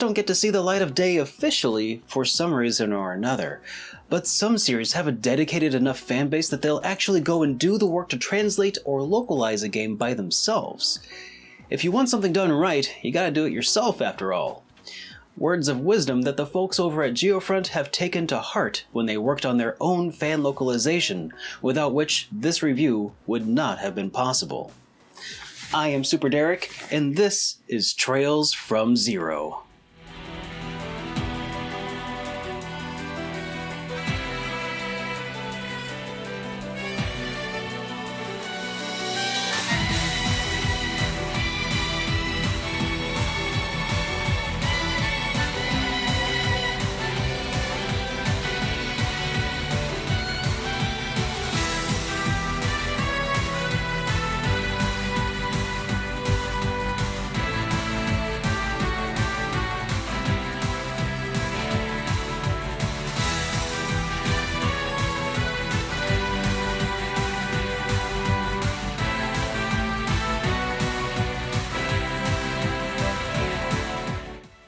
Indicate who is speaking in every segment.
Speaker 1: don't get to see the light of day officially for some reason or another, but some series have a dedicated enough fan base that they'll actually go and do the work to translate or localize a game by themselves. If you want something done right, you gotta do it yourself after all. Words of wisdom that the folks over at Geofront have taken to heart when they worked on their own fan localization, without which this review would not have been possible. I am SuperDerek, and this is Trails from Zero.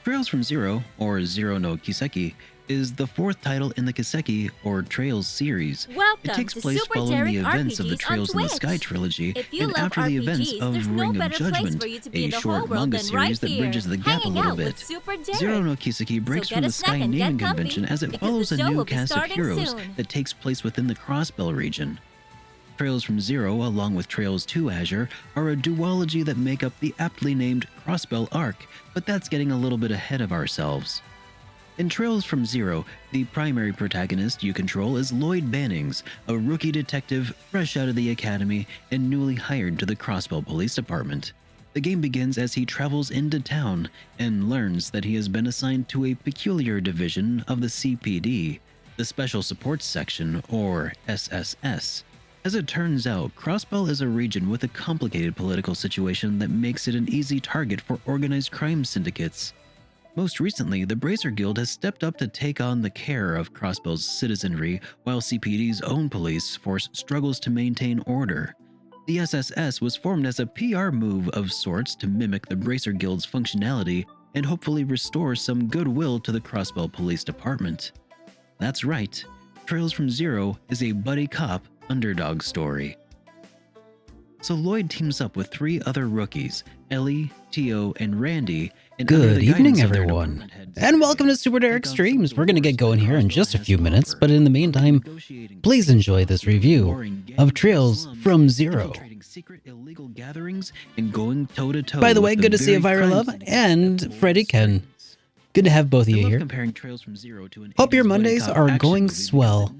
Speaker 2: Trails from Zero, or Zero no Kiseki, is the fourth title in the Kiseki, or Trails series.
Speaker 3: Welcome
Speaker 2: it takes
Speaker 3: to
Speaker 2: place following the
Speaker 3: SuperDerek
Speaker 2: events of the
Speaker 3: RPGs
Speaker 2: Trails
Speaker 3: on
Speaker 2: in the Sky
Speaker 3: Twitch.
Speaker 2: trilogy
Speaker 3: If you
Speaker 2: and
Speaker 3: love
Speaker 2: after the events
Speaker 3: RPGs,
Speaker 2: of
Speaker 3: there's no
Speaker 2: Ring
Speaker 3: better
Speaker 2: of
Speaker 3: place
Speaker 2: Judgment,
Speaker 3: for you to be
Speaker 2: a
Speaker 3: in the
Speaker 2: short
Speaker 3: whole world
Speaker 2: manga
Speaker 3: than
Speaker 2: series that
Speaker 3: right
Speaker 2: bridges the
Speaker 3: here,
Speaker 2: gap a
Speaker 3: hanging
Speaker 2: little
Speaker 3: out
Speaker 2: bit.
Speaker 3: with SuperDerek.
Speaker 2: Zero no Kiseki breaks
Speaker 3: So
Speaker 2: from
Speaker 3: get
Speaker 2: the
Speaker 3: a
Speaker 2: Sky
Speaker 3: snack and get
Speaker 2: naming
Speaker 3: comfy,
Speaker 2: convention as it
Speaker 3: because
Speaker 2: follows
Speaker 3: the
Speaker 2: a
Speaker 3: show
Speaker 2: new
Speaker 3: will be
Speaker 2: cast of
Speaker 3: starting
Speaker 2: heroes
Speaker 3: soon.
Speaker 2: that takes place within the Crossbell region. Trails from Zero, along with Trails to Azure, are a duology that make up the aptly named Crossbell arc, but that's getting a little bit ahead of ourselves. In Trails from Zero, the primary protagonist you control is Lloyd Bannings, a rookie detective fresh out of the academy and newly hired to the Crossbell Police Department. The game begins as he travels into town and learns that he has been assigned to a peculiar division of the CPD, the Special Supports Section, or SSS. As it turns out, Crossbell is a region with a complicated political situation that makes it an easy target for organized crime syndicates. Most recently, the Bracer Guild has stepped up to take on the care of Crossbell's citizenry, while CPD's own police force struggles to maintain order. The SSS was formed as a PR move of sorts to mimic the Bracer Guild's functionality and hopefully restore some goodwill to the Crossbell Police Department. That's right, Trails from Zero is a buddy cop underdog story. So Lloyd teams up with three other rookies, Ellie, Tio, and Randy. And
Speaker 4: Good evening, everyone, and welcome to SuperDerek Streams. We're going to get going here in just a few minutes, but in the meantime, please enjoy this review of Trails from Zero. By the way, good to see you, Vira Love and Freddy Ken. Good to have both of you here. Hope your Mondays are going swell.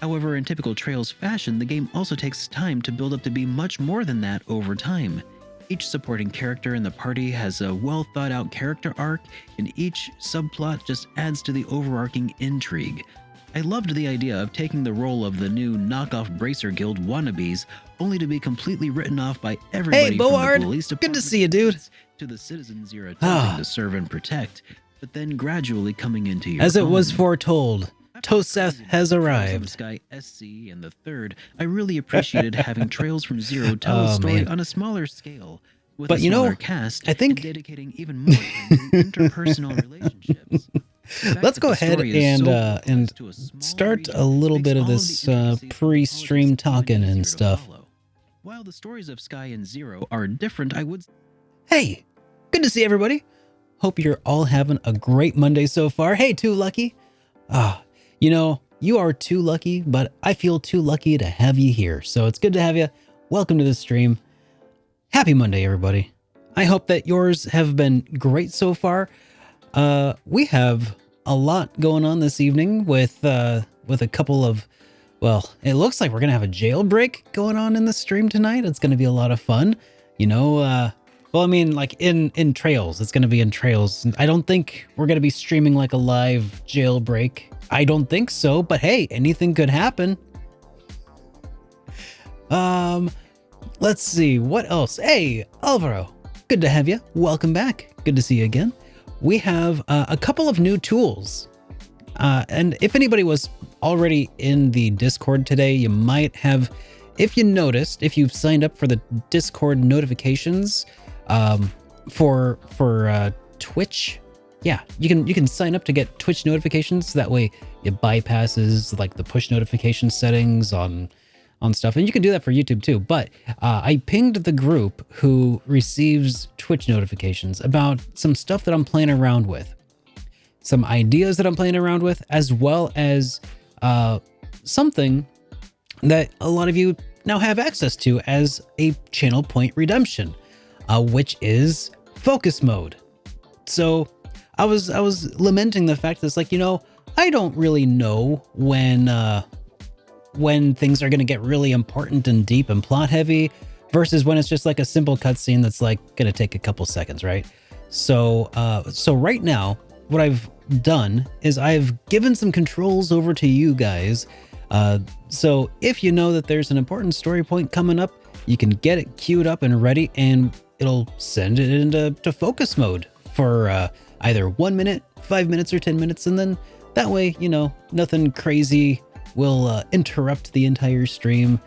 Speaker 2: However, in typical Trails fashion, the game also takes time to build up to be much more than that over time. Each supporting character in the party has a well thought out character arc, and each subplot just adds to the overarching intrigue. I loved the idea of taking the role of the new knockoff Bracer Guild wannabes, only to be completely written off by everybody
Speaker 4: Hey,
Speaker 2: from
Speaker 4: Board!
Speaker 2: the police department
Speaker 4: Good to see you, dude.
Speaker 2: to the citizens you're attempting to serve and protect, but then gradually coming into your
Speaker 4: As it was
Speaker 2: own.
Speaker 4: foretold, Toseth has
Speaker 2: Trails of the
Speaker 4: arrived.
Speaker 2: Sky SC and the third, I really appreciated having Trails from Zero tell a story
Speaker 4: man.
Speaker 2: on a smaller scale, with
Speaker 4: But
Speaker 2: a
Speaker 4: you know,
Speaker 2: smaller cast,
Speaker 4: I think-
Speaker 2: and dedicating even more time to interpersonal relationships. The fact
Speaker 4: Let's
Speaker 2: that
Speaker 4: go
Speaker 2: the
Speaker 4: ahead
Speaker 2: story is so
Speaker 4: and
Speaker 2: complex to a small
Speaker 4: start
Speaker 2: region
Speaker 4: a little
Speaker 2: makes
Speaker 4: bit of
Speaker 2: all
Speaker 4: this
Speaker 2: the intricacies of
Speaker 4: pre-stream
Speaker 2: politics even
Speaker 4: talking
Speaker 2: easier
Speaker 4: and
Speaker 2: to
Speaker 4: stuff.
Speaker 2: follow. While the stories of Sky and Zero are different, I would
Speaker 4: Hey, good to see everybody. Hope you're all having a great Monday so far. Hey, Too Lucky. You know, you are too lucky, but I feel too lucky to have you here. So it's good to have you. Welcome to the stream. Happy Monday, everybody. I hope that yours have been great so far. We have a lot going on this evening with a couple of, well, it looks like we're going to have a jailbreak going on in the stream tonight. It's going to be a lot of fun. You know, well, I mean, like in Trails, it's going to be in Trails. I don't think we're going to be streaming like a live jailbreak. I don't think so, but hey, anything could happen. Let's see, what else? Hey, Alvaro, good to have you. Welcome back. Good to see you again. We have a couple of new tools. And if anybody was already in the Discord today, you might have, if you noticed, if you've signed up for the Discord notifications, for Twitch, yeah, you can sign up to get Twitch notifications. That way it bypasses like the push notification settings on stuff, and you can do that for YouTube too. But I pinged the group who receives Twitch notifications about some stuff that I'm playing around with, some ideas that I'm playing around with, as well as something that a lot of you now have access to as a channel point redemption, which is focus mode. So I was lamenting the fact that it's like, you know, I don't really know when things are going to get really important and deep and plot heavy versus when it's just like a simple cutscene that's like going to take a couple seconds, right? So right now, what I've done is I've given some controls over to you guys. So if you know that there's an important story point coming up, you can get it queued up and ready, and it'll send it into focus mode for either 1 minute, 5 minutes, or 10 minutes. And then that way, you know, nothing crazy will interrupt the entire stream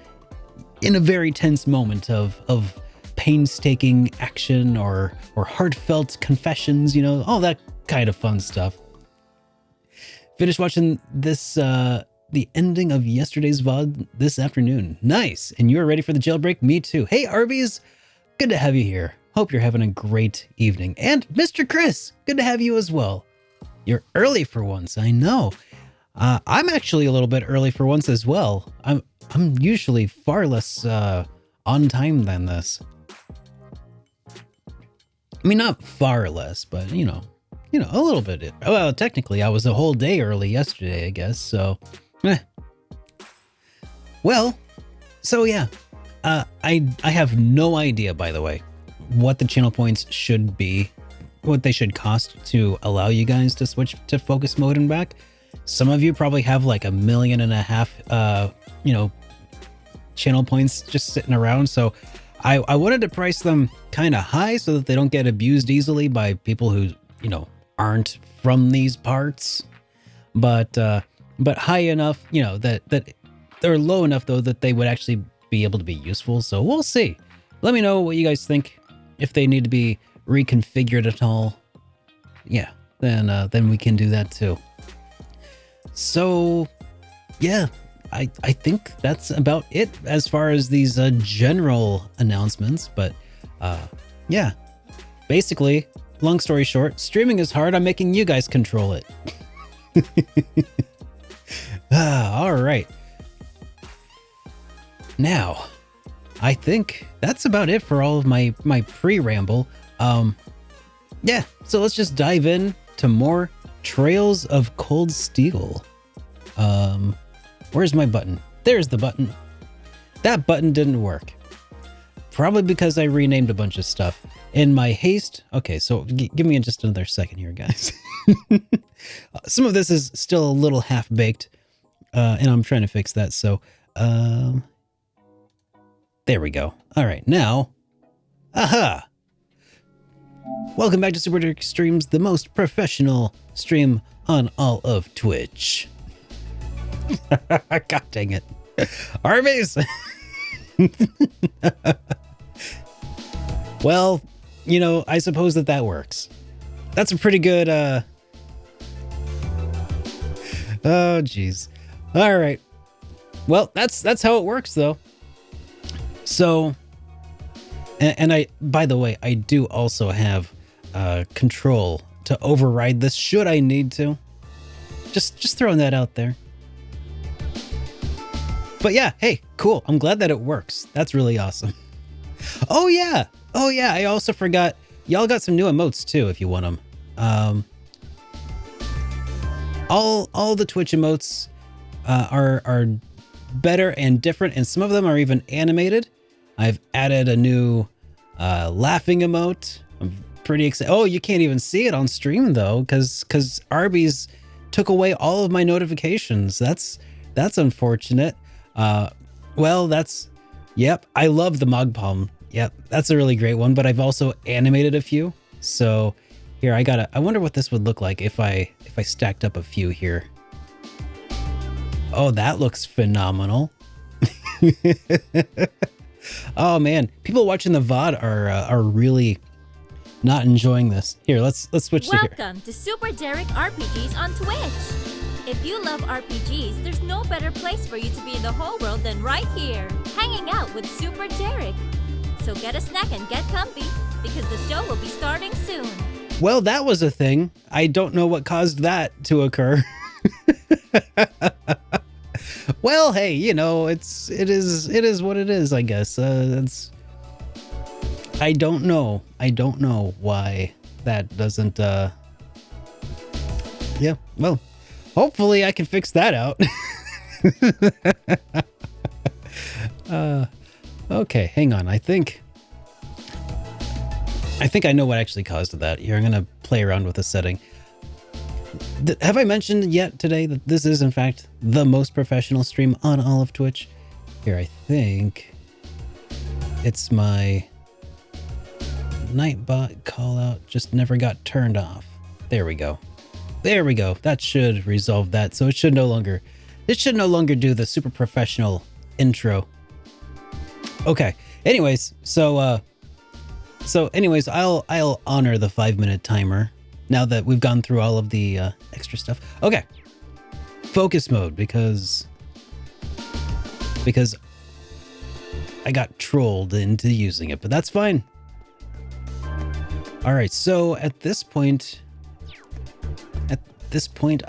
Speaker 4: in a very tense moment of painstaking action or heartfelt confessions, you know, all that kind of fun stuff. Finished watching this, the ending of yesterday's VOD this afternoon. Nice. And you're ready for the jailbreak? Me too. Hey, Arby's. Good to have you here. Hope you're having a great evening. And Mr. Chris, good to have you as well. You're early for once, I know. I'm actually a little bit early for once as well. I'm usually far less on time than this. I mean, not far less, but you know, a little bit. Well, technically, I was a whole day early yesterday, I guess. So, well, so yeah, I have no idea, by the way, what the channel points should be, what they should cost to allow you guys to switch to focus mode and back. Some of you probably have like 1.5 million, you know, channel points just sitting around. So I wanted to price them kind of high so that they don't get abused easily by people who, you know, aren't from these parts. But high enough, you know, that they're low enough though that they would actually be able to be useful. So we'll see. Let me know what you guys think. If they need to be reconfigured at all, yeah, then we can do that too. So, yeah, I think that's about it as far as these general announcements. But yeah, basically, long story short, streaming is hard. I'm making you guys control it. All right. Now, I think that's about it for all of my pre-ramble. Yeah, so let's just dive in to more Trails of Cold Steel. Where's my button? There's the button. That button didn't work. Probably because I renamed a bunch of stuff. In my haste... Okay, so give me just another second here, guys. Some of this is still a little half-baked, and I'm trying to fix that, so... There we go. All right, now... Aha! Welcome back to SuperDerek Streams, the most professional stream on all of Twitch. God dang it. Arby's! Well, you know, I suppose that works. That's a pretty good, Oh, jeez. All right. Well, that's how it works, though. So, and I, by the way, I do also have control to override this should I need to. Just throwing that out there. But yeah, hey, cool. I'm glad that it works. That's really awesome. Oh yeah, I also forgot. Y'all got some new emotes too, if you want them. All the Twitch emotes are better and different, and some of them are even animated. I've added a new laughing emote. I'm pretty excited. Oh, you can't even see it on stream though, because Arby's took away all of my notifications. That's unfortunate. Well, yep. I love the Mog Palm. Yep, that's a really great one. But I've also animated a few. So here I wonder what this would look like if I stacked up a few here. Oh, that looks phenomenal. Oh man, people watching the VOD are really not enjoying this. Here, let's switch to here.
Speaker 3: Welcome to SuperDerek RPGs on Twitch. If you love RPGs, there's no better place for you to be in the whole world than right here, hanging out with SuperDerek. So get a snack and get comfy, because the show will be starting soon.
Speaker 4: Well, that was a thing. I don't know what caused that to occur. Well, hey, you know, it is what it is, I guess. I don't know why that doesn't yeah, well, hopefully I can fix that out. Okay, hang on. I think I know what actually caused that. Here, I'm gonna play around with the setting. Have I mentioned yet today that this is in fact the most professional stream on all of Twitch? Here, I think it's my Nightbot call out just never got turned off. There we go. There we go. That should resolve that. So it should no longer do the super professional intro. Okay. Anyways, so anyways, I'll honor the 5-minute timer now that we've gone through all of the extra stuff. Okay. Focus mode because I got trolled into using it, but that's fine. All right, so at this point,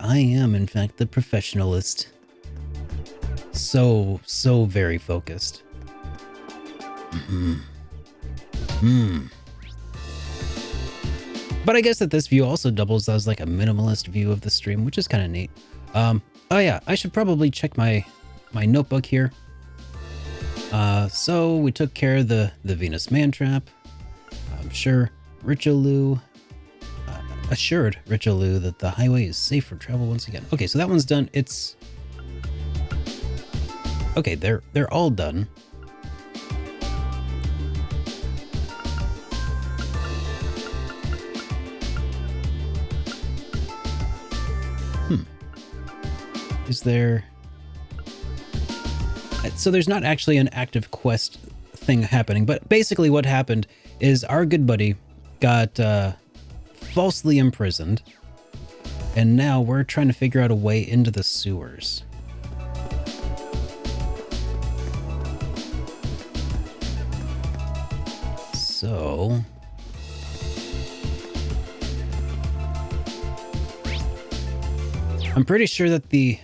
Speaker 4: I am in fact the professionalist. So very focused. But I guess that this view also doubles as like a minimalist view of the stream, which is kind of neat. Oh yeah, I should probably check my notebook here. So we took care of the Venus Mantrap. I'm sure Richelieu assured Richelieu that the highway is safe for travel once again. Okay, so that one's done. It's okay. They're all done. Is there... So there's not actually an active quest thing happening, but basically what happened is our good buddy got falsely imprisoned, and now we're trying to figure out a way into the sewers. So... I'm pretty sure that the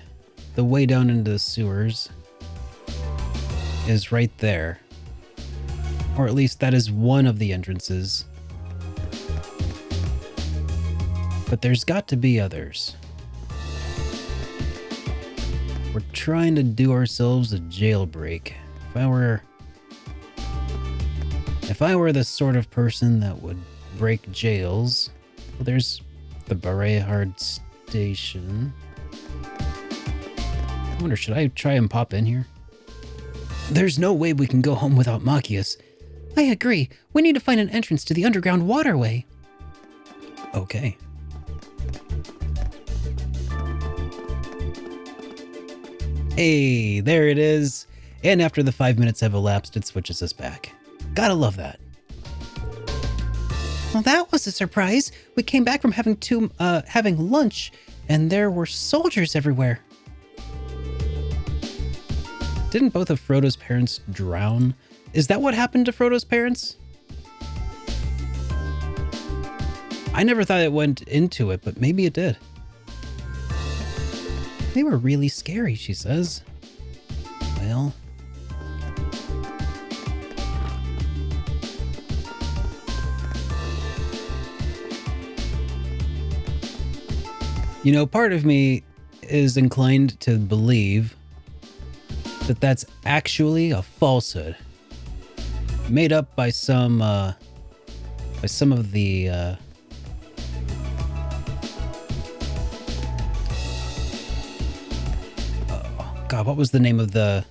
Speaker 4: way down into the sewers is right there. Or at least that is one of the entrances. But there's got to be others. We're trying to do ourselves a jailbreak. If I were the sort of person that would break jails, well, there's the Barrehard Station. I wonder, should I try and pop in here? There's no way we can go home without Machias. I agree. We need to find an entrance to the underground waterway. Okay. Hey, there it is. And after the 5 minutes have elapsed, it switches us back. Gotta love that. Well, that was a surprise. We came back from having lunch, and there were soldiers everywhere. Didn't both of Frodo's parents drown? Is that what happened to Frodo's parents? I never thought it went into it, but maybe it did. They were really scary, she says. Well... You know, part of me is inclined to believe that that's actually a falsehood made up by some of the oh God, what was the name of the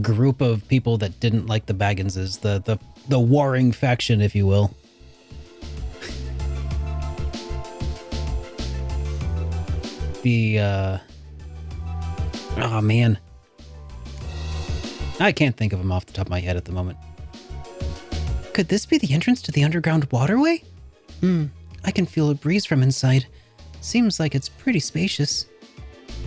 Speaker 4: group of people that didn't like the Bagginses, the warring faction, if you will. Oh man, I can't think of them off the top of my head at the moment. Could this be the entrance to the underground waterway? I can feel a breeze from inside. Seems like it's pretty spacious.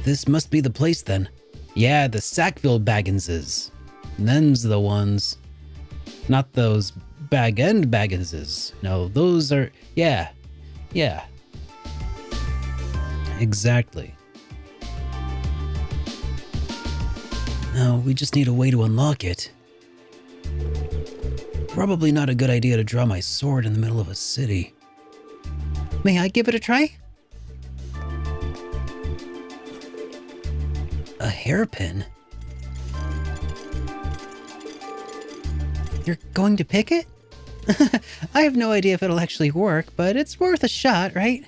Speaker 4: This must be the place then. Yeah, the Sackville Bagginses. Them's the ones. Not those Bag End Bagginses. No, those are... Yeah. Exactly. Now, we just need a way to unlock it. Probably not a good idea to draw my sword in the middle of a city. May I give it a try? A hairpin? You're going to pick it? I have no idea if it'll actually work, but it's worth a shot, right?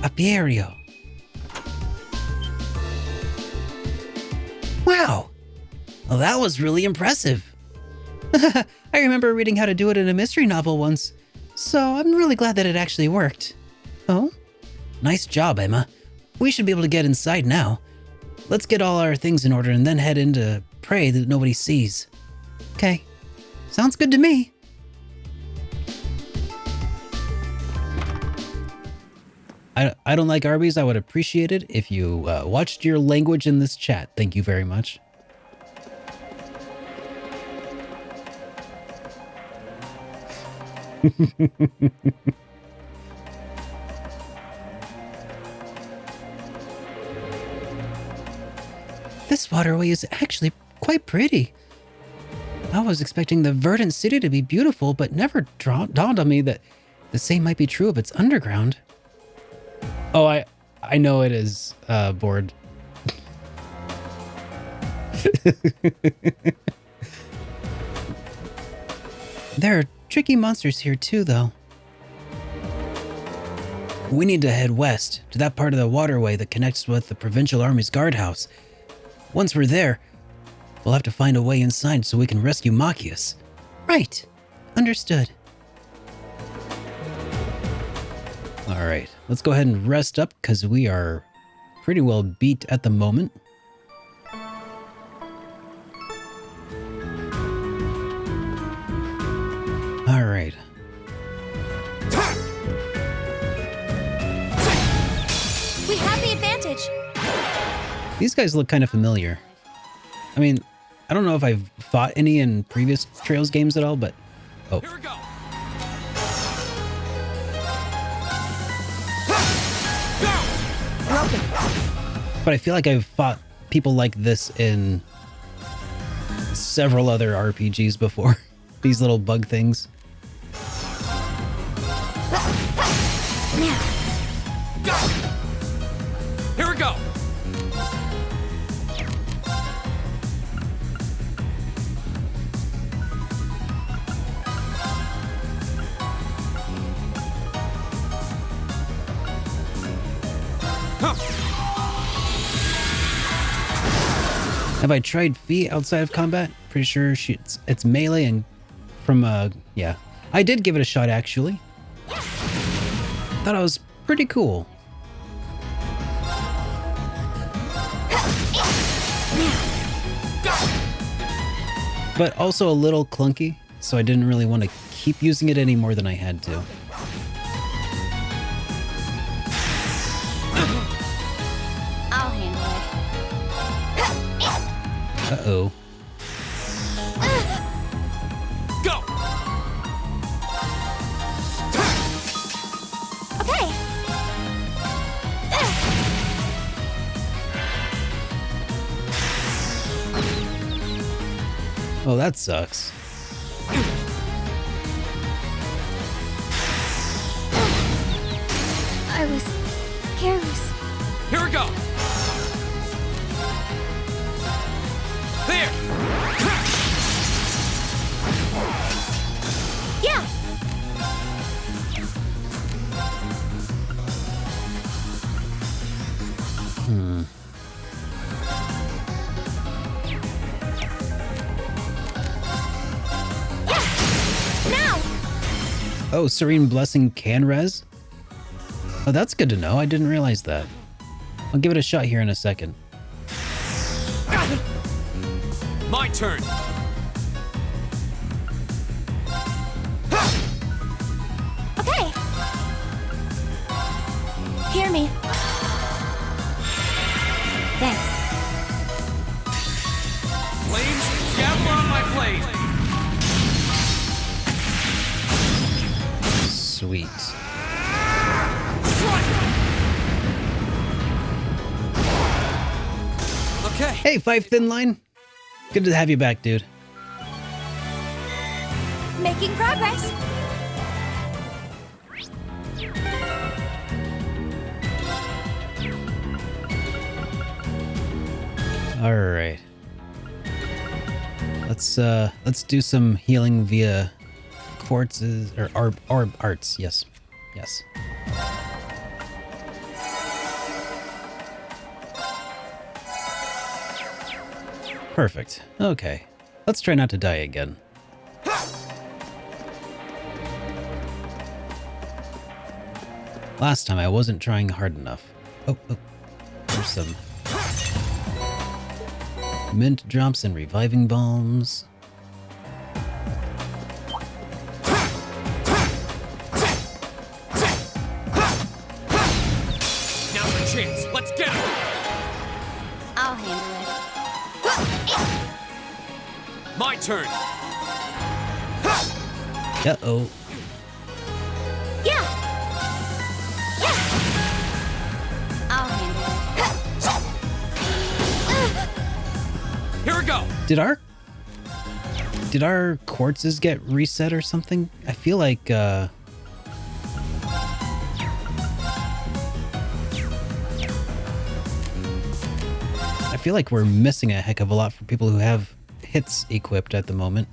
Speaker 4: Apierio. Wow! Well, that was really impressive. I remember reading how to do it in a mystery novel once, so I'm really glad that it actually worked. Oh? Nice job, Emma. We should be able to get inside now. Let's get all our things in order and then head in to pray that nobody sees. Okay. Sounds good to me. I don't like Arby's. I would appreciate it if you watched your language in this chat. Thank you very much. This waterway is actually quite pretty. I was expecting the verdant city to be beautiful, but never dawned on me that the same might be true of its underground. Oh, I know it is, Bored. There are tricky monsters here too, though. We need to head west, to that part of the waterway that connects with the Provincial Army's guardhouse. Once we're there, we'll have to find a way inside so we can rescue Machias. Right. Understood. Alright, let's go ahead and rest up, because we are pretty well beat at the moment. Alright.
Speaker 3: We have the advantage.
Speaker 4: These guys look kind of familiar. I mean, I don't know if I've fought any in previous Trails games at all, but... Oh.
Speaker 5: Here we go.
Speaker 4: But I feel like I've fought people like this in several other RPGs before. These little bug things.
Speaker 5: Go. Here we go.
Speaker 4: Have I tried Fee outside of combat? Pretty sure it's melee and from, yeah. I did give it a shot, actually. Thought it was pretty cool. But also a little clunky, so I didn't really want to keep using it any more than I had to.
Speaker 3: I'll handle it.
Speaker 4: Uh-oh.
Speaker 5: Go.
Speaker 3: Okay.
Speaker 4: Oh, that sucks.
Speaker 3: I was careless.
Speaker 5: Here we go. There.
Speaker 3: Yeah. Now.
Speaker 4: Oh, Serene Blessing can res? Oh, that's good to know. I didn't realize that. I'll give it a shot here in a second.
Speaker 5: My turn.
Speaker 3: me. Thanks.
Speaker 5: Flames, gather on my blade.
Speaker 4: Sweet.
Speaker 5: Okay.
Speaker 4: Hey, Five Thin Line. Good to have you back, dude.
Speaker 3: Making progress.
Speaker 4: All right. Let's do some healing via quartzes or orb arts. Yes. Yes. Perfect. Okay. Let's try not to die again. Last time I wasn't trying hard enough. Oh, there's some mint drops and reviving bombs.
Speaker 5: Now's our chance. Let's get it.
Speaker 3: I'll handle it.
Speaker 5: My turn.
Speaker 4: Uh-oh.
Speaker 3: Yeah. Yeah. I'll handle it.
Speaker 5: Here we go.
Speaker 4: Did our quartzes get reset or something? I feel like we're missing a heck of a lot for people who have hits equipped at the moment.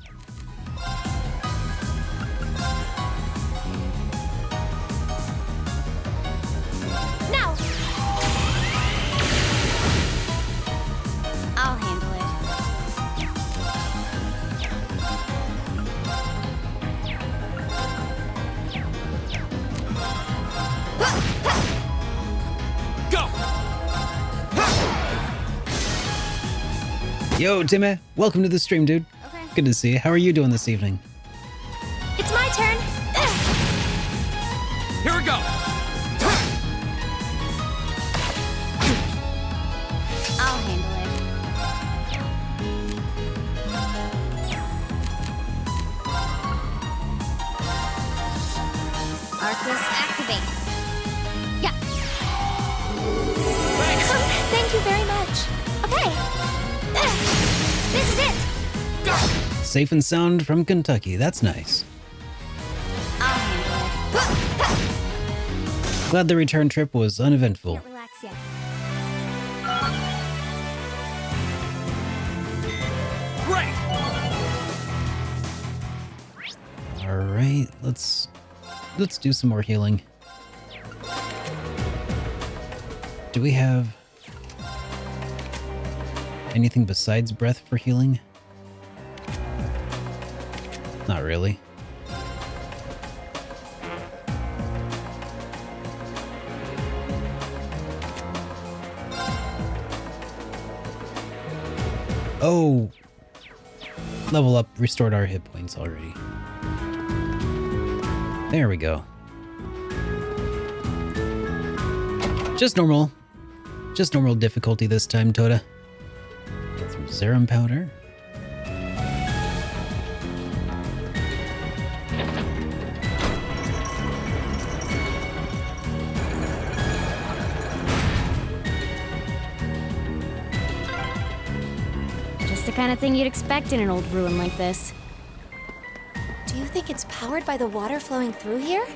Speaker 3: Now. I'll handle it.
Speaker 5: Go.
Speaker 4: Yo, Timmy, welcome to the stream, dude.
Speaker 3: Okay.
Speaker 4: Good to see you. How are you doing this evening?
Speaker 3: It's my turn.
Speaker 5: Here we go.
Speaker 3: I'll handle it. Arcus activate. Yeah.
Speaker 5: Thanks.
Speaker 3: Thank you very much. Okay. This is it.
Speaker 5: Go.
Speaker 4: Safe and sound from Kentucky. That's nice.
Speaker 3: I'll handle it.
Speaker 4: Glad the return trip was uneventful.
Speaker 3: Can't relax yet.
Speaker 5: Great.
Speaker 4: All right, let's do some more healing. Do we have anything besides breath for healing? Not really. Oh, level up, restored our hit points already. There we go. Just normal difficulty this time, Toda. Get some serum powder.
Speaker 3: Just the kind of thing you'd expect in an old ruin like this. Do you think it's powered by the water flowing through here?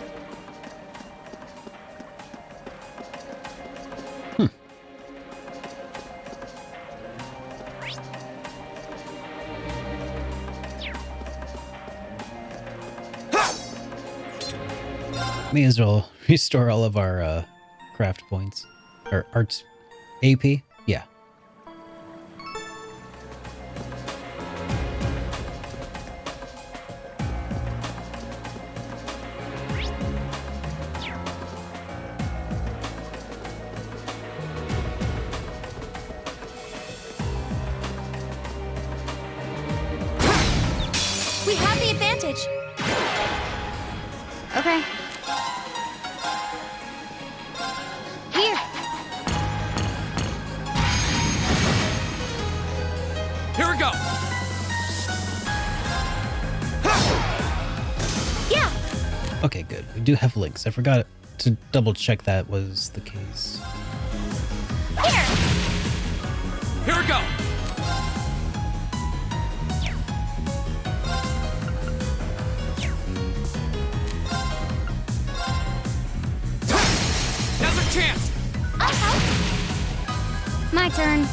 Speaker 4: May as well restore all of our craft points. Or arts AP? Yeah.
Speaker 3: We have the advantage. Okay. Here.
Speaker 4: Okay, good. We do have links. I forgot to double check that was the case.
Speaker 5: Here we go! Now's our chance!
Speaker 6: My turn.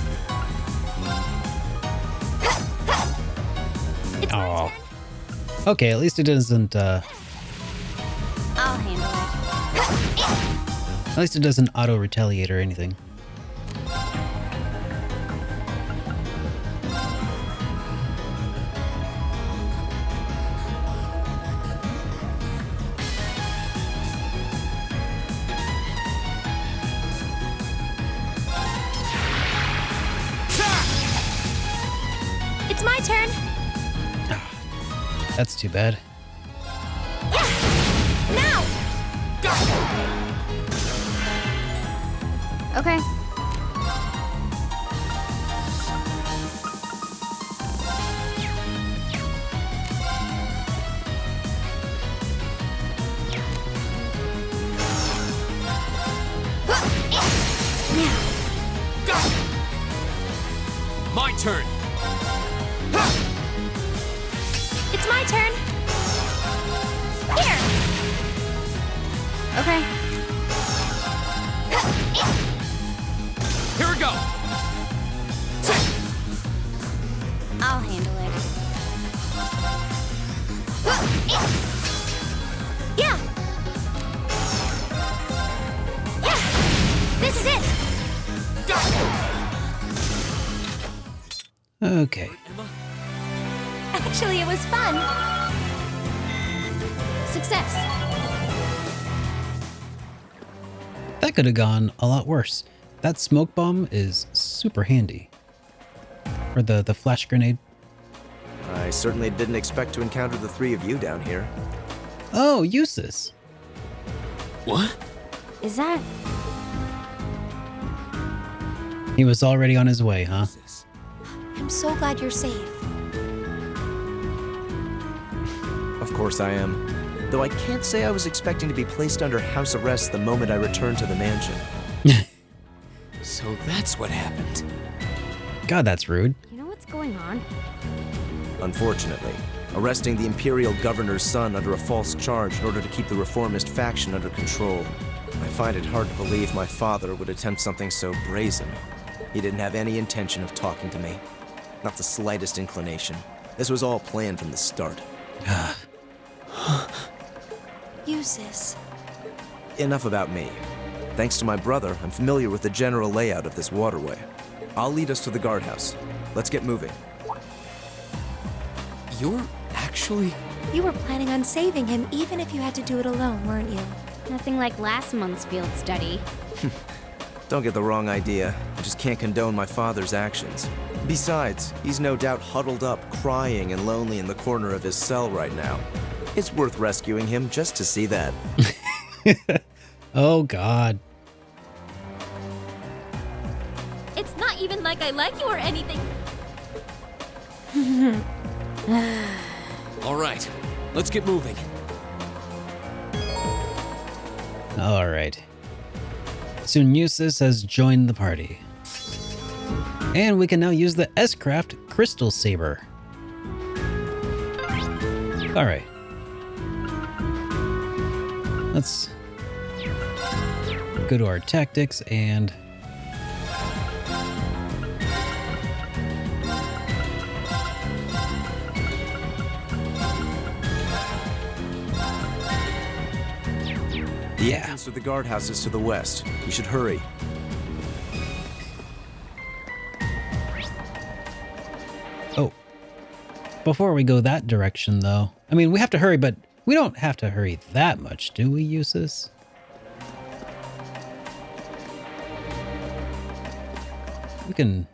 Speaker 4: Oh. Okay, at least it doesn't,
Speaker 6: I'll handle it.
Speaker 4: at least it doesn't auto-retaliate or anything.
Speaker 6: It's my turn.
Speaker 4: That's too bad.
Speaker 6: Now. Okay.
Speaker 5: My turn!
Speaker 6: It's my turn. Here. Okay.
Speaker 5: Here we go!
Speaker 6: I'll handle it. Yeah. Yeah. This is it.
Speaker 4: Okay.
Speaker 5: Emma?
Speaker 6: Actually, it was fun. Success.
Speaker 4: That could have gone a lot worse. That smoke bomb is super handy. Or the flash grenade.
Speaker 7: I certainly didn't expect to encounter the three of you down here.
Speaker 4: Oh, Eustace.
Speaker 5: What?
Speaker 6: Is that?
Speaker 4: He was already on his way, huh?
Speaker 6: I'm so glad you're safe.
Speaker 7: Of course I am. Though I can't say I was expecting to be placed under house arrest the moment I returned to the mansion.
Speaker 5: So that's what happened.
Speaker 4: God, that's rude.
Speaker 6: You know what's going on?
Speaker 7: Unfortunately, arresting the Imperial Governor's son under a false charge in order to keep the reformist faction under control. I find it hard to believe my father would attempt something so brazen. He didn't have any intention of talking to me. Not the slightest inclination. This was all planned from the start.
Speaker 6: Eustace.
Speaker 7: Enough about me. Thanks to my brother, I'm familiar with the general layout of this waterway. I'll lead us to the guardhouse. Let's get moving.
Speaker 5: You're actually...
Speaker 6: You were planning on saving him even if you had to do it alone, weren't you? Nothing like last month's field study.
Speaker 7: Don't get the wrong idea. I just can't condone my father's actions. Besides, he's no doubt huddled up, crying and lonely in the corner of his cell right now. It's worth rescuing him just to see that.
Speaker 4: Oh, God.
Speaker 3: It's not even like I like you or anything.
Speaker 5: All right, let's get moving.
Speaker 4: All right. Soon Eustace has joined the party. And we can now use the S-Craft Crystal Saber. All right. Let's go to our tactics and...
Speaker 7: The
Speaker 4: Yeah.
Speaker 7: entrance to the guardhouse is to the west. We should hurry.
Speaker 4: Oh. Before we go that direction, though, I mean, we have to hurry, but we don't have to hurry that much, do we, Eustace? We can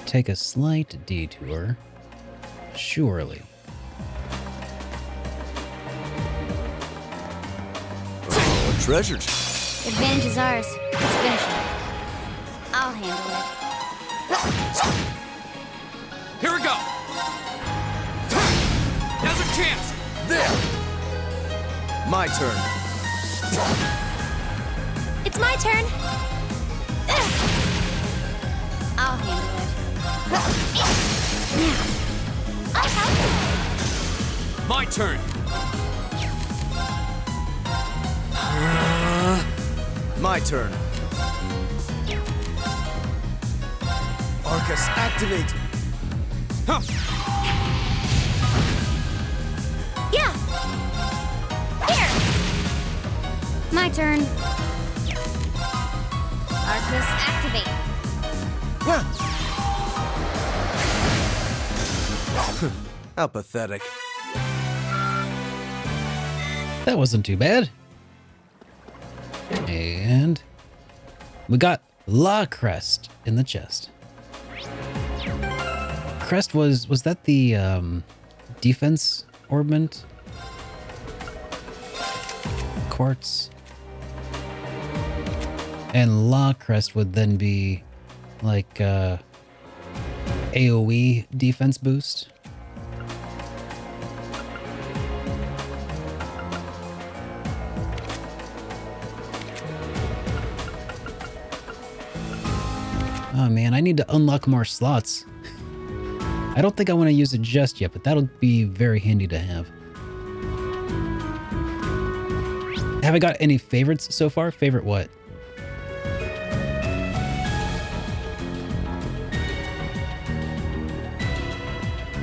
Speaker 4: take a slight detour, surely.
Speaker 7: Oh, treasures.
Speaker 6: Advantage is ours. Let's finish it. I'll handle it.
Speaker 5: Here we go! Now's our chance!
Speaker 7: There! My turn.
Speaker 6: It's my turn. I'll handle it. I'll help.
Speaker 5: My turn.
Speaker 7: My turn. Arcus, activate.
Speaker 5: Huh.
Speaker 6: Yeah. Here. My turn. Arcus, activate.
Speaker 7: How pathetic.
Speaker 4: That wasn't too bad. And we got La Crest in the chest. Crest was that the defense ornament? Quartz. And La Crest would then be like AoE defense boost. Oh man, I need to unlock more slots. I don't think I want to use it just yet, but that'll be very handy to have. Have I got any favorites so far? Favorite what?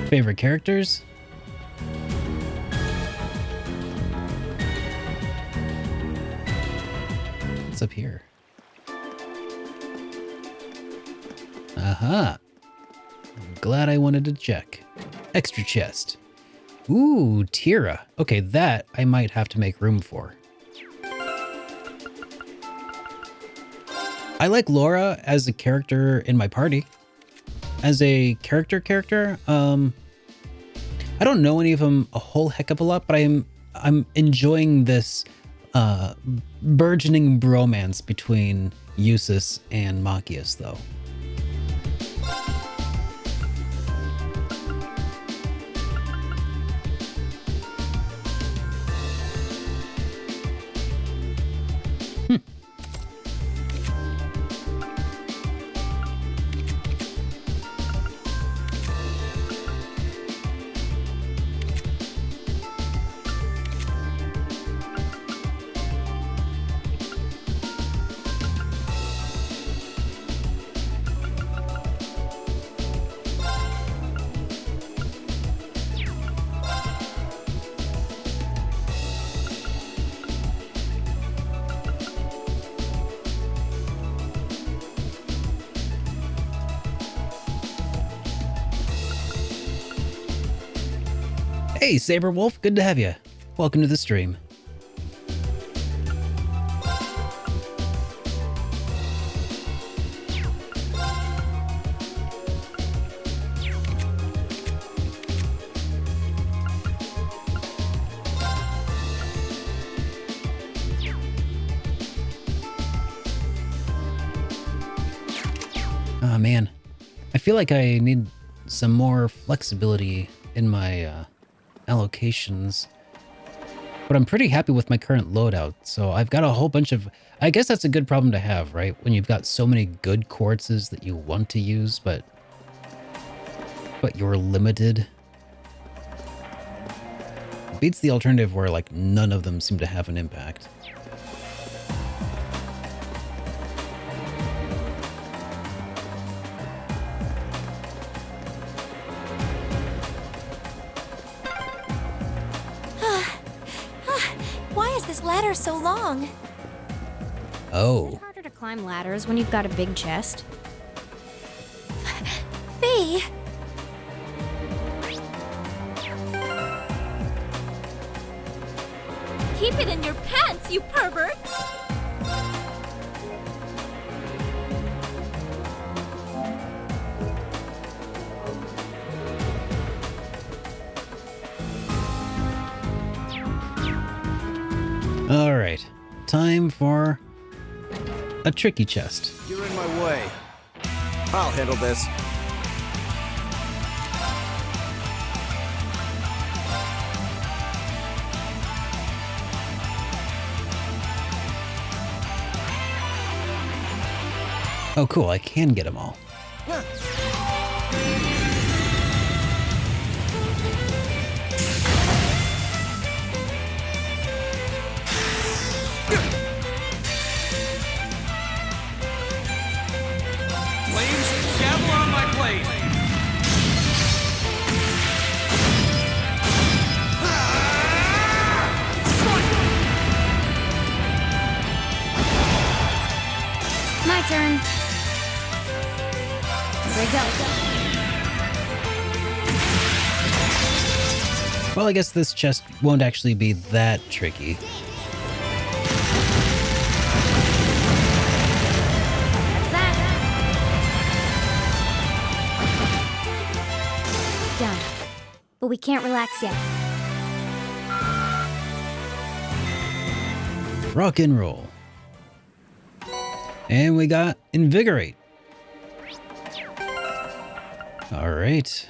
Speaker 4: Favorite characters? What's up here? Aha. Glad I wanted to check. Extra chest. Ooh, Tira. Okay, that I might have to make room for. I like Laura as a character in my party. As a character, I don't know any of them a whole heck of a lot, but I'm enjoying this burgeoning bromance between Eustace and Machias, though. Hey, Saberwolf, good to have you. Welcome to the stream. Oh man, I feel like I need some more flexibility in my allocations, but I'm pretty happy with my current loadout. So I've got a whole bunch of, I guess that's a good problem to have, right? When you've got so many good quartzes that you want to use, but you're limited. Beats the alternative where like none of them seem to have an impact.
Speaker 6: This ladder's so long.
Speaker 4: Oh.
Speaker 6: Is it harder to climb ladders when you've got a big chest? Fee!
Speaker 3: Keep it in your pants, you perverts!
Speaker 4: All right, time for a tricky chest.
Speaker 7: You're in my way. I'll handle this.
Speaker 4: Oh, cool. I can get them all.
Speaker 5: Flames, gather on my blade.
Speaker 6: My turn. Here we go.
Speaker 4: Well, I guess this chest won't actually be that tricky.
Speaker 6: Done. But we can't relax yet.
Speaker 4: Rock and roll. And we got Invigorate. All right.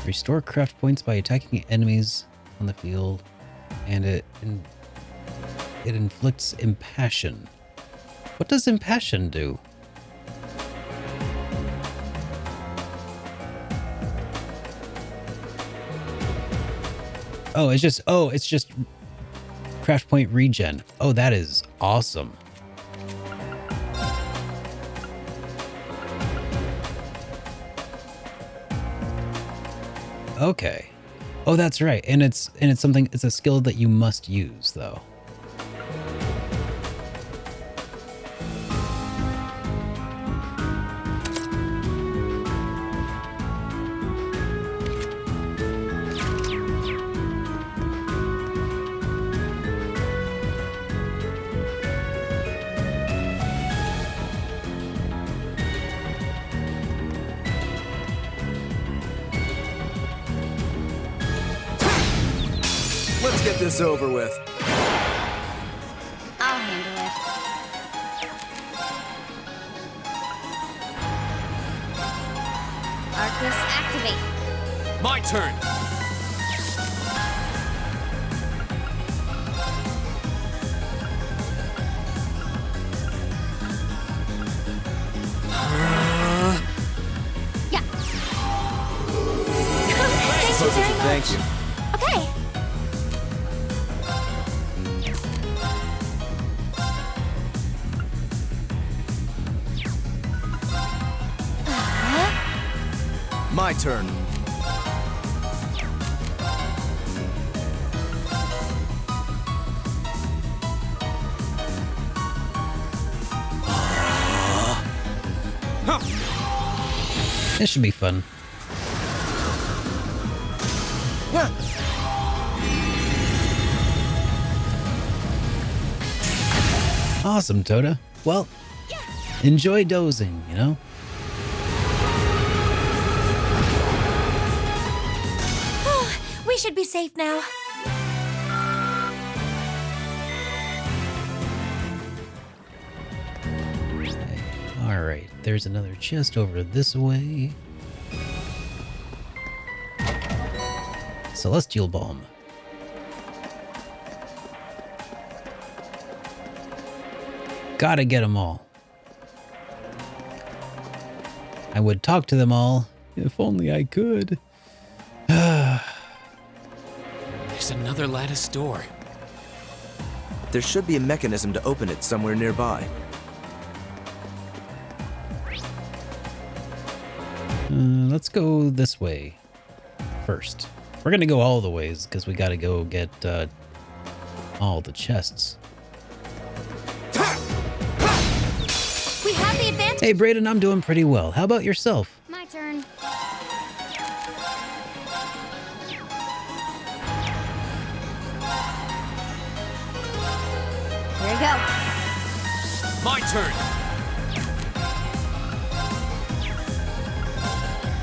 Speaker 4: Restore craft points by attacking enemies on the field, and it inflicts impassion. What does impassion do? Oh, it's just craft point regen. Oh, that is awesome. Okay. Oh, that's right. And it's a skill that you must use though.
Speaker 7: Let's get this over with.
Speaker 6: I'll handle it. Arcus, activate.
Speaker 5: My turn.
Speaker 6: Yeah. Thank you very much.
Speaker 7: Thank you.
Speaker 6: Okay.
Speaker 7: My turn.
Speaker 4: This should be fun. Awesome, Toda. Well, enjoy dozing, you know?
Speaker 6: We should be safe now.
Speaker 4: All right, there's another chest over this way. Celestial Balm. Gotta get them all. I would talk to them all, if only I could.
Speaker 5: There's another lattice door.
Speaker 7: There should be a mechanism to open it somewhere nearby.
Speaker 4: Let's go this way first. We're gonna go all the ways because we gotta go get all the chests.
Speaker 6: We have the advantage.
Speaker 4: Hey, Brayden, I'm doing pretty well. How about yourself?
Speaker 6: My turn. Here we go.
Speaker 5: My turn.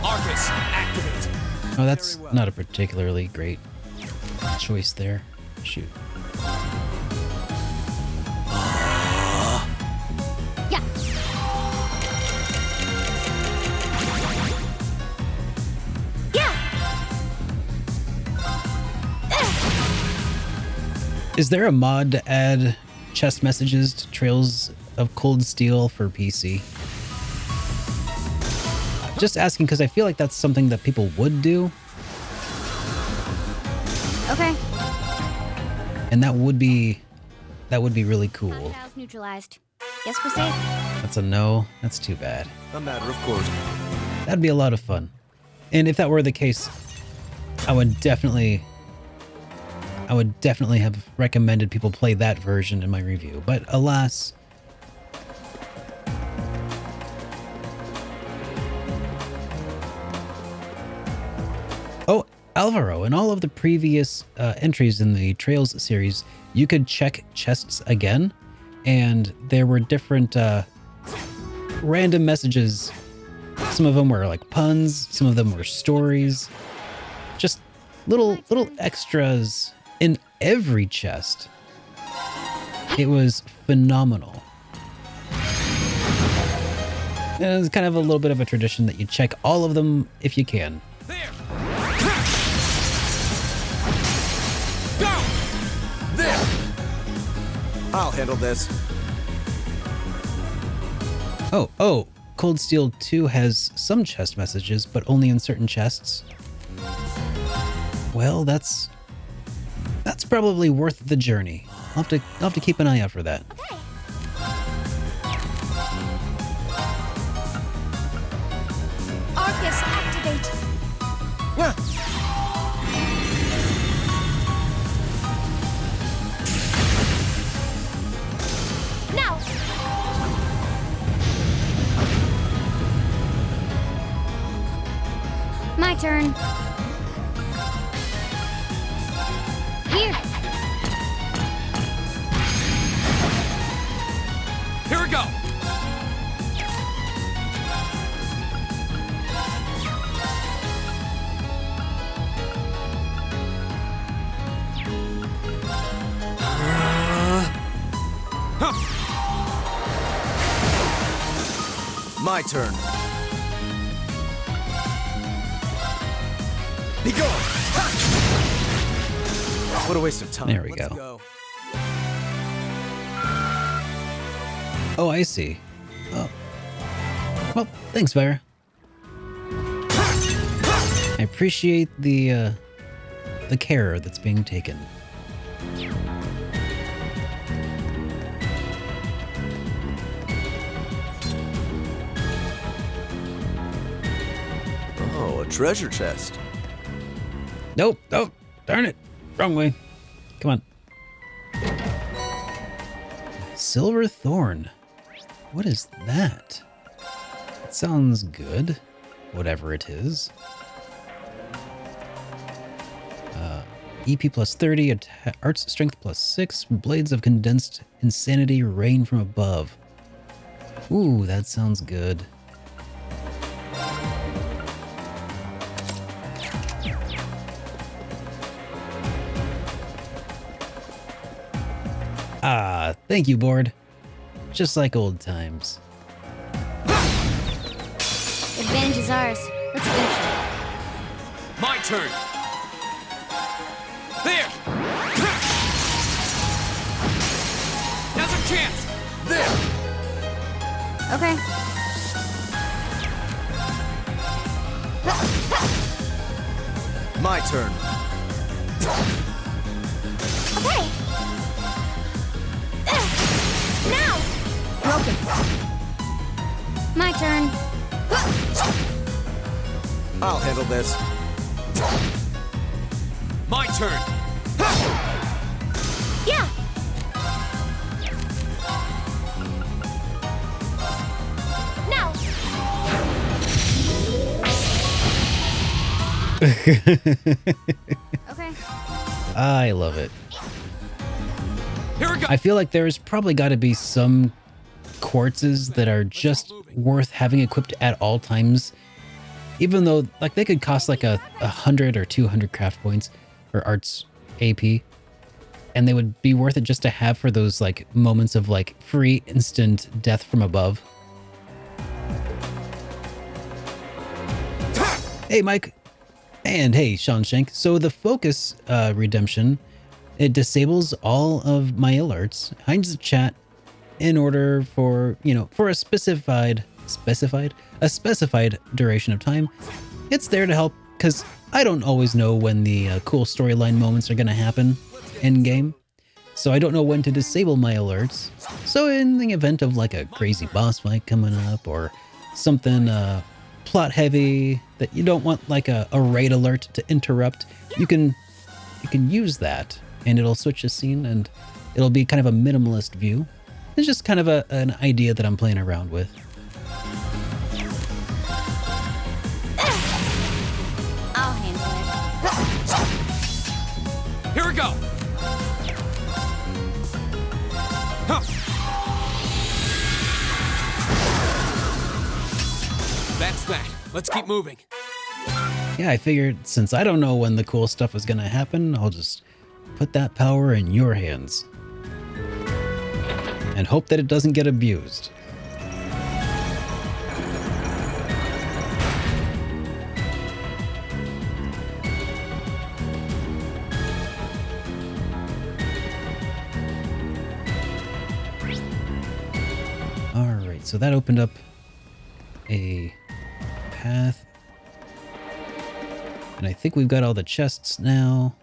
Speaker 5: Arcus, activate.
Speaker 4: Oh, that's not a particularly great choice there. Shoot.
Speaker 6: Yeah.
Speaker 4: Is there a mod to add chest messages to Trails of Cold Steel for PC? Just asking because I feel like that's something that people would do.
Speaker 6: Okay.
Speaker 4: And that would be really cool.
Speaker 6: Hostiles neutralized. Guess we're safe.
Speaker 4: That's a no. That's too bad.
Speaker 7: A matter of course.
Speaker 4: That'd be a lot of fun. And if that were the case, I would definitely have recommended people play that version in my review. But alas, oh, Alvaro, in all of the previous entries in the Trails series, you could check chests again, and there were different random messages. Some of them were like puns, some of them were stories, just little extras in every chest. It was phenomenal. And it's kind of a little bit of a tradition that you check all of them if you can.
Speaker 5: There! Go! There!
Speaker 7: I'll handle this.
Speaker 4: Oh, Cold Steel 2 has some chest messages, but only in certain chests. Well, that's probably worth the journey. I'll have to keep an eye out for that.
Speaker 6: Okay. Arcus, activate. Now. My turn. Here.
Speaker 5: Here we go!
Speaker 7: My turn. Be gone! What a waste of time.
Speaker 4: There we
Speaker 7: Let's
Speaker 4: go. Oh, I see. Oh. Well, thanks, Vera. I appreciate the care that's being taken.
Speaker 7: Oh, a treasure chest.
Speaker 4: Nope, darn it. Wrong way. Come on. Silver Thorn. What is that? It sounds good. Whatever it is. EP plus 30, Arts Strength plus 6, Blades of Condensed Insanity rain from above. Ooh, that sounds good. Ah, thank you, board. Just like old times.
Speaker 6: Advantage is ours. Let's finish it.
Speaker 5: My turn! There! Now's our chance! There!
Speaker 6: Okay.
Speaker 7: My turn.
Speaker 6: Okay. Now. Broken. My turn.
Speaker 7: I'll handle this.
Speaker 5: My turn!
Speaker 6: Yeah. Now. Okay.
Speaker 4: I love it.
Speaker 5: Here we go!
Speaker 4: I feel like there's probably got to be some quartzes that are just worth having equipped at all times, even though like they could cost like 100 or 200 craft points or arts AP, and they would be worth it just to have for those like moments of like free instant death from above. Hey Mike, and hey Sean Shank. So the focus redemption It disables all of my alerts, hides the chat in order for, for a specified duration of time. It's there to help because I don't always know when the cool storyline moments are going to happen in game. So I don't know when to disable my alerts. So in the event of like a crazy boss fight coming up or something plot heavy that you don't want like a raid alert to interrupt, you can use that and it'll switch the scene and it'll be kind of a minimalist view. It's just kind of an idea that I'm playing around with.
Speaker 6: I'll handle it.
Speaker 5: Here we go! Huh. That's that. Let's keep moving.
Speaker 4: Yeah, I figured since I don't know when the cool stuff is going to happen, I'll just put that power in your hands. And hope that it doesn't get abused. Alright, so that opened up a path. And I think we've got all the chests now.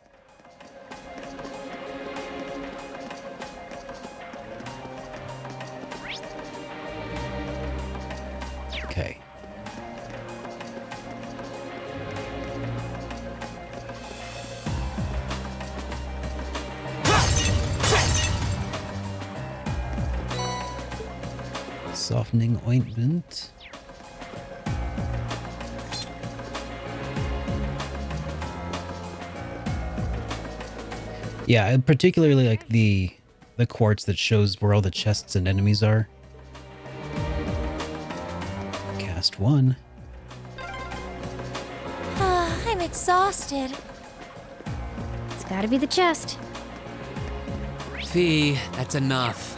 Speaker 4: Okay. Softening ointment. Yeah, I particularly like the quartz that shows where all the chests and enemies are. Cast one.
Speaker 6: I'm exhausted. It's gotta be the chest.
Speaker 5: Fee, that's enough.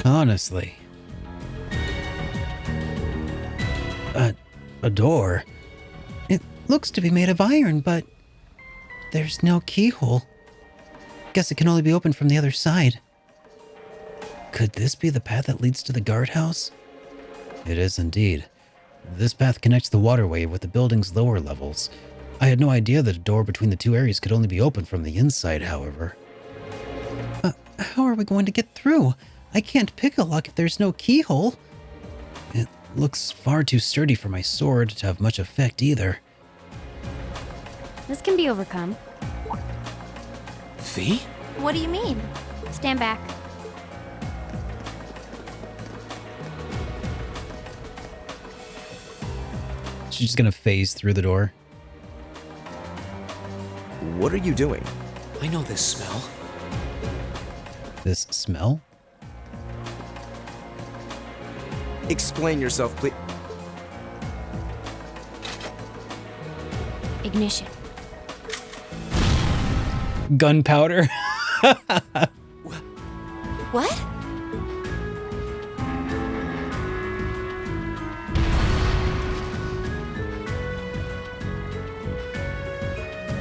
Speaker 4: Honestly. A door? It looks to be made of iron, but there's no keyhole. Guess it can only be opened from the other side. Could this be the path that leads to the guardhouse? It is indeed. This path connects the waterway with the building's lower levels. I had no idea that a door between the two areas could only be opened from the inside, however. How are we going to get through? I can't pick a lock if there's no keyhole. It looks far too sturdy for my sword to have much effect either.
Speaker 6: This can be overcome.
Speaker 5: Fee?
Speaker 6: What do you mean? Stand back.
Speaker 4: She's just gonna phase through the door.
Speaker 7: What are you doing?
Speaker 5: I know this smell.
Speaker 4: This smell?
Speaker 7: Explain yourself, please.
Speaker 6: Ignition.
Speaker 4: Gunpowder?
Speaker 6: What?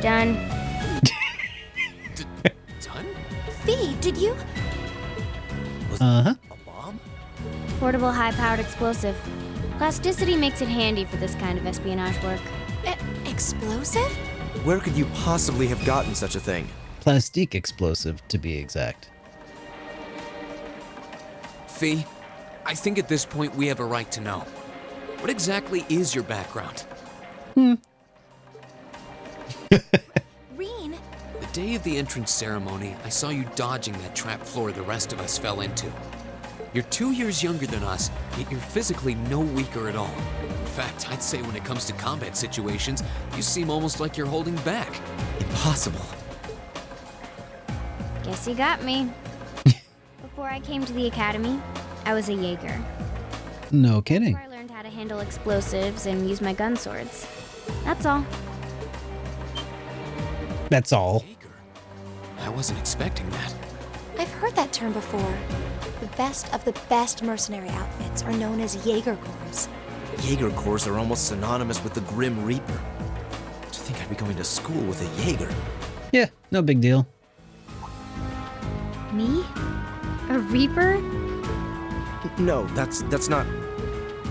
Speaker 6: Done.
Speaker 5: Done?
Speaker 6: Fee, did you?
Speaker 4: Uh-huh.
Speaker 5: A bomb?
Speaker 6: Portable high-powered explosive. Plasticity makes it handy for this kind of espionage work. Explosive?
Speaker 7: Where could you possibly have gotten such a thing?
Speaker 4: Plastique explosive, to be exact.
Speaker 5: Fee, I think at this point we have a right to know. What exactly is your background?
Speaker 6: Reen.
Speaker 5: The day of the entrance ceremony, I saw you dodging that trap floor the rest of us fell into. You're 2 years younger than us, yet you're physically no weaker at all. In fact, I'd say when it comes to combat situations, you seem almost like you're holding back.
Speaker 7: Impossible.
Speaker 6: Guess you got me. Before I came to the academy, I was a Jaeger.
Speaker 4: No kidding.
Speaker 6: That's where I learned how to handle explosives and use my gun swords. That's all.
Speaker 4: That's all.
Speaker 5: Jaeger? I wasn't expecting that.
Speaker 8: I've heard that term before. The best of the best mercenary outfits are known as Jaeger Corps.
Speaker 7: Jaeger Corps are almost synonymous with the Grim Reaper. To think I'd be going to school with a Jaeger.
Speaker 4: Yeah, no big deal.
Speaker 6: Me? A Reaper?
Speaker 7: No, that's not...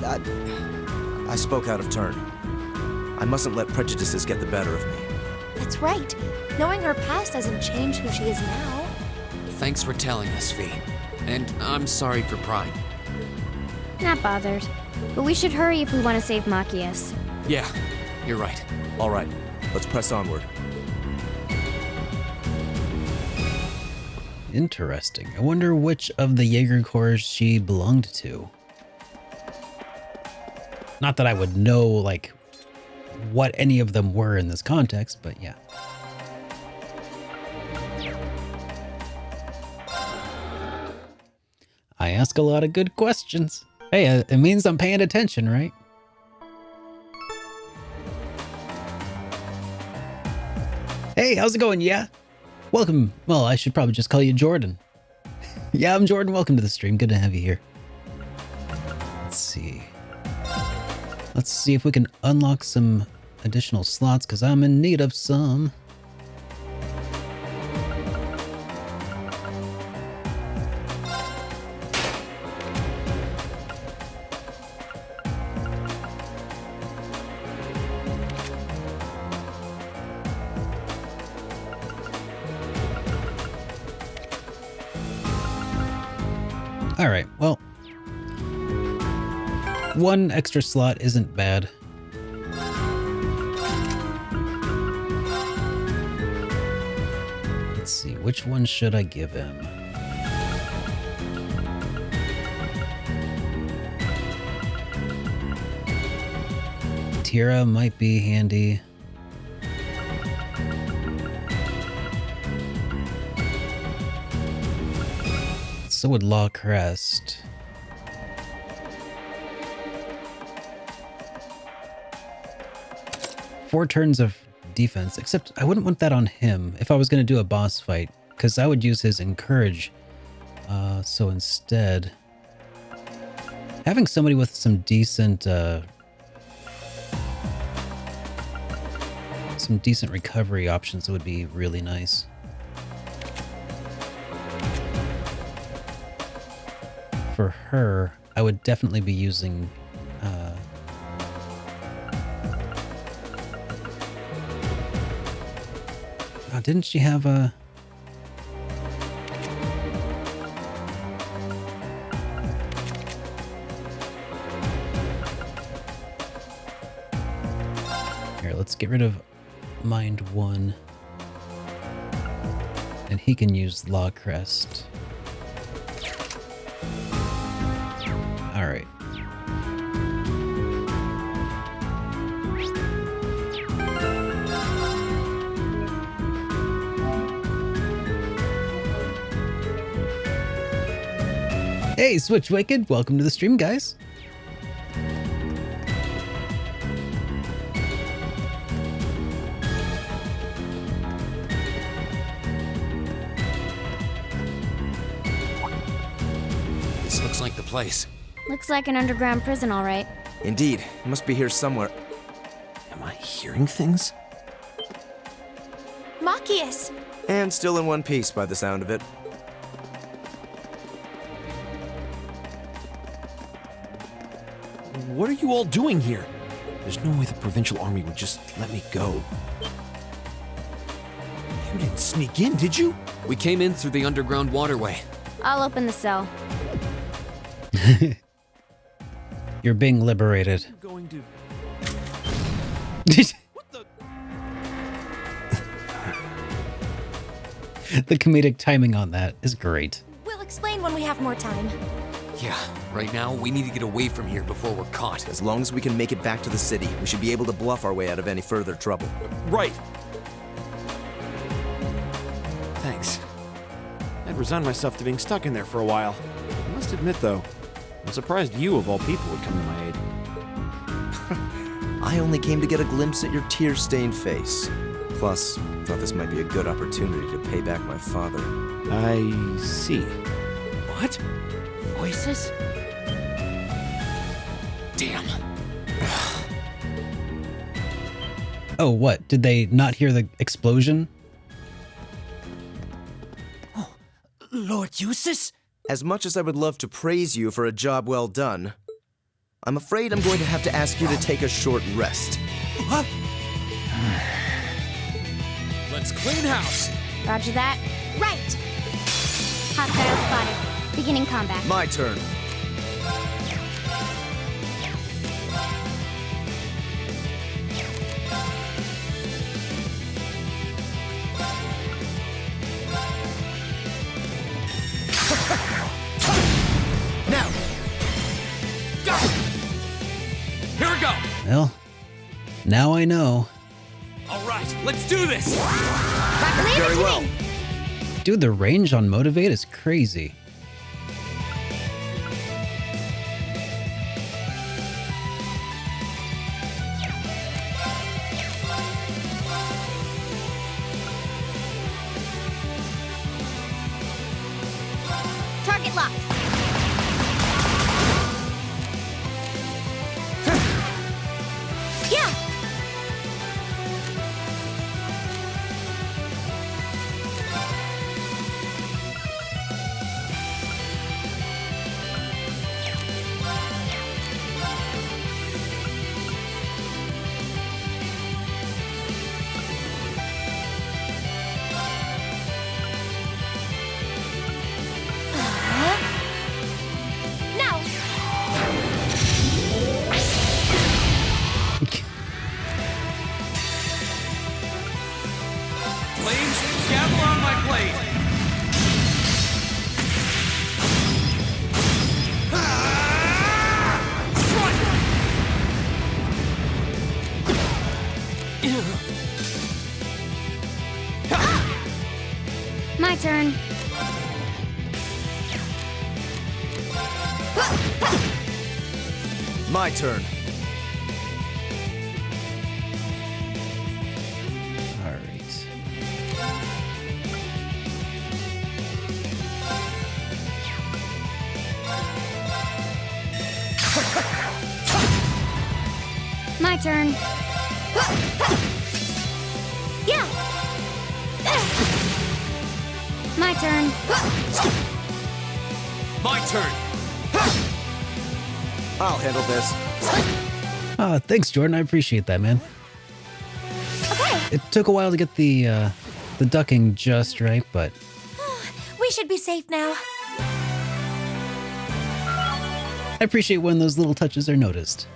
Speaker 7: I spoke out of turn. I mustn't let prejudices get the better of me.
Speaker 8: That's right. Knowing her past doesn't change who she is now.
Speaker 5: Thanks for telling us, Fee. And I'm sorry for prying.
Speaker 6: Not bothered. But we should hurry if we want to save Machias.
Speaker 5: Yeah, you're right.
Speaker 7: All right, let's press onward.
Speaker 4: Interesting. I wonder which of the Jaeger Corps she belonged to. Not that I would know, like, what any of them were in this context, but yeah. I ask a lot of good questions. Hey, it means I'm paying attention, right? Hey, how's it going? Yeah? Welcome. Well, I should probably just call you Jordan. Yeah, I'm Jordan. Welcome to the stream. Good to have you here. Let's see. Let's see if we can unlock some additional slots, because I'm in need of some. All right, well, one extra slot isn't bad. Let's see, which one should I give him? Tira might be handy. So would Law Crest. Four turns of defense, except I wouldn't want that on him if I was going to do a boss fight, because I would use his Encourage. So instead, having somebody with some decent recovery options would be really nice. For her, I would definitely be using didn't she have a here, let's get rid of Mind 1 and he can use Law Crest. All right. Hey, Switch Wicked, welcome to the stream, guys.
Speaker 5: This looks like the place.
Speaker 6: Looks like an underground prison, all right.
Speaker 7: Indeed, it must be here somewhere.
Speaker 5: Am I hearing things?
Speaker 8: Machias!
Speaker 7: And still in one piece by the sound of it.
Speaker 9: What are you all doing here? There's no way the Provincial Army would just let me go. You didn't sneak in, did you?
Speaker 5: We came in through the underground waterway.
Speaker 6: I'll open the cell.
Speaker 4: You're being liberated.
Speaker 9: I'm going to...
Speaker 4: The comedic timing on that is great.
Speaker 8: We'll explain when we have more time.
Speaker 5: Yeah, right now we need to get away from here before we're caught.
Speaker 7: As long as we can make it back to the city, we should be able to bluff our way out of any further trouble.
Speaker 9: Right.
Speaker 5: Thanks. I'd
Speaker 9: resigned myself to being stuck in there for a while. I must admit, though, I'm surprised you, of all people, would come to my aid.
Speaker 7: I only came to get a glimpse at your tear-stained face. Plus, thought this might be a good opportunity to pay back my father.
Speaker 9: I see.
Speaker 5: What? Voices? Damn.
Speaker 4: Oh, what? Did they not hear the explosion?
Speaker 5: Lord Eustace?
Speaker 7: As much as I would love to praise you for a job well done, I'm afraid I'm going to have to ask you to take a short rest.
Speaker 5: What? Let's clean house.
Speaker 6: Roger that. Right! Hostile spotted. Beginning combat.
Speaker 7: My turn. Now!
Speaker 5: Go! Here we go!
Speaker 4: Well, now I know.
Speaker 5: All right, let's do this!
Speaker 7: Very well.
Speaker 4: Dude, the range on Motivate is crazy.
Speaker 6: Target locked. Yeah! Now!
Speaker 5: Flames, gather on my blade!
Speaker 6: My turn.
Speaker 7: My turn.
Speaker 4: All right.
Speaker 6: My turn. Yeah! My turn.
Speaker 5: My turn!
Speaker 7: I'll handle this.
Speaker 4: Thanks, Jordan. I appreciate that, man.
Speaker 6: Okay,
Speaker 4: It took a while to get the ducking just right, but
Speaker 8: We should be safe now.
Speaker 4: I appreciate when those little touches are noticed.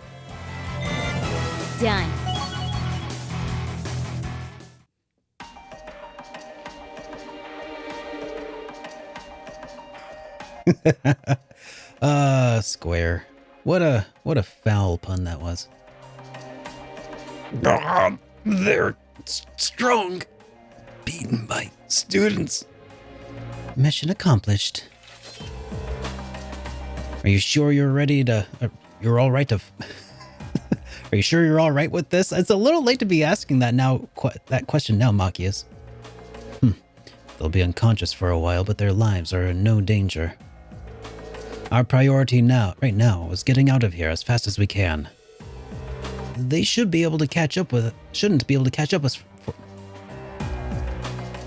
Speaker 6: done.
Speaker 4: Square. What a foul pun that was. They're strong. Beaten by students. Mission accomplished. Are you sure you're ready to... you're all right to... Are you sure you're all right with this? It's a little late to be asking that now. That question now, Machias. They'll be unconscious for a while, but their lives are in no danger. Our priority right now, is getting out of here as fast as we can. They should be able to catch up with... Shouldn't be able to catch up with...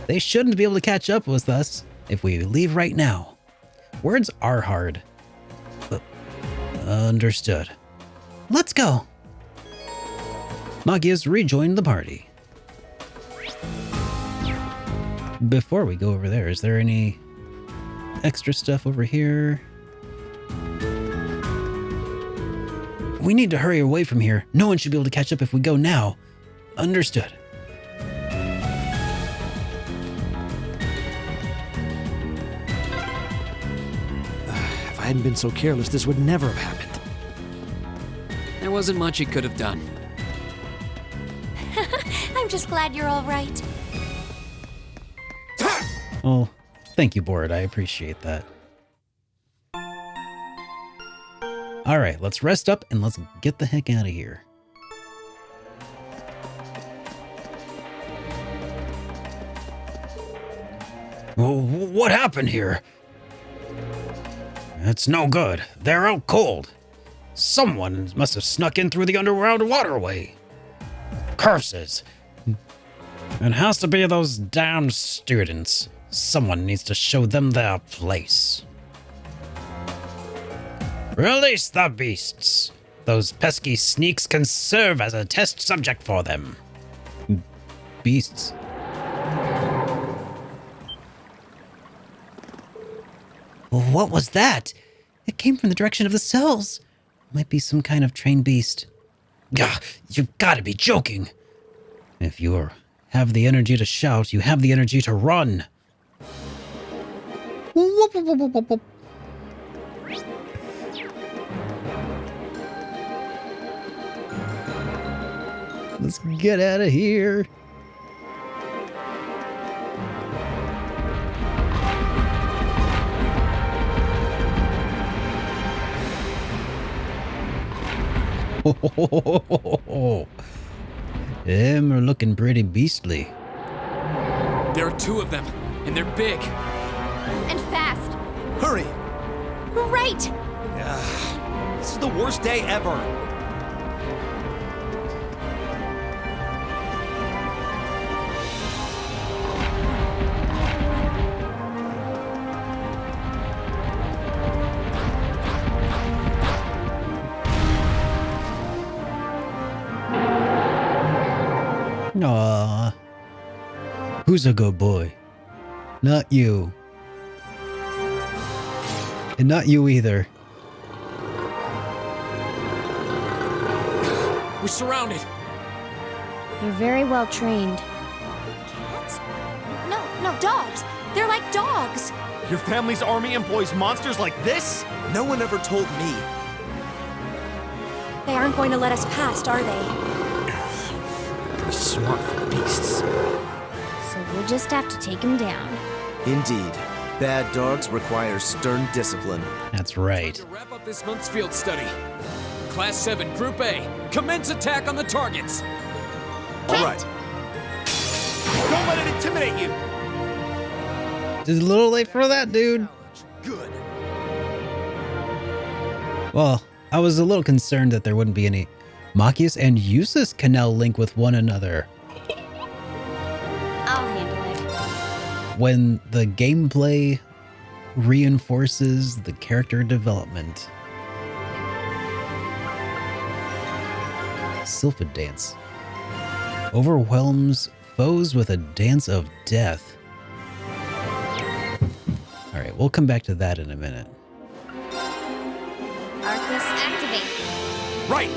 Speaker 4: They shouldn't be able to catch up with us if we leave right now. Words are hard. Understood. Let's go. Magius rejoined the party. Before we go over there, is there any extra stuff over here? We need to hurry away from here. No one should be able to catch up if we go now. Understood.
Speaker 9: If I hadn't been so careless, this would never have happened.
Speaker 5: There wasn't much he could have done.
Speaker 8: I'm just glad you're all right.
Speaker 4: Well, Thank you, board. I appreciate that. All right, let's rest up and let's get the heck out of here. What happened here? It's no good. They're out cold. Someone must have snuck in through the underground waterway. Curses. It has to be those damned students. Someone needs to show them their place. Release the beasts. Those pesky sneaks can serve as a test subject for them. Beasts. What was that? It came from the direction of the cells. Might be some kind of trained beast. Gah, you've got to be joking. If you have the energy to shout, you have the energy to run. Whoop, whoop, whoop, whoop, whoop. Let's get out of here. Them are looking pretty beastly.
Speaker 5: There are 2 of them, and they're big.
Speaker 8: And fast.
Speaker 10: Hurry!
Speaker 8: Right!
Speaker 10: This is the worst day ever.
Speaker 4: Aww. Who's a good boy? Not you. And not you either.
Speaker 5: We're surrounded.
Speaker 6: You're very well trained.
Speaker 8: Cats? No, dogs. They're like dogs.
Speaker 10: Your family's army employs monsters like this?
Speaker 7: No one ever told me.
Speaker 8: They aren't going to let us past, are they?
Speaker 5: Smart beasts.
Speaker 6: So we'll just have to take him down.
Speaker 7: Indeed. Bad dogs require stern discipline.
Speaker 4: That's right.
Speaker 5: To wrap up this month's field study. Class 7, Group A, commence attack on the targets.
Speaker 10: All right. Don't let it intimidate you.
Speaker 4: It's a little late for that, dude.
Speaker 10: Good.
Speaker 4: Well, I was a little concerned that there wouldn't be any. Machias and Usus can now link with one another.
Speaker 6: I'll handle it.
Speaker 4: When the gameplay reinforces the character development. Sylphid Dance. Overwhelms foes with a dance of death. Alright, we'll come back to that in a minute.
Speaker 6: Arcus activate.
Speaker 10: Right.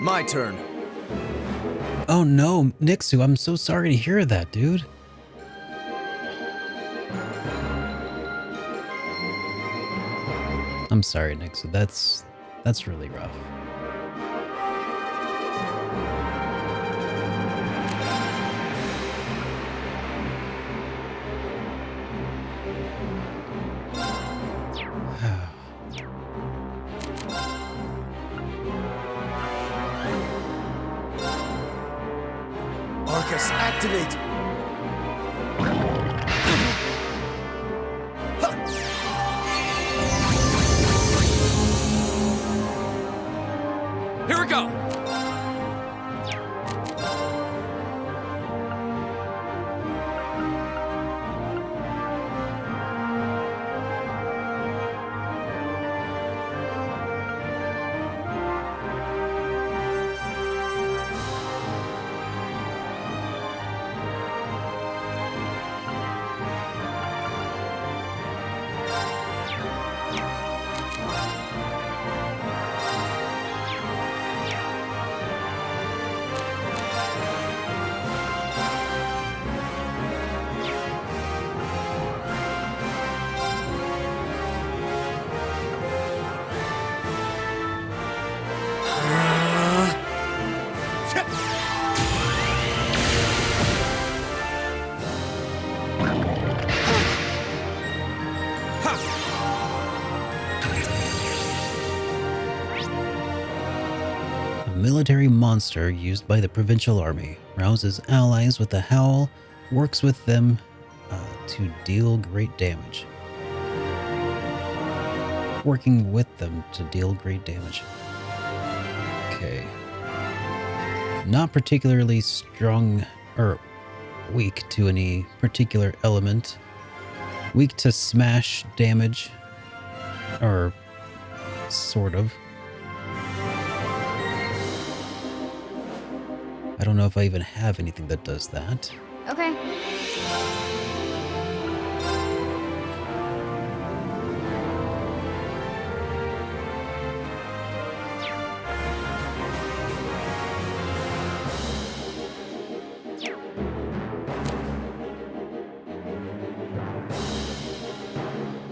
Speaker 7: My turn.
Speaker 4: Oh no, Nixu, I'm so sorry to hear that, dude. I'm sorry, Nixu. That's really rough.
Speaker 10: Arcus, activate.
Speaker 5: Here we go.
Speaker 4: military monster used by the provincial army. Rouses allies with a howl, works with them to deal great damage. Working with them to deal great damage. Okay. Not particularly strong or weak to any particular element. Weak to smash damage. Or sort of. I don't know if I even have anything that does that.
Speaker 6: Okay.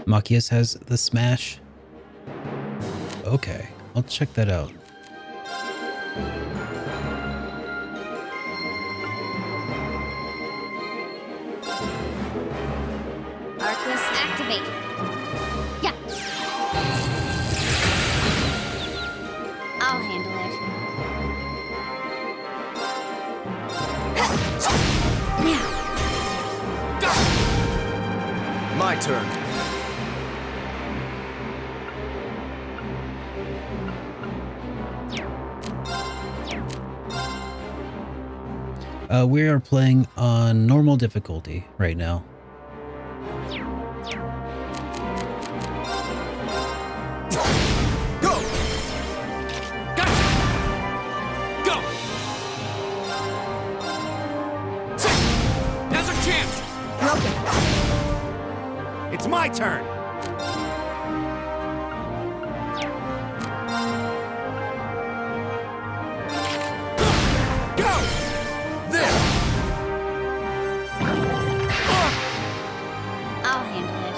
Speaker 4: Machias has the smash. Okay, I'll check that out.
Speaker 6: Arcus, activate. Yeah. I'll handle it. Now.
Speaker 7: My turn.
Speaker 4: We are playing on normal difficulty right now.
Speaker 5: Go! Gotcha! Go! Now's our chance!
Speaker 8: Broken.
Speaker 10: It's my turn.
Speaker 5: Go! There!
Speaker 6: I'll handle it.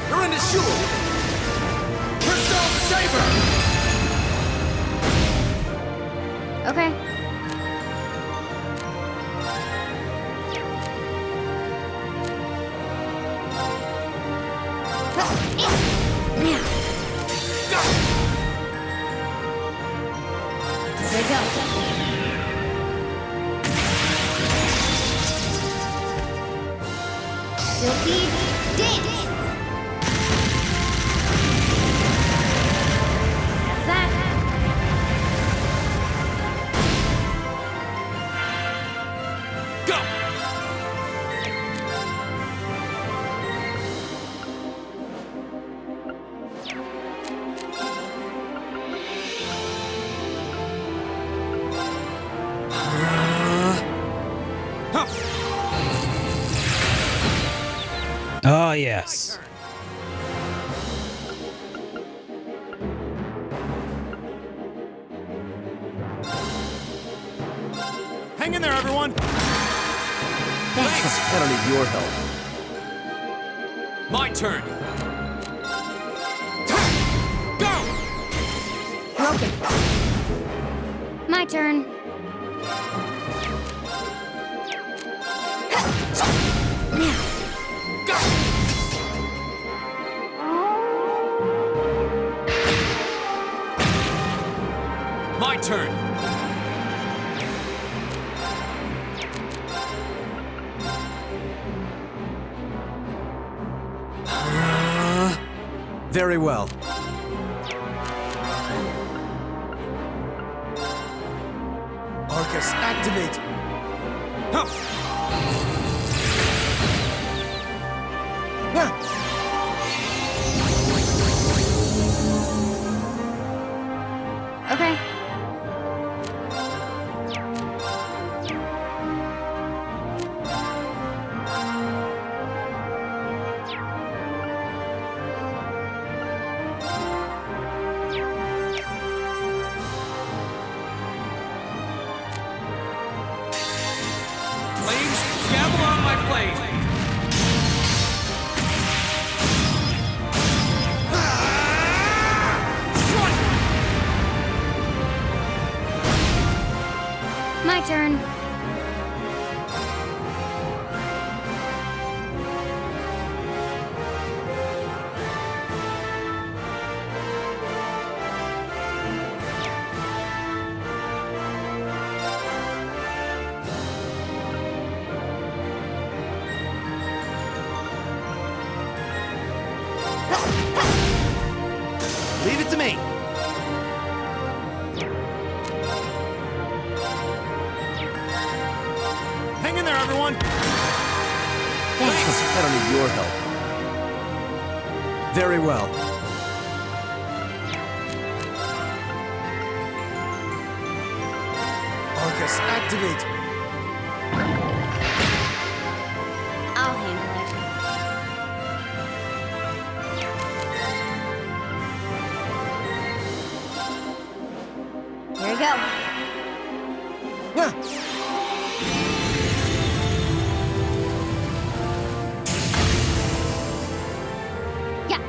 Speaker 5: You're in the shoe! Crystal Saber!
Speaker 6: Okay. Now.
Speaker 5: Go!
Speaker 6: There we go. Silky dance. That's that.
Speaker 5: Go! Huh.
Speaker 4: Oh, yes.
Speaker 10: Hang in there, everyone.
Speaker 5: Thanks!
Speaker 7: I don't need your help.
Speaker 5: My turn! Go!
Speaker 8: Broken.
Speaker 6: My turn. Now.
Speaker 5: Go! My turn!
Speaker 7: Very well. Arcus, activate!
Speaker 5: Huh.
Speaker 6: Okay.
Speaker 5: Flames, gather on my blade!
Speaker 6: My turn.
Speaker 10: Leave it to me. Hang in there, everyone.
Speaker 7: Thanks. I don't need your help. Very well. Arcus, activate.
Speaker 6: I'll handle it. Here we go.
Speaker 7: Ah.
Speaker 6: Yeah.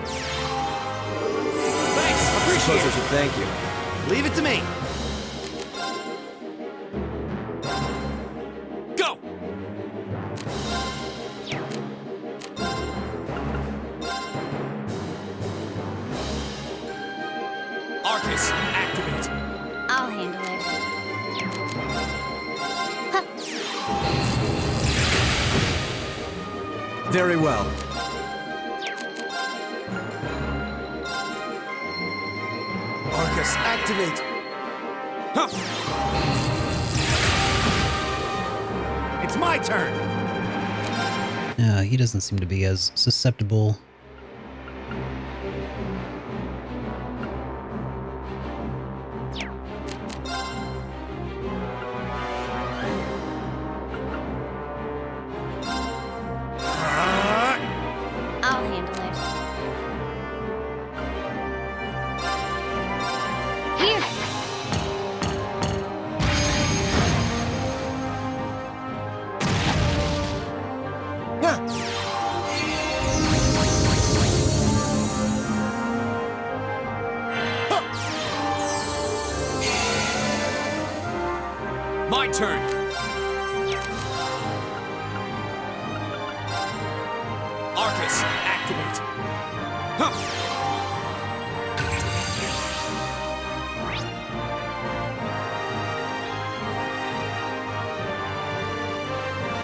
Speaker 10: Thanks.
Speaker 7: I
Speaker 10: Appreciate
Speaker 7: suppose I
Speaker 10: it.
Speaker 7: should thank you.
Speaker 10: Leave it to me. Go. Arcus, activate.
Speaker 6: I'll handle it. Huh.
Speaker 7: Very well. Arcus, activate.
Speaker 10: Huh. It's my turn.
Speaker 4: He doesn't seem to be as susceptible.
Speaker 6: I'll handle it. Here.
Speaker 5: My turn! Arcus, activate!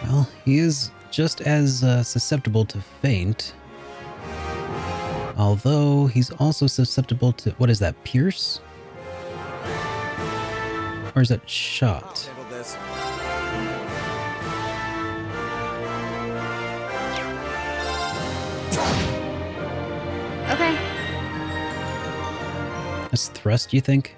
Speaker 4: Well, he is just as susceptible to faint. Although he's also susceptible to, what is that, pierce? Or is that
Speaker 7: I'll
Speaker 4: shot?
Speaker 7: handle this.
Speaker 6: Okay.
Speaker 4: That's thrust, you think?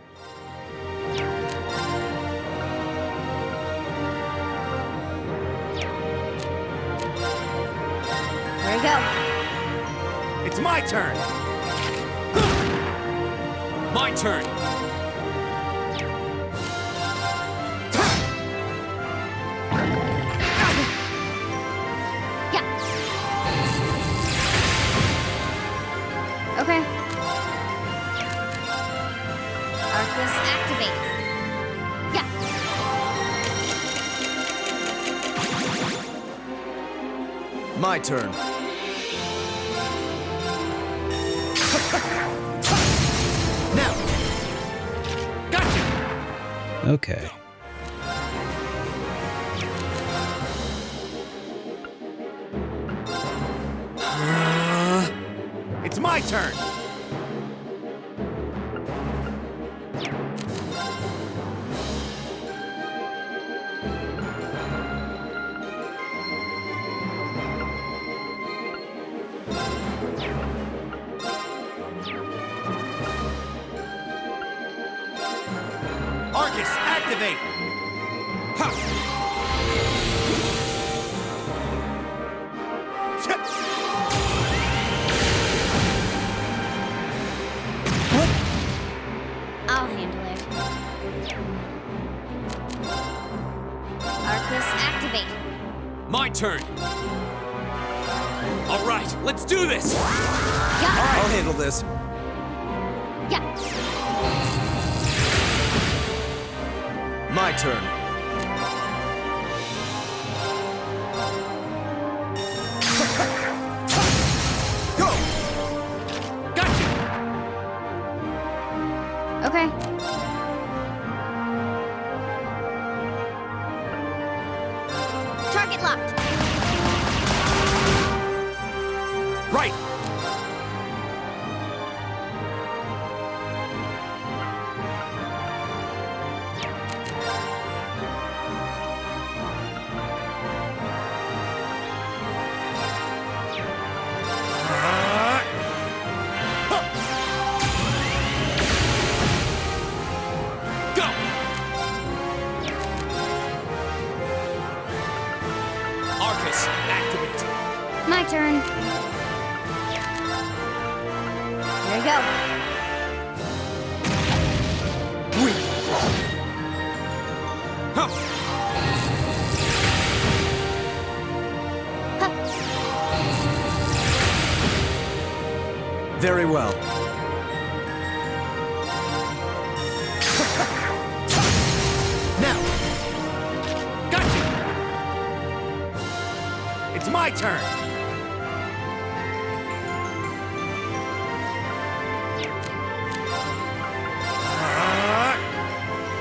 Speaker 6: Here we go.
Speaker 10: It's my turn.
Speaker 5: My turn!
Speaker 6: Yeah. Okay. Arcus, activate. Yeah.
Speaker 7: My turn. Now.
Speaker 10: Gotcha.
Speaker 4: Okay.
Speaker 10: It's my turn. Arcus, activate. Ha!
Speaker 5: My turn. All right, let's do this.
Speaker 7: I'll handle this.
Speaker 6: Yeah.
Speaker 7: My turn. Go!
Speaker 5: Gotcha.
Speaker 6: Okay. Target locked.
Speaker 10: Right!
Speaker 5: Go. Arcus, activate.
Speaker 6: My turn. There you go.
Speaker 5: Huh.
Speaker 7: Very well. Now!
Speaker 10: Gotcha! It's my turn!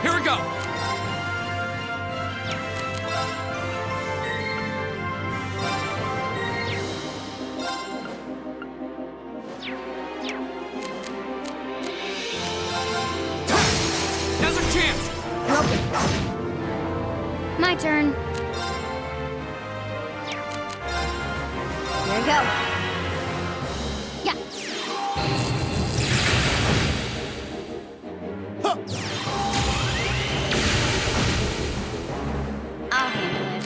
Speaker 5: Here we go. Now's our chance.
Speaker 6: My turn. There you go. Yeah. I'll handle it.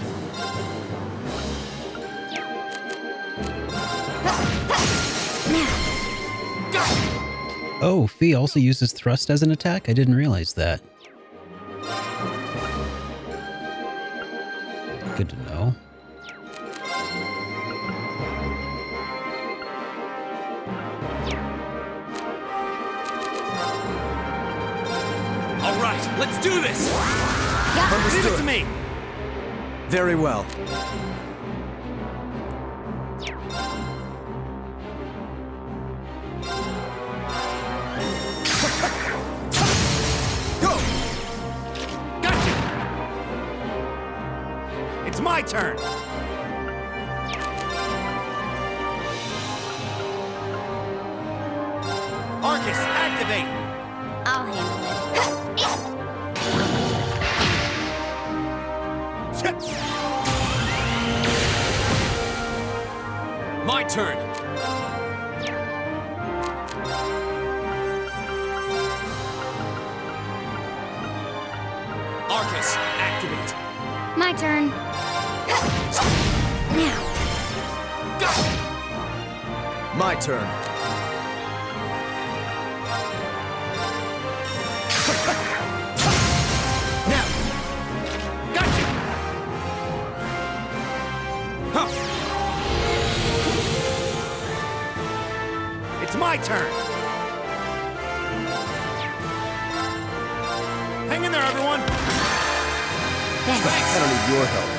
Speaker 4: Oh, Fee also uses thrust as an attack? I didn't realize that. Good to know.
Speaker 5: All right, let's do this.
Speaker 10: Leave it to me!
Speaker 7: Very well.
Speaker 10: Go! Gotcha! It's my turn! Arcus, activate!
Speaker 6: I'll handle
Speaker 5: My turn. Arcus, activate.
Speaker 6: it. My turn. Now.
Speaker 5: Go!
Speaker 7: My turn. Now!
Speaker 10: Gotcha!
Speaker 5: Huh.
Speaker 10: It's my turn! Hang in there, everyone!
Speaker 6: Thanks.
Speaker 7: I don't need your help.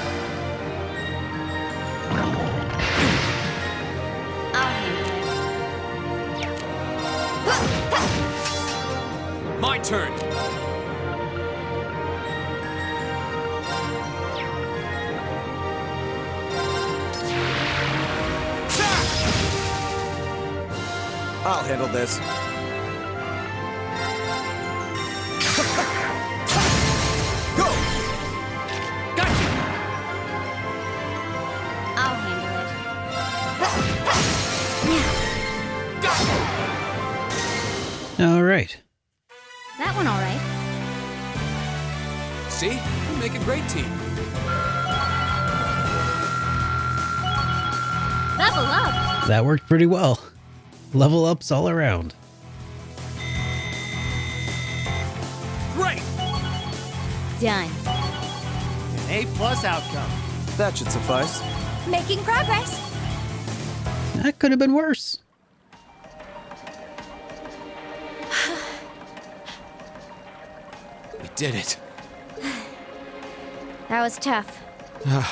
Speaker 6: I'll handle it.
Speaker 5: My turn.
Speaker 7: I'll handle this. Go!
Speaker 10: Gotcha!
Speaker 6: I'll handle it.
Speaker 4: All right.
Speaker 6: That one all right.
Speaker 5: See? We make a great team.
Speaker 3: Level up!
Speaker 4: That worked pretty well. Level ups all around.
Speaker 10: Great!
Speaker 6: Done.
Speaker 10: An A+ outcome.
Speaker 7: That should suffice.
Speaker 8: Making progress.
Speaker 4: That could have been worse.
Speaker 5: We did it.
Speaker 6: That was tough.
Speaker 9: I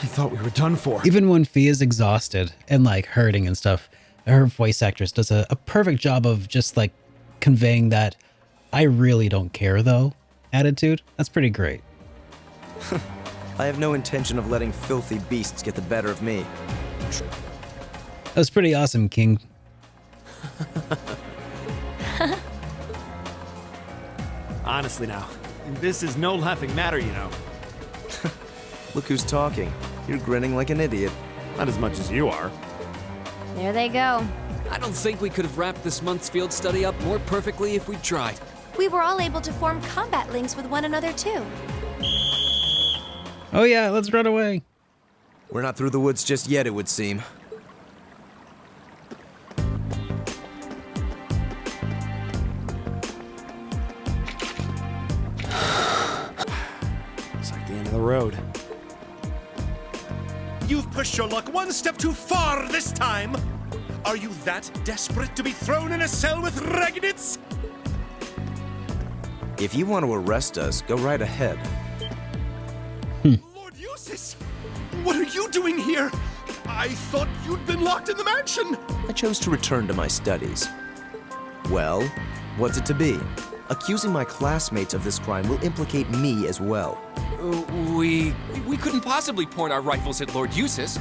Speaker 9: thought we were done for.
Speaker 4: Even when Fee is exhausted and like hurting and stuff, her voice actress does a perfect job of just like conveying that I really don't care though attitude. That's pretty great.
Speaker 7: I have no intention of letting filthy beasts get the better of me.
Speaker 4: That was pretty awesome, King.
Speaker 9: Honestly now, this is no laughing matter, you know.
Speaker 7: Look who's talking. You're grinning like an idiot.
Speaker 9: Not as much as you are.
Speaker 6: There they go.
Speaker 5: I don't think we could have wrapped this month's field study up more perfectly if we tried.
Speaker 8: We were all able to form combat links with one another, too.
Speaker 4: Oh yeah, let's run away.
Speaker 7: We're not through the woods just yet, it would seem.
Speaker 9: It's like the end of the road.
Speaker 10: You've pushed your luck one step too far this time! Are you that desperate to be thrown in a cell with Ragnitz?
Speaker 7: If you want to arrest us, go right ahead.
Speaker 10: Lord Eustace! What are you doing here? I thought you'd been locked in the mansion!
Speaker 7: I chose to return to my studies. Well, what's it to be? Accusing my classmates of this crime will implicate me as well.
Speaker 5: We couldn't possibly point our rifles at Lord Eustace.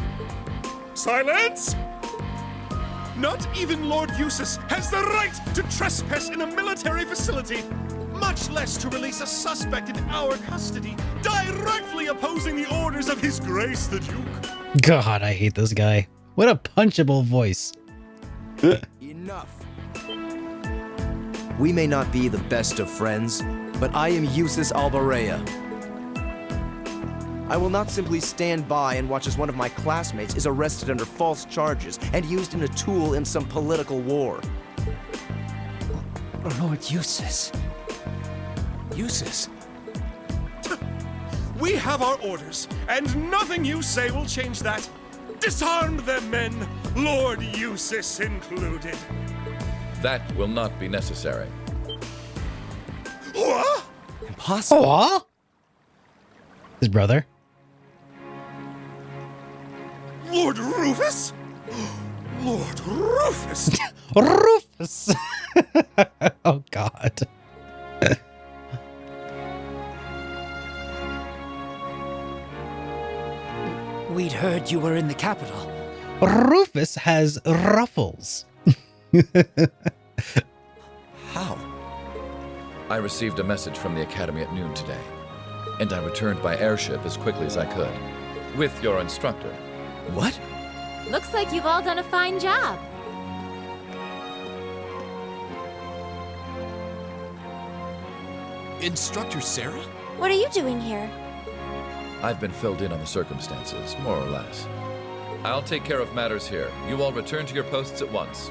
Speaker 10: Silence! Not even Lord Eustace has the right to trespass in a military facility, much less to release a suspect in our custody, directly opposing the orders of His Grace the Duke.
Speaker 4: God, I hate this guy. What a punchable voice.
Speaker 7: Enough. We may not be the best of friends, but I am Eustace Albarea. I will not simply stand by and watch as one of my classmates is arrested under false charges and used in a tool in some political war.
Speaker 5: Lord Eustace. Eustace?
Speaker 10: We have our orders, and nothing you say will change that. Disarm them, men, Lord Eustace included.
Speaker 11: That will not be necessary.
Speaker 10: What?
Speaker 7: Impossible.
Speaker 4: Aw. His brother.
Speaker 10: Lord Rufus? Lord Rufus?
Speaker 4: Rufus. Oh God.
Speaker 12: We'd heard you were in the capital.
Speaker 4: Rufus has ruffles.
Speaker 7: How?
Speaker 11: I received a message from the Academy at noon today, and I returned by airship as quickly as I could, with your instructor.
Speaker 7: What?
Speaker 3: Looks like you've all done a fine job.
Speaker 5: Instructor Sarah?
Speaker 8: What are you doing here?
Speaker 11: I've been filled in on the circumstances, more or less. I'll take care of matters here. You all return to your posts at once.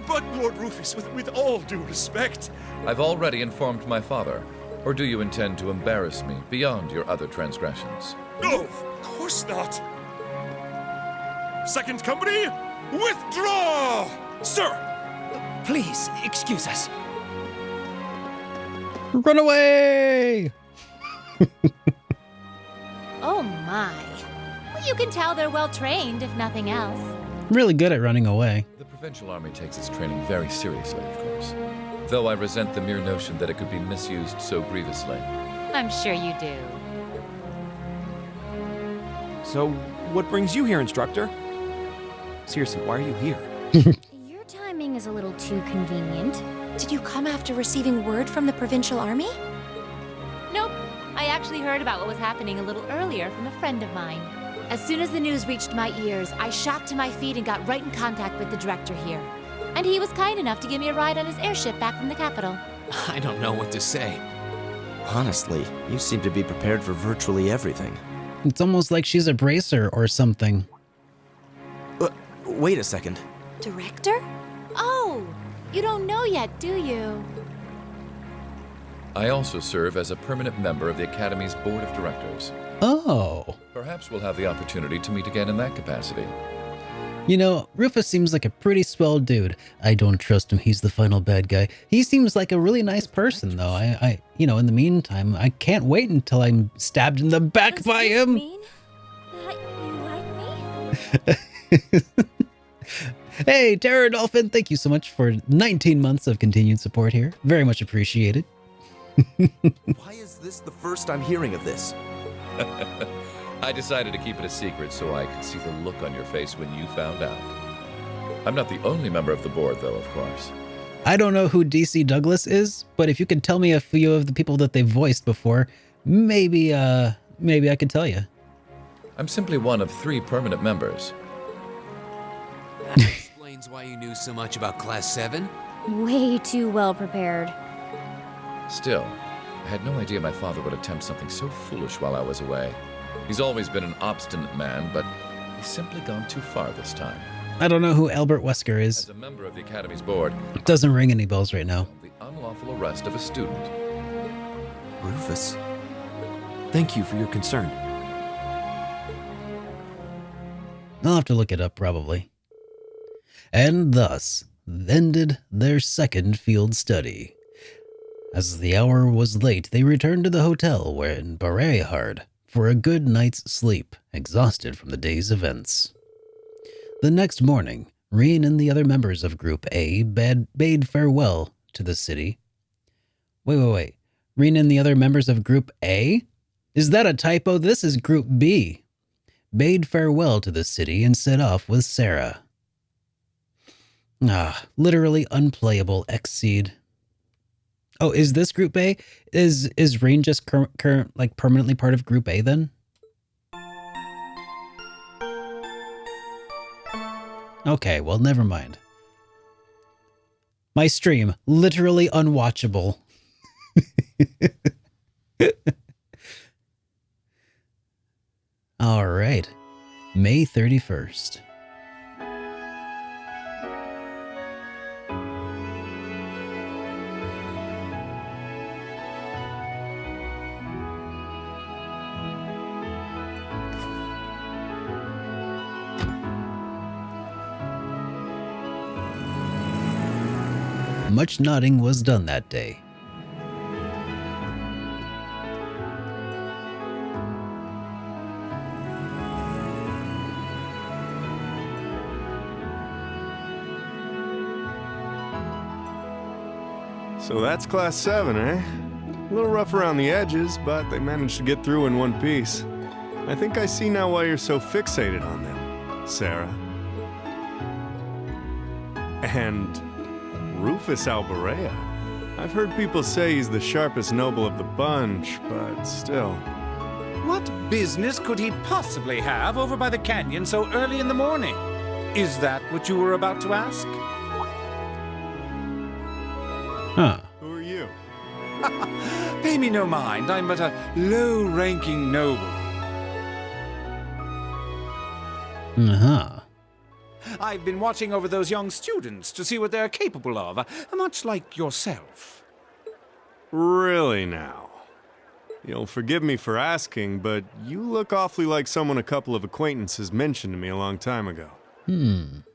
Speaker 10: But, Lord Rufus, with all due respect...
Speaker 11: I've already informed my father. Or do you intend to embarrass me beyond your other transgressions?
Speaker 10: No, of course not. Second company, withdraw! Sir!
Speaker 12: Please, excuse us.
Speaker 4: Run away!
Speaker 3: Oh my. Well, you can tell they're well trained, if nothing else.
Speaker 4: Really good at running away.
Speaker 11: The Provincial Army takes its training very seriously, of course. Though I resent the mere notion that it could be misused so grievously.
Speaker 3: I'm sure you do.
Speaker 9: So, what brings you here, instructor? Seriously, why are you here?
Speaker 6: Your timing is a little too convenient.
Speaker 8: Did you come after receiving word from the Provincial Army?
Speaker 3: Nope. I actually heard about what was happening a little earlier from a friend of mine. As soon as the news reached my ears, I shot to my feet and got right in contact with the director here. And he was kind enough to give me a ride on his airship back from the capital.
Speaker 5: I don't know what to say.
Speaker 7: Honestly, you seem to be prepared for virtually everything.
Speaker 4: It's almost like she's a bracer or something.
Speaker 7: Wait a second.
Speaker 8: Director?
Speaker 3: Oh, you don't know yet, do you?
Speaker 11: I also serve as a permanent member of the Academy's Board of Directors.
Speaker 4: Oh.
Speaker 11: Perhaps we'll have the opportunity to meet again in that capacity.
Speaker 4: You know, Rufus seems like a pretty swell dude. I don't trust him. He's the final bad guy. He seems like a really nice person, though. You know, in the meantime, I can't wait until I'm stabbed in the back
Speaker 3: Does
Speaker 4: by
Speaker 3: this
Speaker 4: him.
Speaker 3: mean that you like me?
Speaker 4: Hey, Terror Dolphin, thank you so much for 19 months of continued support here. Very much appreciated.
Speaker 7: Why is this the first I'm hearing of this?
Speaker 11: I decided to keep it a secret so I could see the look on your face when you found out. I'm not the only member of the board, though, of course.
Speaker 4: I don't know who DC Douglas is, but if you could tell me a few of the people that they've voiced before, maybe I could tell you.
Speaker 11: I'm simply one of 3 permanent members.
Speaker 5: That explains why you knew so much about Class 7.
Speaker 6: Way too well prepared.
Speaker 11: Still, I had no idea my father would attempt something so foolish while I was away. He's always been an obstinate man, but he's simply gone too far this time.
Speaker 4: I don't know who Albert Wesker is.
Speaker 11: As a member of the Academy's board,
Speaker 4: It doesn't ring any bells right now.
Speaker 11: the unlawful arrest of a student.
Speaker 9: Rufus, thank you for your concern.
Speaker 4: I'll have to look it up, probably. And thus ended their second field study. As the hour was late, they returned to the hotel where in Barrehard for a good night's sleep, exhausted from the day's events. The next morning, Reen and the other members of Group A bade farewell to the city. Wait. Reen and the other members of Group A? Is that a typo? This is Group B. Bade farewell to the city and set off with Sarah. Literally unplayable Xseed. Oh, is this Group A? Is Reen just permanently part of Group A then? Okay, well, never mind. My stream, literally unwatchable. All right, May 31st. Much nodding was done that day.
Speaker 13: So that's Class 7, eh? A little rough around the edges, but they managed to get through in one piece. I think I see now why you're so fixated on them, Sarah. And Rufus Alberea. I've heard people say he's the sharpest noble of the bunch, but still.
Speaker 12: What business could he possibly have over by the canyon so early in the morning? Is that what you were about to ask?
Speaker 4: Huh.
Speaker 13: Who are you?
Speaker 12: Pay me no mind. I'm but a low-ranking noble.
Speaker 4: Uh-huh.
Speaker 12: I've been watching over those young students to see what they're capable of, much like yourself.
Speaker 13: Really now? You'll forgive me for asking, but you look awfully like someone a couple of acquaintances mentioned to me a long time ago.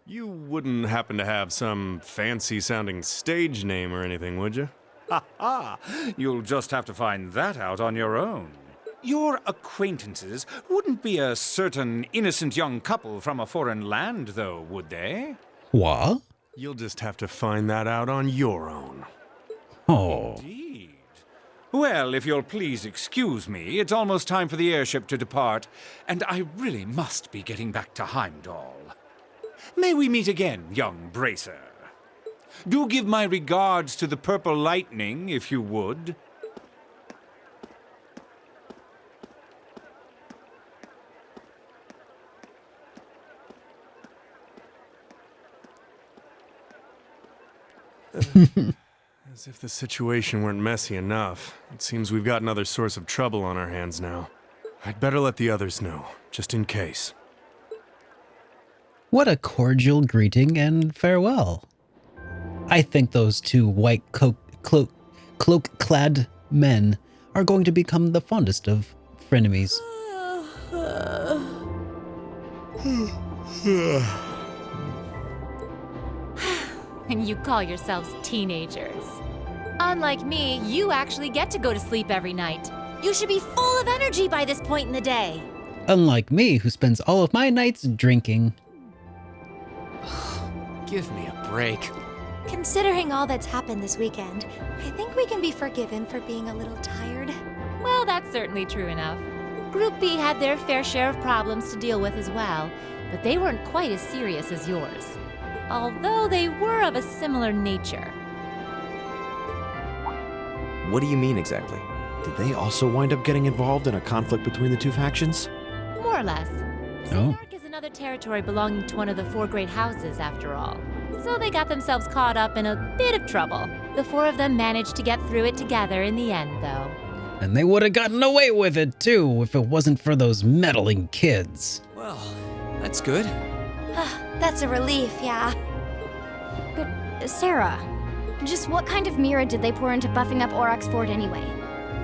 Speaker 13: You wouldn't happen to have some fancy-sounding stage name or anything, would you?
Speaker 12: Ha ha! You'll just have to find that out on your own. Your acquaintances wouldn't be a certain innocent young couple from a foreign land, though, would they?
Speaker 4: What?
Speaker 13: You'll just have to find that out on your own.
Speaker 4: Oh.
Speaker 12: Indeed. Well, if you'll please excuse me, it's almost time for the airship to depart, and I really must be getting back to Heimdall. May we meet again, young bracer. Do give my regards to the Purple Lightning, if you would.
Speaker 13: As if the situation weren't messy enough. It seems we've got another source of trouble on our hands now. I'd better let the others know, just in case.
Speaker 4: What a cordial greeting and farewell. I think those two white cloak-clad men are going to become the fondest of frenemies.
Speaker 14: And you call yourselves teenagers. Unlike me, you actually get to go to sleep every night. You should be full of energy by this point in the day.
Speaker 4: Unlike me, who spends all of my nights drinking.
Speaker 5: Give me a break.
Speaker 8: Considering all that's happened this weekend, I think we can be forgiven for being a little tired.
Speaker 14: Well, that's certainly true enough. Group B had their fair share of problems to deal with as well, but they weren't quite as serious as yours. Although they were of a similar nature.
Speaker 7: What do you mean exactly?
Speaker 9: Did they also wind up getting involved in a conflict between the two factions?
Speaker 14: More or less.
Speaker 4: Oh.
Speaker 14: SuperDerek is another territory belonging to one of the 4 great houses, after all. So they got themselves caught up in a bit of trouble. The 4 of them managed to get through it together in the end, though.
Speaker 4: And they would have gotten away with it, too, if it wasn't for those meddling kids.
Speaker 5: Well, that's good.
Speaker 8: That's a relief, yeah.
Speaker 6: But, Sarah, just what kind of mirror did they pour into buffing up Aurochs Fort anyway?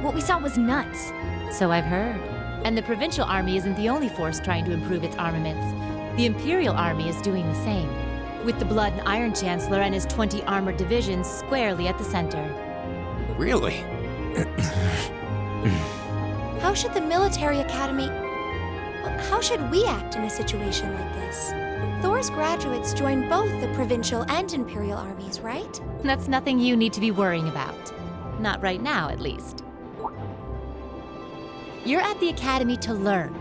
Speaker 6: What we saw was nuts.
Speaker 14: So I've heard. And the Provincial Army isn't the only force trying to improve its armaments. The Imperial Army is doing the same, with the Blood and Iron Chancellor and his 20 armored divisions squarely at the center.
Speaker 5: Really?
Speaker 8: How should the military academy... How should we act in a situation like this? Thor's graduates join both the Provincial and Imperial armies, right?
Speaker 14: That's nothing you need to be worrying about. Not right now, at least. You're at the academy to learn.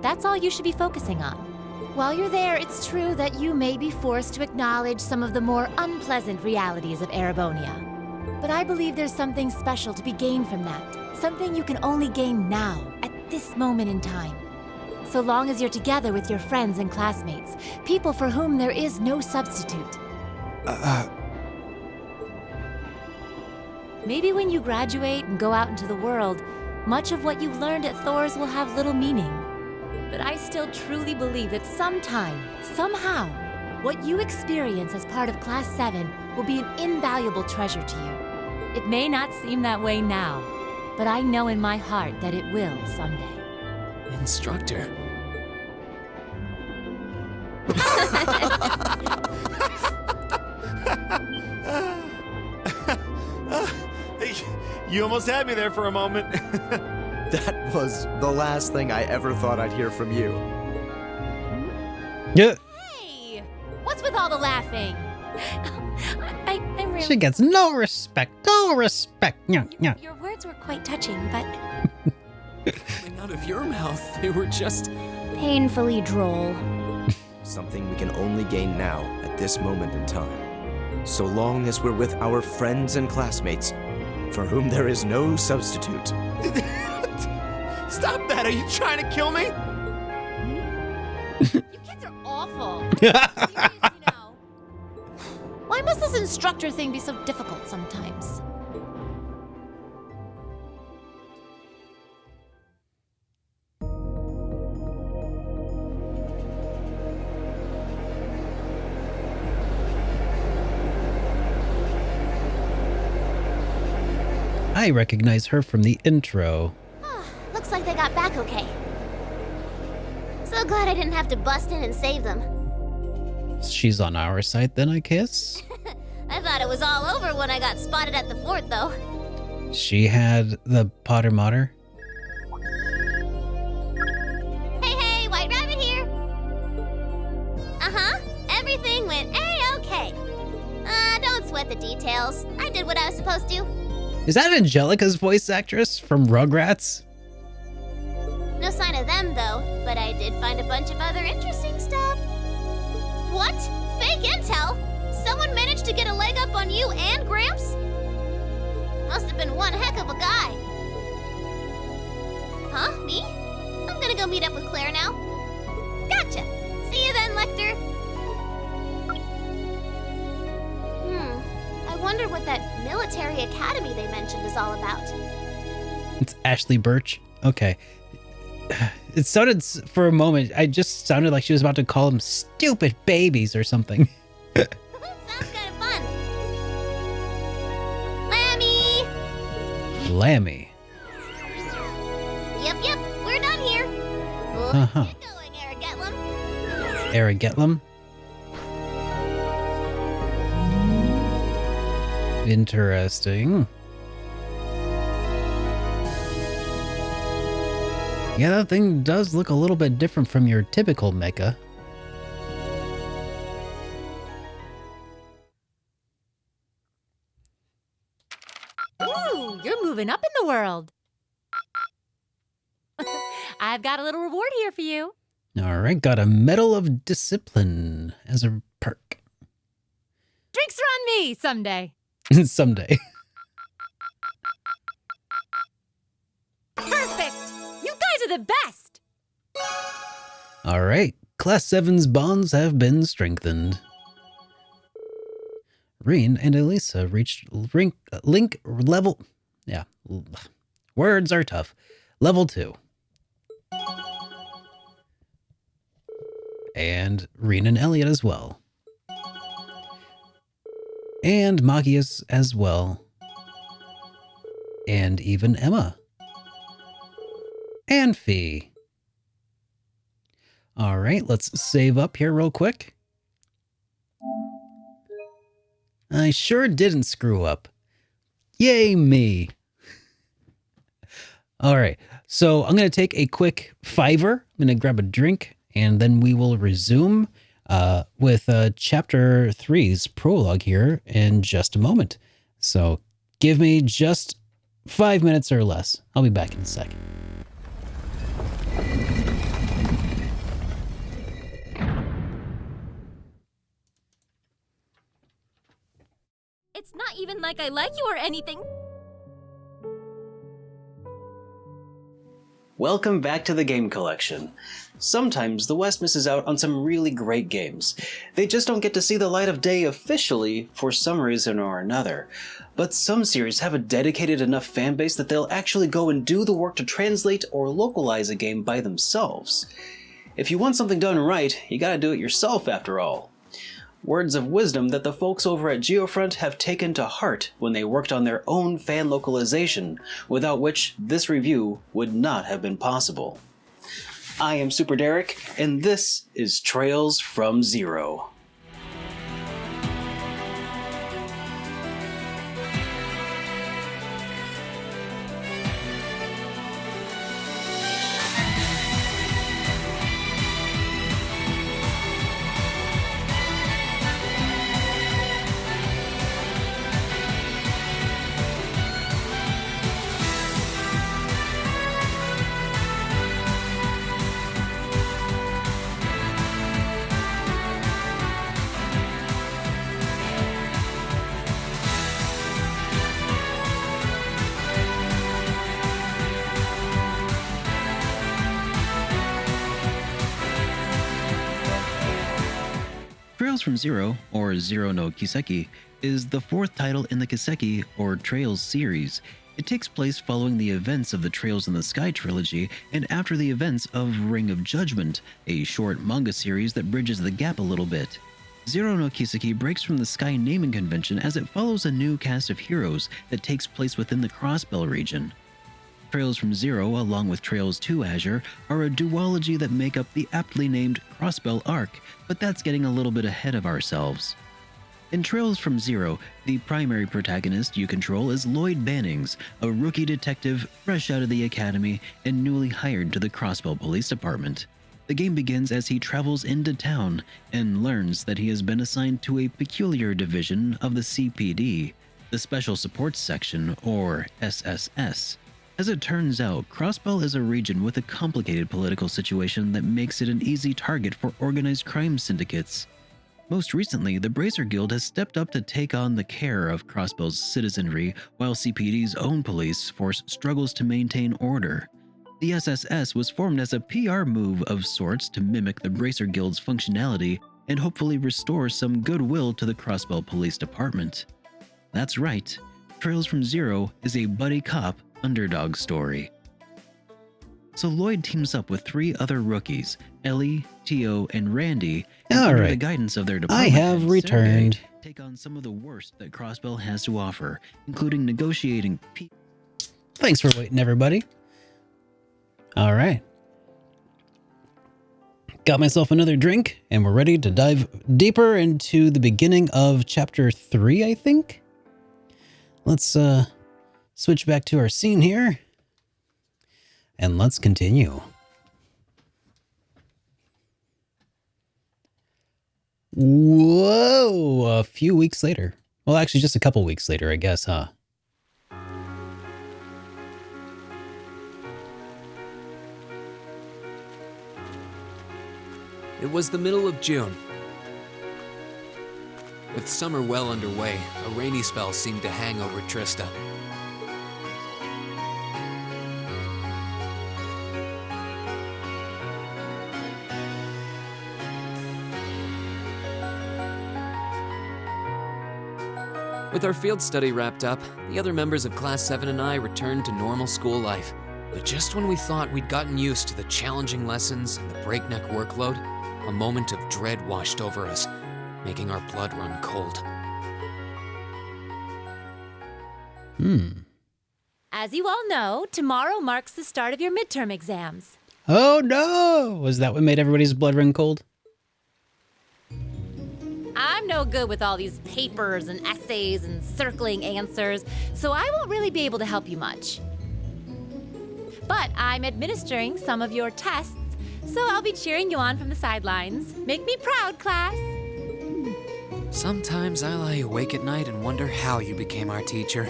Speaker 14: That's all you should be focusing on. While you're there, it's true that you may be forced to acknowledge some of the more unpleasant realities of Erebonia. But I believe there's something special to be gained from that. Something you can only gain now, at this moment in time. So long as you're together with your friends and classmates, people for whom there is no substitute. Maybe when you graduate and go out into the world, much of what you've learned at Thor's will have little meaning. But I still truly believe that sometime, somehow, what you experience as part of Class 7 will be an invaluable treasure to you. It may not seem that way now, but I know in my heart that it will someday.
Speaker 5: Instructor.
Speaker 9: You almost had me there for a moment.
Speaker 7: That was the last thing I ever thought I'd hear from you.
Speaker 4: Yeah.
Speaker 14: Hey! What's with all the laughing? I'm really...
Speaker 4: She gets no respect. No respect. Yeah.
Speaker 8: Your words were quite touching, but...
Speaker 5: Coming out of your mouth, they were just...
Speaker 6: Painfully droll.
Speaker 7: Something we can only gain now, at this moment in time. So long as we're with our friends and classmates, for whom there is no substitute.
Speaker 9: Stop that! Are you trying to kill me?
Speaker 14: You kids are awful. Serious, you know. Why must this instructor thing be so difficult sometimes?
Speaker 4: I recognize her from the intro.
Speaker 6: Looks like they got back okay. So glad I didn't have to bust in and save them.
Speaker 4: She's on our side then, I guess?
Speaker 6: I thought it was all over when I got spotted at the fort, though.
Speaker 4: She had the Potter Mater.
Speaker 6: Hey, White Rabbit here. Uh-huh, everything went A-okay. Don't sweat the details. I did what I was supposed to.
Speaker 4: Is that Angelica's voice actress from Rugrats?
Speaker 6: No sign of them, though, but I did find a bunch of other interesting stuff. What? Fake intel? Someone managed to get a leg up on you and Gramps? Must have been one heck of a guy. Huh? Me? I'm gonna go meet up with Claire now. Gotcha. See you then, Lecter. I wonder what that military academy they mentioned is all about.
Speaker 4: It's Ashley Birch. Okay. It sounded, for a moment, I just sounded like she was about to call them stupid babies or something.
Speaker 6: Sounds kind of fun. Lammy!
Speaker 4: Lammy.
Speaker 6: Yep, we're done here.
Speaker 4: Uh-huh.
Speaker 6: Get going, Aragetlum.
Speaker 4: Aragetlum. Interesting. Yeah, that thing does look a little bit different from your typical mecha.
Speaker 14: Ooh, you're moving up in the world. I've got a little reward here for you.
Speaker 4: All right, got a Medal of Discipline as a perk.
Speaker 14: Drinks are on me someday.
Speaker 4: Someday.
Speaker 14: Perfect. You guys are the best.
Speaker 4: All right, Class 7's bonds have been strengthened. Reen and Elisa reached link level... Yeah, words are tough. Level 2. And Reen and Elliot as well. And Magius as well. And even Emma. And Fee. All right, let's save up here real quick. I sure didn't screw up. Yay me. All right, so I'm going to take a quick $5. I'm going to grab a drink, and then we will resume with Chapter 3's prologue here in just a moment. So give me just 5 minutes or less. I'll be back in a second.
Speaker 3: It's not even like I like you or anything.
Speaker 1: Welcome back to the Game Collection. Sometimes the West misses out on some really great games. They just don't get to see the light of day officially for some reason or another. But some series have a dedicated enough fanbase that they'll actually go and do the work to translate or localize a game by themselves. If you want something done right, you gotta do it yourself after all. Words of wisdom that the folks over at Geofront have taken to heart when they worked on their own fan localization, without which this review would not have been possible. I am SuperDerek, and this is Trails from Zero.
Speaker 2: Trails from Zero, or Zero no Kiseki, is the fourth title in the Kiseki, or Trails series. It takes place following the events of the Trails in the Sky trilogy and after the events of Ring of Judgment, a short manga series that bridges the gap a little bit. Zero no Kiseki breaks from the Sky naming convention as it follows a new cast of heroes that takes place within the Crossbell region. Trails from Zero, along with Trails to Azure, are a duology that make up the aptly named Crossbell arc, but that's getting a little bit ahead of ourselves. In Trails from Zero, the primary protagonist you control is Lloyd Bannings, a rookie detective fresh out of the academy and newly hired to the Crossbell Police Department. The game begins as he travels into town and learns that he has been assigned to a peculiar division of the CPD, the Special Supports Section, or SSS. As it turns out, Crossbell is a region with a complicated political situation that makes it an easy target for organized crime syndicates. Most recently, the Bracer Guild has stepped up to take on the care of Crossbell's citizenry, while CPD's own police force struggles to maintain order. The SSS was formed as a PR move of sorts to mimic the Bracer Guild's functionality and hopefully restore some goodwill to the Crossbell Police Department. That's right, Trails from Zero is a buddy cop underdog story. So Lloyd teams up with 3 other rookies, Ellie, Tio, and Randy, and under the guidance of their department
Speaker 4: I have returned.
Speaker 2: Sergey, take on some of the worst that Crossbell has to offer, including negotiating
Speaker 4: Thanks for waiting, everybody. All right. Got myself another drink, and we're ready to dive deeper into the beginning of Chapter 3, I think. Let's switch back to our scene here, and let's continue. Whoa, a few weeks later. Well, actually, just a couple weeks later, I guess, huh?
Speaker 5: It was the middle of June. With summer well underway, a rainy spell seemed to hang over Trista. With our field study wrapped up, the other members of Class 7 and I returned to normal school life. But just when we thought we'd gotten used to the challenging lessons and the breakneck workload, a moment of dread washed over us, making our blood run cold.
Speaker 14: As you all know, tomorrow marks the start of your midterm exams.
Speaker 4: Oh no! Was that what made everybody's blood run cold?
Speaker 14: I'm no good with all these papers and essays and circling answers, so I won't really be able to help you much. But I'm administering some of your tests, so I'll be cheering you on from the sidelines. Make me proud, class!
Speaker 5: Sometimes I lie awake at night and wonder how you became our teacher.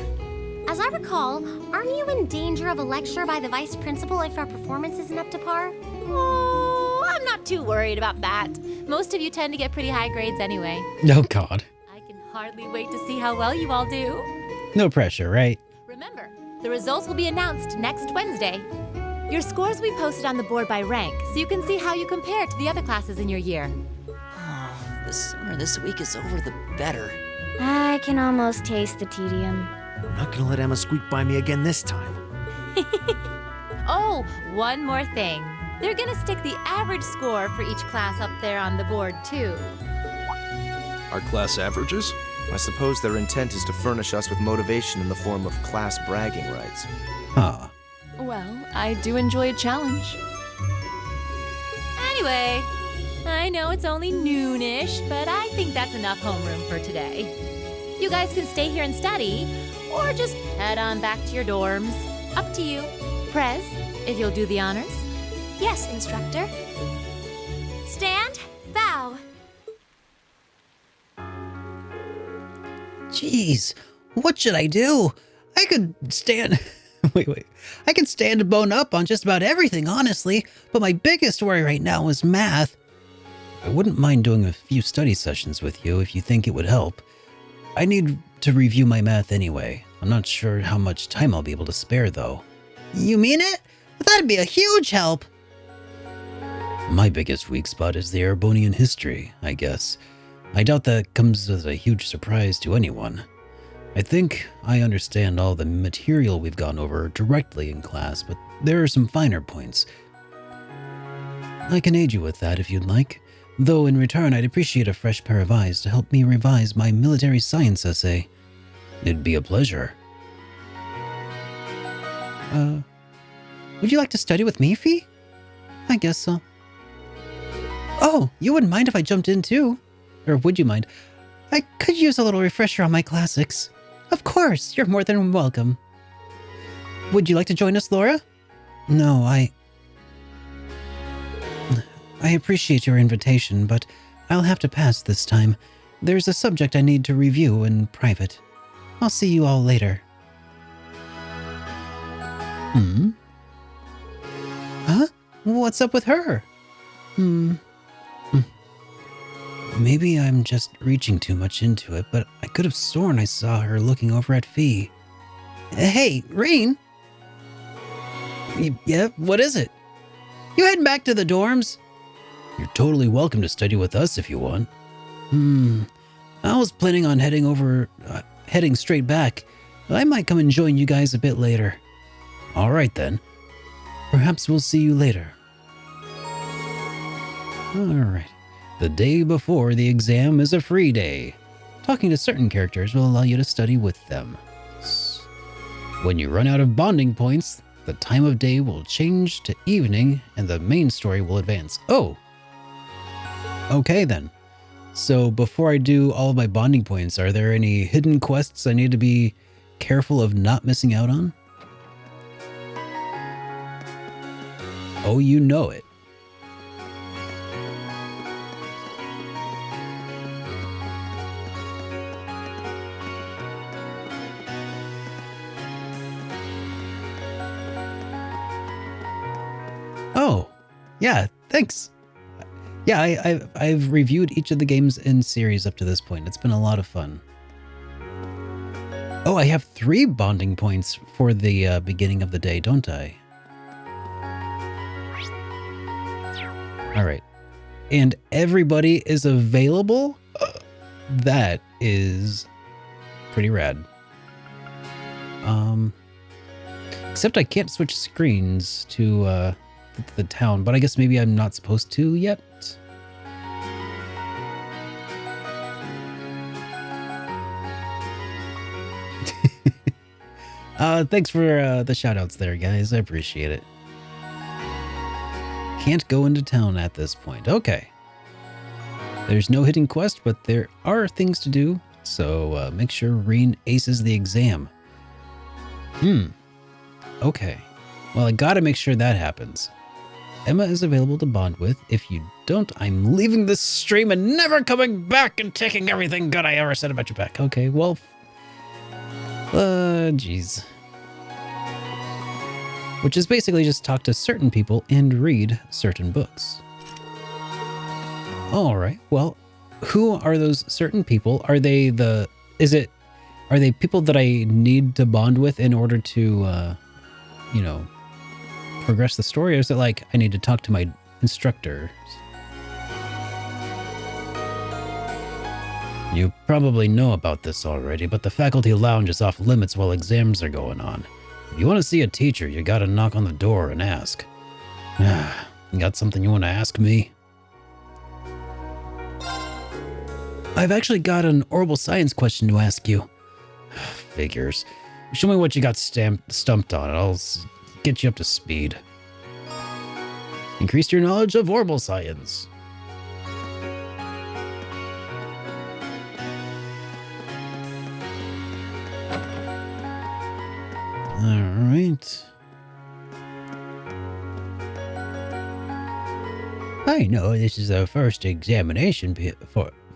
Speaker 6: As I recall, aren't you in danger of a lecture by the vice principal if our performance isn't up to par?
Speaker 14: Oh, I'm not too worried about that. Most of you tend to get pretty high grades anyway.
Speaker 4: Oh God.
Speaker 14: I can hardly wait to see how well you all do.
Speaker 4: No pressure, right?
Speaker 14: Remember, the results will be announced next Wednesday. Your scores will be posted on the board by rank, so you can see how you compare to the other classes in your year.
Speaker 15: The sooner this week is over, the better.
Speaker 6: I can almost taste the tedium.
Speaker 7: I'm not gonna let Emma squeak by me again this time.
Speaker 14: Oh, one more thing. They're gonna stick the average score for each class up there on the board, too.
Speaker 16: Our class averages?
Speaker 7: I suppose their intent is to furnish us with motivation in the form of class bragging rights.
Speaker 4: Huh.
Speaker 17: Well, I do enjoy a challenge.
Speaker 14: Anyway, I know it's only noonish, but I think that's enough homeroom for today. You guys can stay here and study, or just head on back to your dorms. Up to you. Prez, if you'll do the honors.
Speaker 8: Yes, instructor. Stand, bow.
Speaker 4: Jeez, what should I do? I could stand... Wait. I can stand and bone up on just about everything, honestly, but my biggest worry right now is math. I wouldn't mind doing a few study sessions with you if you think it would help. I need to review my math anyway. I'm not sure how much time I'll be able to spare, though. You mean it? That'd be a huge help. My biggest weak spot is the Erebonian history, I guess. I doubt that comes as a huge surprise to anyone. I think I understand all the material we've gone over directly in class, but there are some finer points. I can aid you with that if you'd like, though in return I'd appreciate a fresh pair of eyes to help me revise my military science essay. It'd be a pleasure. Would you like to study with me, Fee? I guess so. Oh, you wouldn't mind if I jumped in too? Or would you mind? I could use a little refresher on my classics. Of course, you're more than welcome. Would you like to join us, Laura? No, I appreciate your invitation, but I'll have to pass this time. There's a subject I need to review in private. I'll see you all later. Huh? What's up with her? Maybe I'm just reaching too much into it, but I could have sworn I saw her looking over at Fee. Hey, Rain! Yeah, what is it? You heading back to the dorms? You're totally welcome to study with us if you want. I was planning on heading straight back. I might come and join you guys a bit later. All right then. Perhaps we'll see you later. All right. The day before the exam is a free day. Talking to certain characters will allow you to study with them. When you run out of bonding points, the time of day will change to evening and the main story will advance. Oh! Okay then. So before I do all of my bonding points, are there any hidden quests I need to be careful of not missing out on? Oh, you know it. Oh, yeah, thanks. Yeah, I've reviewed each of the games in series up to this point. It's been a lot of fun. Oh, I have 3 bonding points for the beginning of the day, don't I? All right. And everybody is available? That is pretty rad. Except I can't switch screens to the town, but I guess maybe I'm not supposed to yet. Thanks for the shoutouts there, guys. I appreciate it. Can't go into town at this point. Okay. There's no hidden quest, but there are things to do, so make sure Reen aces the exam. Okay. Well, I gotta make sure that happens. Emma is available to bond with. If you don't, I'm leaving this stream and never coming back and taking everything good I ever said about you back. Okay, well... jeez. Which is basically just talk to certain people and read certain books. Alright, well, who are those certain people? Are they are they people that I need to bond with in order to, you know, progress the story? Or is it like I need to talk to my instructors? You probably know about this already, but the faculty lounge is off limits while exams are going on. If you want to see a teacher, you gotta knock on the door and ask. You got something you want to ask me? I've actually got an orbital science question to ask you. Figures. Show me what you got stumped on, and I'll get you up to speed. Increase your knowledge of orbital science. All right. I know this is the first examination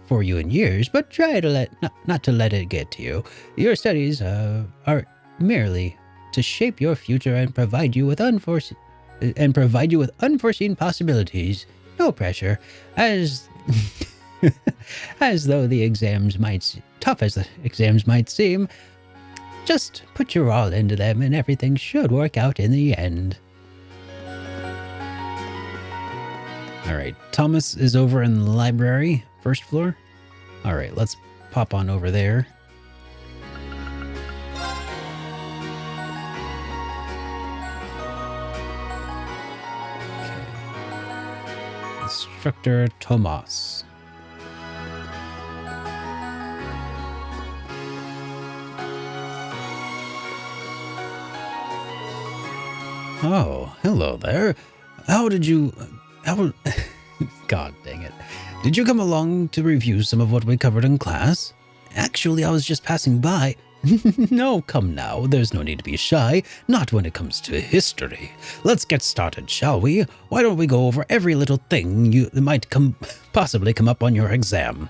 Speaker 4: for you in years, but try to not to let it get to you. Your studies are merely to shape your future and provide you with unforeseen possibilities. No pressure, as as though the exams might tough as the exams might seem. Just put your all into them and everything should work out in the end. Alright, Thomas is over in the library, first floor. Alright, let's pop on over there. Okay. Instructor Tomas. Oh, hello there. God dang it. Did you come along to review some of what we covered in class? Actually, I was just passing by. No, come now. There's no need to be shy. Not when it comes to history. Let's get started, shall we? Why don't we go over every little thing that might possibly come up on your exam?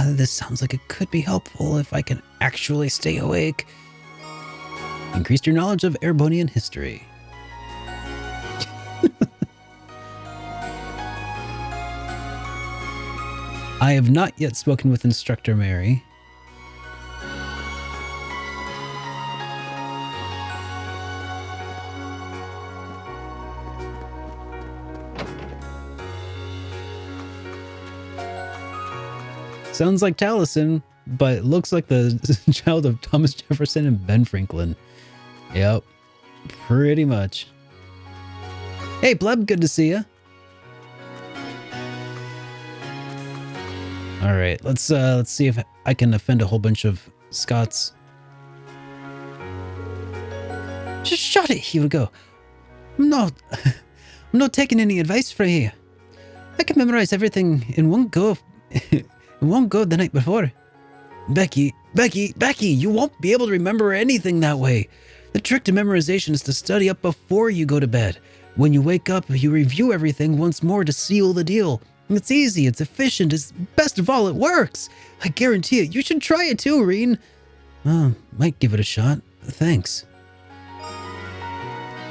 Speaker 4: This sounds like it could be helpful if I can actually stay awake. Increased your knowledge of Erebonian history. I have not yet spoken with Instructor Mary. Sounds like Taliesin, but it looks like the child of Thomas Jefferson and Ben Franklin. Yep, pretty much. Hey, Pleb, good to see ya. All right, let's see if I can offend a whole bunch of Scots. Just shut it, Hugo. I'm not taking any advice from you. I can memorize everything in one go. in one go the night before. Becky, you won't be able to remember anything that way. The trick to memorization is to study up before you go to bed. When you wake up, you review everything once more to seal the deal. It's easy, it's efficient, it's best of all, it works. I guarantee it. You should try it too, Reen. Might give it a shot. Thanks.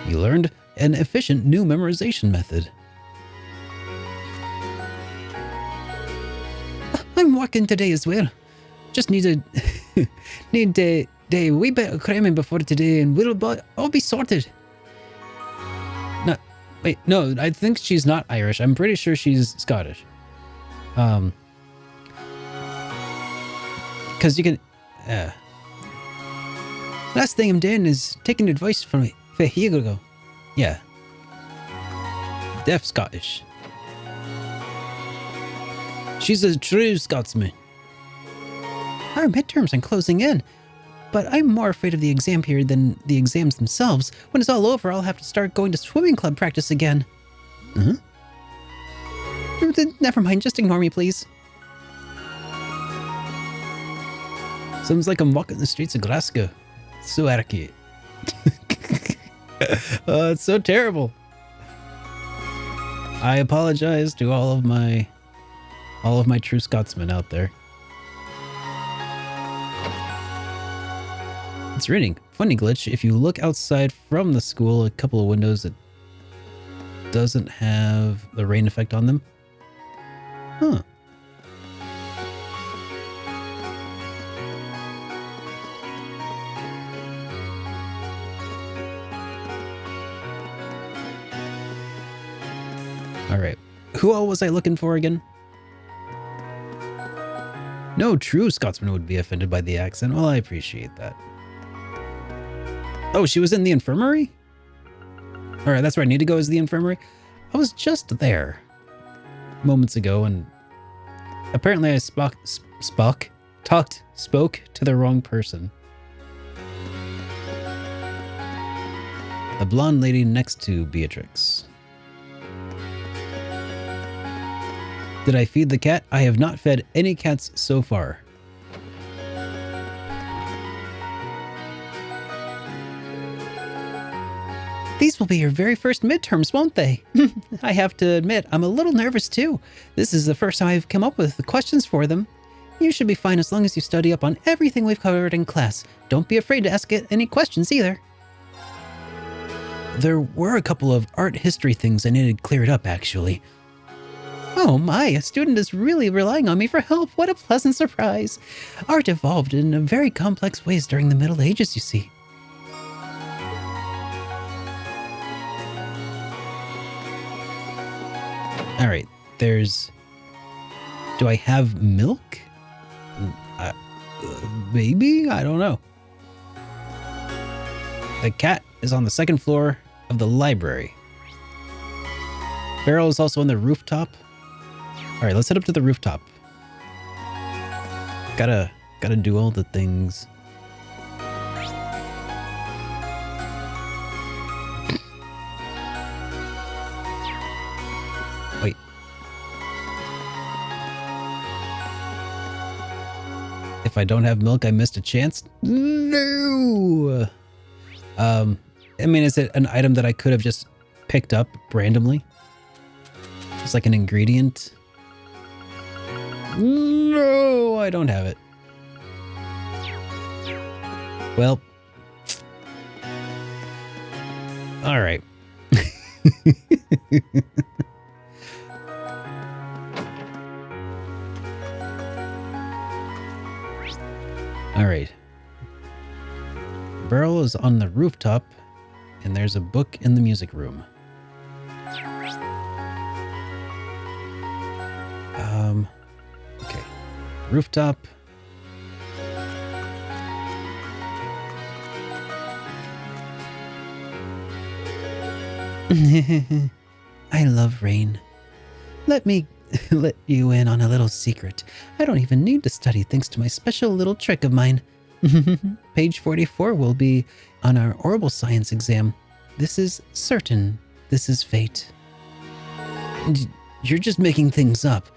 Speaker 4: You learned an efficient new memorization method. I'm working today as well. Just need a wee bit of cramming before today and I'll be sorted. No, I think she's not Irish. I'm pretty sure she's Scottish. Because you can... last thing I'm doing is taking advice from Hugo. Yeah. Deaf Scottish. She's a true Scotsman. Our midterms are closing in, but I'm more afraid of the exam period than the exams themselves. When it's all over, I'll have to start going to swimming club practice again. Huh? Never mind, just ignore me, please. Sounds like I'm walking the streets of Glasgow. So accurate. It's so terrible. I apologize to all of my true Scotsmen out there. It's raining. Funny glitch. If you look outside from the school, a couple of windows that doesn't have the rain effect on them. Huh. All right. Who all was I looking for again? No true Scotsman would be offended by the accent. Well, I appreciate that. Oh, she was in the infirmary? All right, that's where I need to go, is the infirmary. I was just there moments ago, and apparently I spoke to the wrong person. The blonde lady next to Beatrix. Did I feed the cat? I have not fed any cats so far. These will be your very first midterms, won't they? I have to admit, I'm a little nervous too. This is the first time I've come up with the questions for them. You should be fine as long as you study up on everything we've covered in class. Don't be afraid to ask it any questions either. There were a couple of art history things I needed cleared up, actually. Oh my, a student is really relying on me for help. What a pleasant surprise. Art evolved in very complex ways during the Middle Ages, you see. All right, there's... Do I have milk? Maybe? I don't know. The cat is on the second floor of the library. Beryl is also on the rooftop. All right, let's head up to the rooftop. Gotta do all the things. Wait. If I don't have milk, I missed a chance? No! I mean, is it an item that I could have just picked up randomly? Just like an ingredient? No, I don't have it. Well. All right. All right. Beryl is on the rooftop, and there's a book in the music room. Okay. Rooftop. I love rain. Let me let you in on a little secret. I don't even need to study thanks to my special little trick of mine. Page 44 will be on our orbital science exam. This is certain. This is fate. You're just making things up.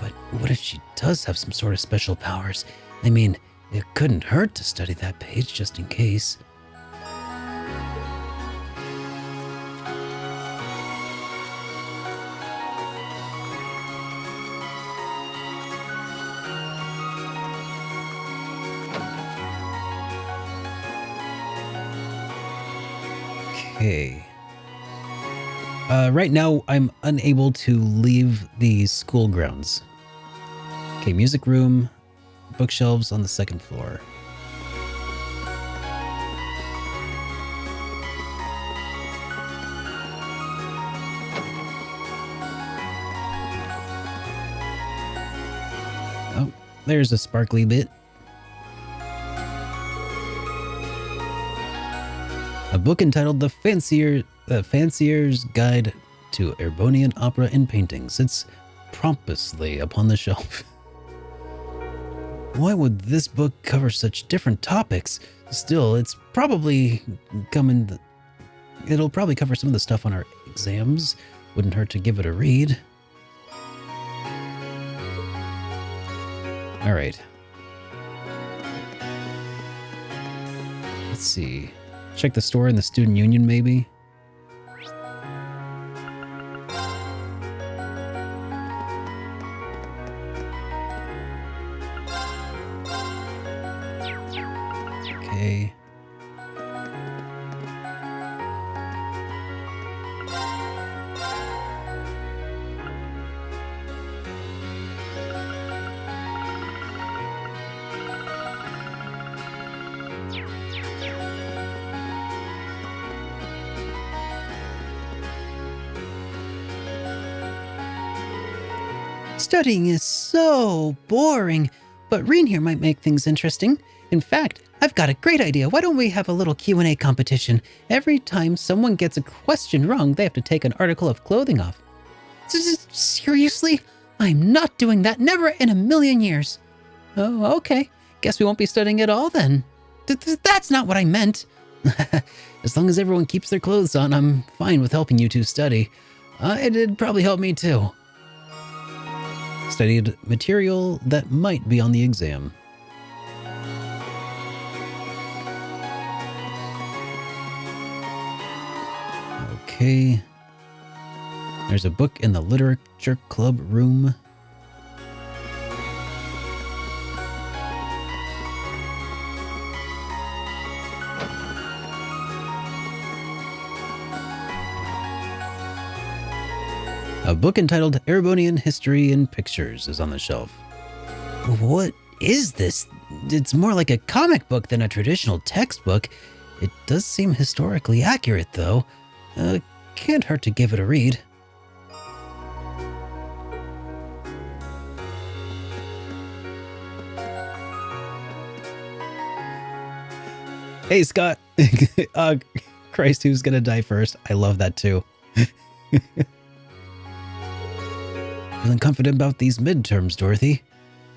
Speaker 4: But what if she does have some sort of special powers? I mean, it couldn't hurt to study that page just in case. Okay. Right now, I'm unable to leave the school grounds. Okay, music room, bookshelves on the second floor. Oh, there's a sparkly bit. A book entitled The Fancier's Guide to Erebonian Opera and Painting sits pompously upon the shelf. Why would this book cover such different topics? Still, it'll probably cover some of the stuff on our exams. Wouldn't hurt to give it a read. All right. Let's see. Check the store in the student union, maybe? Okay. Studying is so boring, but Reen here might make things interesting. In fact, I've got a great idea. Why don't we have a little Q&A competition? Every time someone gets a question wrong, they have to take an article of clothing off. Seriously? I'm not doing that. Never in a million years. Oh, okay. Guess we won't be studying at all then. That's not what I meant. As long as everyone keeps their clothes on, I'm fine with helping you two study. It'd probably help me too. Studied material that might be on the exam. Okay. There's a book in the literature club room. A book entitled Erebonian History and Pictures is on the shelf. What is this? It's more like a comic book than a traditional textbook. It does seem historically accurate, though. Can't hurt to give it a read. Hey, Scott. Christ, who's gonna die first? I love that, too. Feeling confident about these midterms, Dorothy?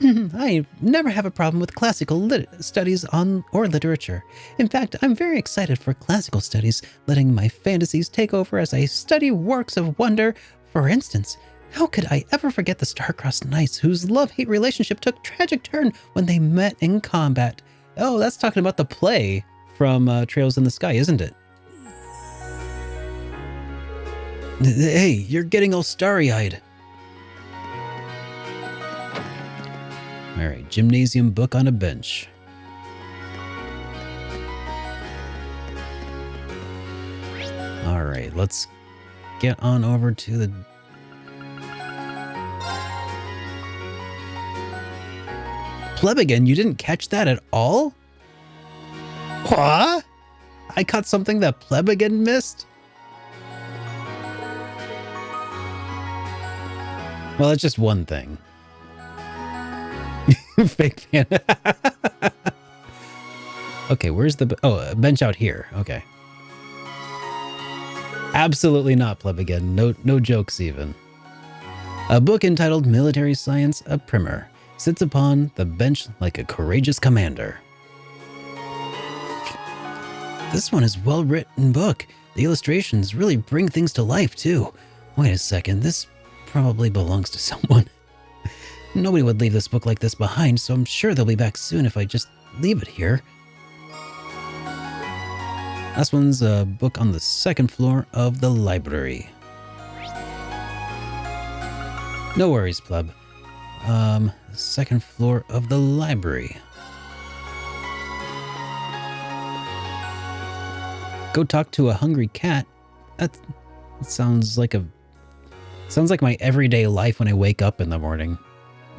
Speaker 4: I never have a problem with classical studies or literature. In fact, I'm very excited for classical studies, letting my fantasies take over as I study works of wonder. For instance, how could I ever forget the star-crossed knights whose love-hate relationship took tragic turn when they met in combat? Oh, that's talking about the play from Trails in the Sky, isn't it? Hey, you're getting all starry-eyed. All right, gymnasium book on a bench. All right, let's get on over to the... Plebigan, you didn't catch that at all? What? I caught something that Plebigan missed? Well, it's just one thing. Fake fan. Okay, where's the... Oh, a bench out here. Okay. Absolutely not, Plebigan. No jokes even. A book entitled Military Science, a Primer, sits upon the bench like a courageous commander. This one is a well-written book. The illustrations really bring things to life, too. Wait a second, this probably belongs to someone. Nobody would leave this book like this behind, so I'm sure they'll be back soon if I just leave it here. Last one's a book on the second floor of the library. No worries, pleb. Second floor of the library. Go talk to a hungry cat. That sounds like my everyday life when I wake up in the morning.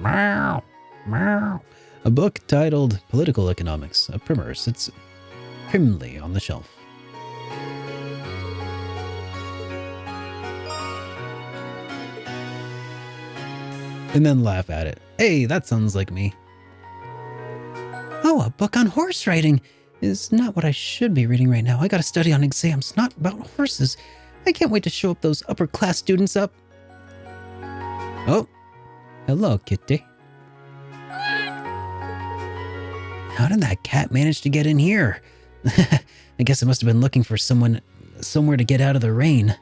Speaker 4: Meow, meow. A book titled Political Economics, a primer sits primly on the shelf. And then laugh at it. Hey, that sounds like me. Oh, a book on horse riding is not what I should be reading right now. I gotta study on exams, not about horses. I can't wait to show up those upper class students up. Oh, hello, kitty. How did that cat manage to get in here? I guess it must have been looking for somewhere to get out of the rain.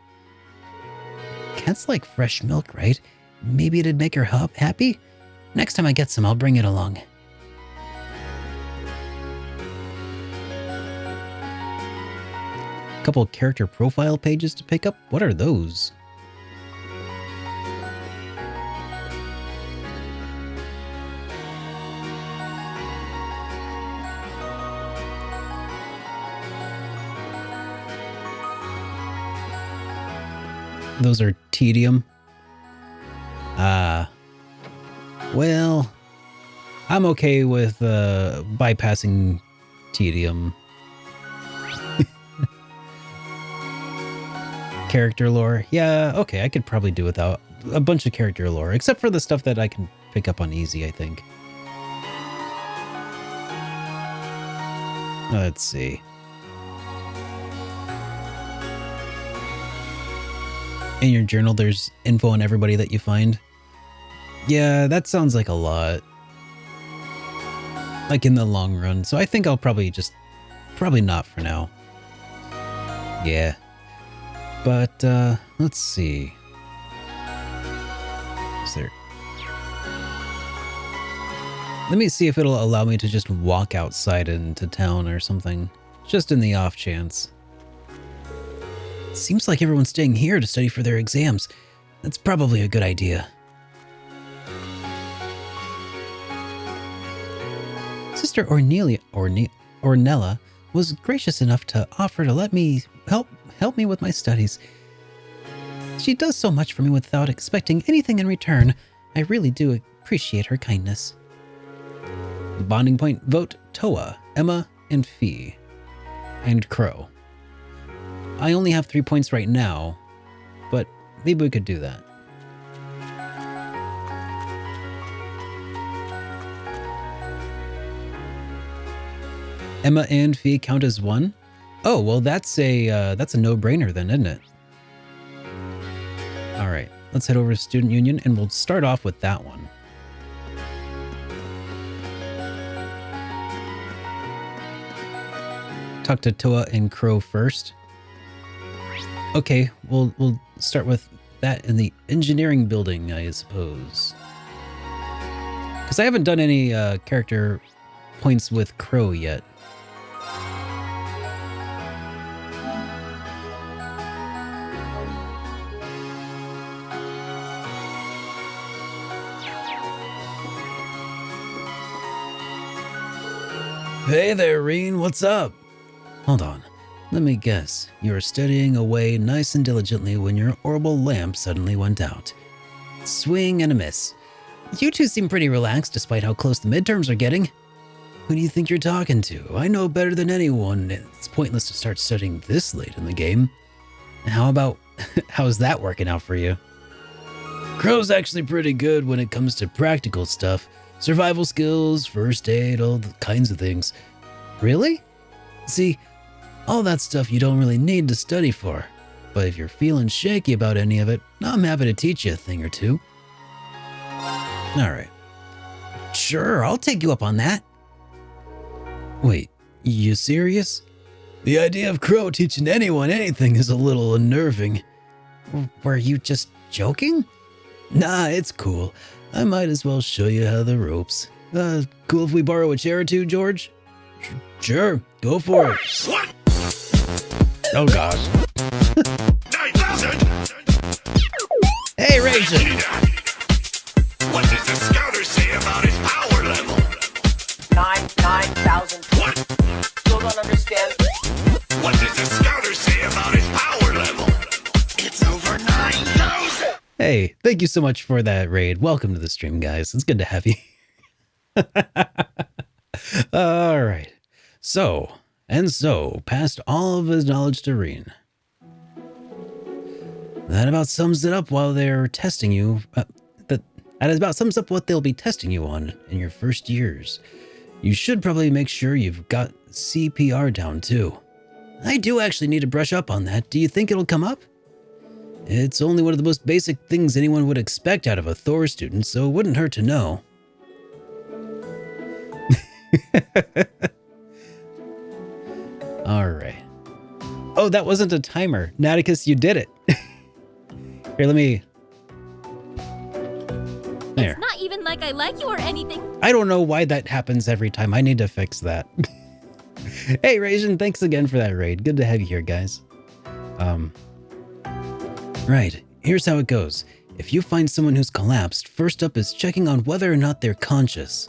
Speaker 4: Cats like fresh milk, right? Maybe it'd make her happy? Next time I get some, I'll bring it along. Couple of character profile pages to pick up. What are those? Those are tedium. Well, I'm okay with bypassing tedium. Character lore. Yeah, okay, I could probably do without a bunch of character lore, except for the stuff that I can pick up on easy, I think. Let's see. In your journal, there's info on everybody that you find. Yeah, that sounds like a lot. Like in the long run. So I think I'll probably not for now. Yeah. But, let's see. Is there... Let me see if it'll allow me to just walk outside into town or something. Just in the off chance. Seems like everyone's staying here to study for their exams. That's probably a good idea. Sister Ornella was gracious enough to offer to let me help me with my studies. She does so much for me without expecting anything in return. I really do appreciate her kindness. Bonding point vote Toa, Emma, and Fee. And Crow. I only have 3 points right now, but maybe we could do that. Emma and Fee count as one? Oh, well, that's a no-brainer then, isn't it? All right, let's head over to Student Union, and we'll start off with that one. Talk to Toa and Crow first. Okay, we'll start with that in the engineering building, I suppose. Because I haven't done any character points with Crow yet. Hey there, Reen, what's up? Hold on, let me guess. You were studying away nice and diligently when your orbital lamp suddenly went out. Swing and a miss. You two seem pretty relaxed despite how close the midterms are getting. Who do you think you're talking to? I know better than anyone. It's pointless to start studying this late in the game. How's that working out for you? Crow's actually pretty good when it comes to practical stuff. Survival skills, first aid, all the kinds of things. Really? See, all that stuff you don't really need to study for. But if you're feeling shaky about any of it, I'm happy to teach you a thing or two. Alright. Sure, I'll take you up on that. Wait, you serious? The idea of Crow teaching anyone anything is a little unnerving. Were you just joking? Nah, it's cool. I might as well show you how the ropes. Cool if we borrow a chair or two, George? Sure, go for it.
Speaker 10: What?
Speaker 4: Oh gosh.
Speaker 10: 9,000?
Speaker 4: Hey, Rachel!
Speaker 10: What does the scouter say about his power level?
Speaker 18: 9,000.
Speaker 10: What?
Speaker 18: Still don't understand.
Speaker 10: What does the scouter say about his power level? It's over 9,000!
Speaker 4: Hey, thank you so much for that raid. Welcome to the stream, guys. It's good to have you. All right. So, passed all of his knowledge to Reen. That about sums it up while they're testing you. That about sums up what they'll be testing you on in your first years. You should probably make sure you've got CPR down too. I do actually need to brush up on that. Do you think it'll come up? It's only one of the most basic things anyone would expect out of a Thor student, so it wouldn't hurt to know. All right. Oh, that wasn't a timer. Naticus, you did it. Here, let me... There.
Speaker 3: It's not even like I like you or anything.
Speaker 4: I don't know why that happens every time. I need to fix that. Hey, Raisin, thanks again for that raid. Good to have you here, guys. Right. Here's how it goes. If you find someone who's collapsed, first up is checking on whether or not they're conscious.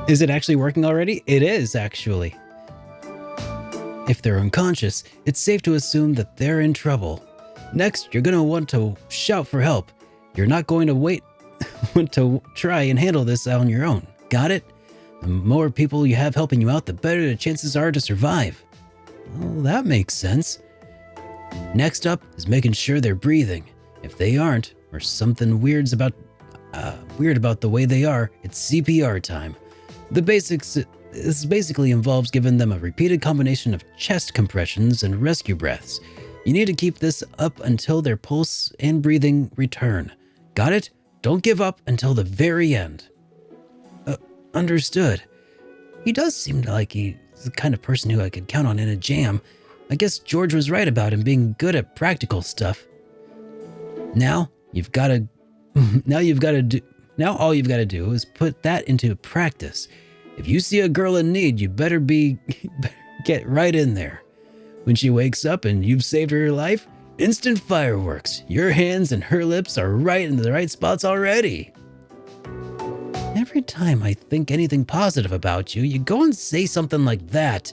Speaker 4: Is it actually working already? It is, actually. If they're unconscious, it's safe to assume that they're in trouble. Next, you're going to want to shout for help. You're not going to want to try and handle this on your own. Got it? The more people you have helping you out, the better the chances are to survive. Well, that makes sense. Next up is making sure they're breathing. If they aren't, or something weird about the way they are, it's CPR time. The basics. This basically involves giving them a repeated combination of chest compressions and rescue breaths. You need to keep this up until their pulse and breathing return. Got it? Don't give up until the very end. Understood. He does seem like he's the kind of person who I could count on in a jam. I guess George was right about him being good at practical stuff. Now all you've got to do is put that into practice. If you see a girl in need, you better get right in there. When she wakes up and you've saved her life, instant fireworks. Your hands and her lips are right in the right spots already. Every time I think anything positive about you, you go and say something like that.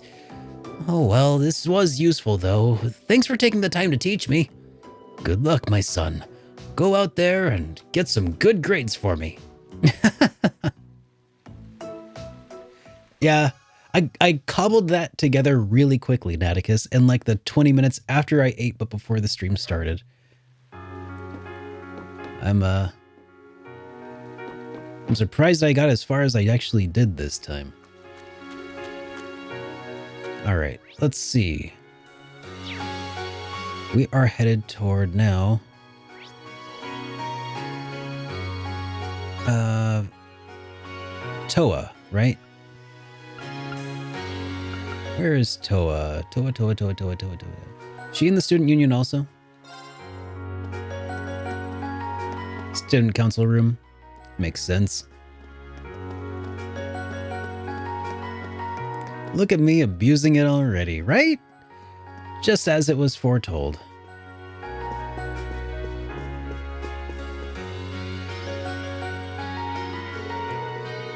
Speaker 4: Oh well, this was useful though. Thanks for taking the time to teach me. Good luck, my son. Go out there and get some good grades for me. Yeah, I cobbled that together really quickly, Naticus, in like the 20 minutes after I ate but before the stream started. I'm surprised I got as far as I actually did this time. All right, let's see. We are headed toward now. Toa, right? Where is Toa? Toa. She in the student union also? Student council room. Makes sense. Look at me abusing it already, right? Just as it was foretold.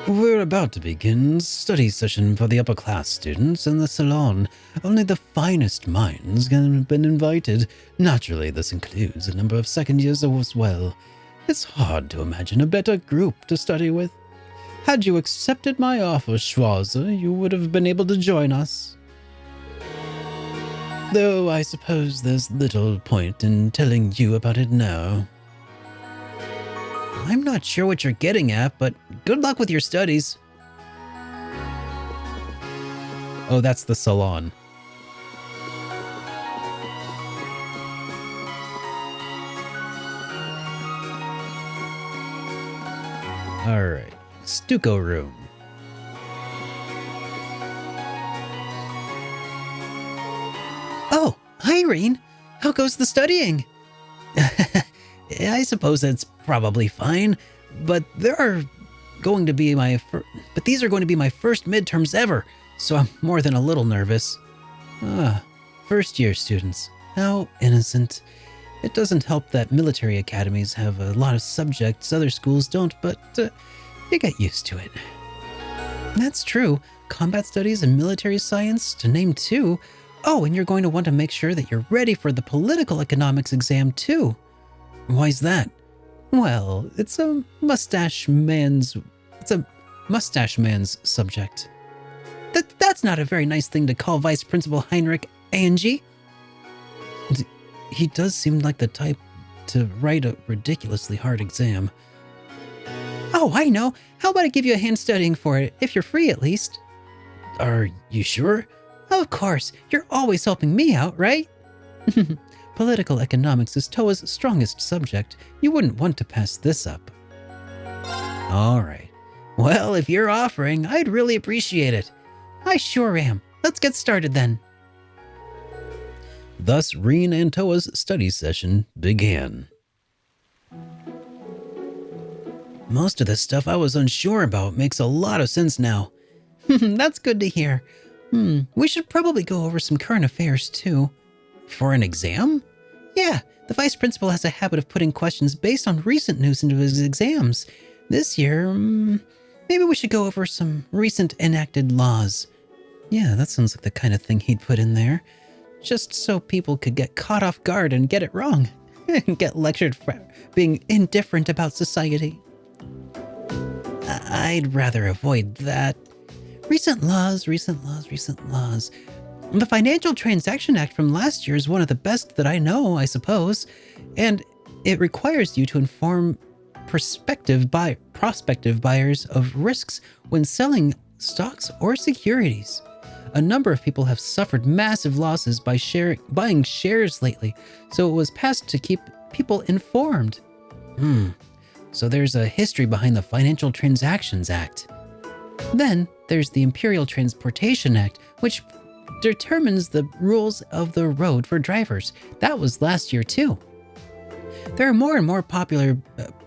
Speaker 4: We're about to begin study session for the upper class students in the salon. Only the finest minds have been invited. Naturally, this includes a number of second years as well. It's hard to imagine a better group to study with. Had you accepted my offer, Schwarzer, you would have been able to join us. Though I suppose there's little point in telling you about it now. I'm not sure what you're getting at, but good luck with your studies. Oh, that's the salon. All right, Stucco room. Reen. How goes the studying? I suppose it's probably fine, but these are going to be my first midterms ever, so I'm more than a little nervous. First-year students. How innocent. It doesn't help that military academies have a lot of subjects other schools don't, but you get used to it. That's true. Combat studies and military science, to name two. Oh, and you're going to want to make sure that you're ready for the political economics exam too. Why's that? Well, it's a mustache man's subject. That's not a very nice thing to call Vice Principal Heinrich, Angie. He does seem like the type to write a ridiculously hard exam. Oh, I know. How about I give you a hand studying for it, if you're free at least? Are you sure? Of course. You're always helping me out, right? Political economics is Toa's strongest subject. You wouldn't want to pass this up. All right. Well, if you're offering, I'd really appreciate it. I sure am. Let's get started then. Thus, Reen and Toa's study session began. Most of the stuff I was unsure about makes a lot of sense now. That's good to hear. We should probably go over some current affairs too. For an exam? Yeah, the vice principal has a habit of putting questions based on recent news into his exams. This year, maybe we should go over some recent enacted laws. Yeah, that sounds like the kind of thing he'd put in there. Just so people could get caught off guard and get it wrong. And get lectured for being indifferent about society. I'd rather avoid that. Recent laws. The Financial Transaction Act from last year is one of the best that I know, I suppose. And it requires you to inform prospective buyers of risks when selling stocks or securities. A number of people have suffered massive losses by buying shares lately, so it was passed to keep people informed. So there's a history behind the Financial Transactions Act. Then there's the Imperial Transportation Act, which determines the rules of the road for drivers. That was last year too. There are more and more popular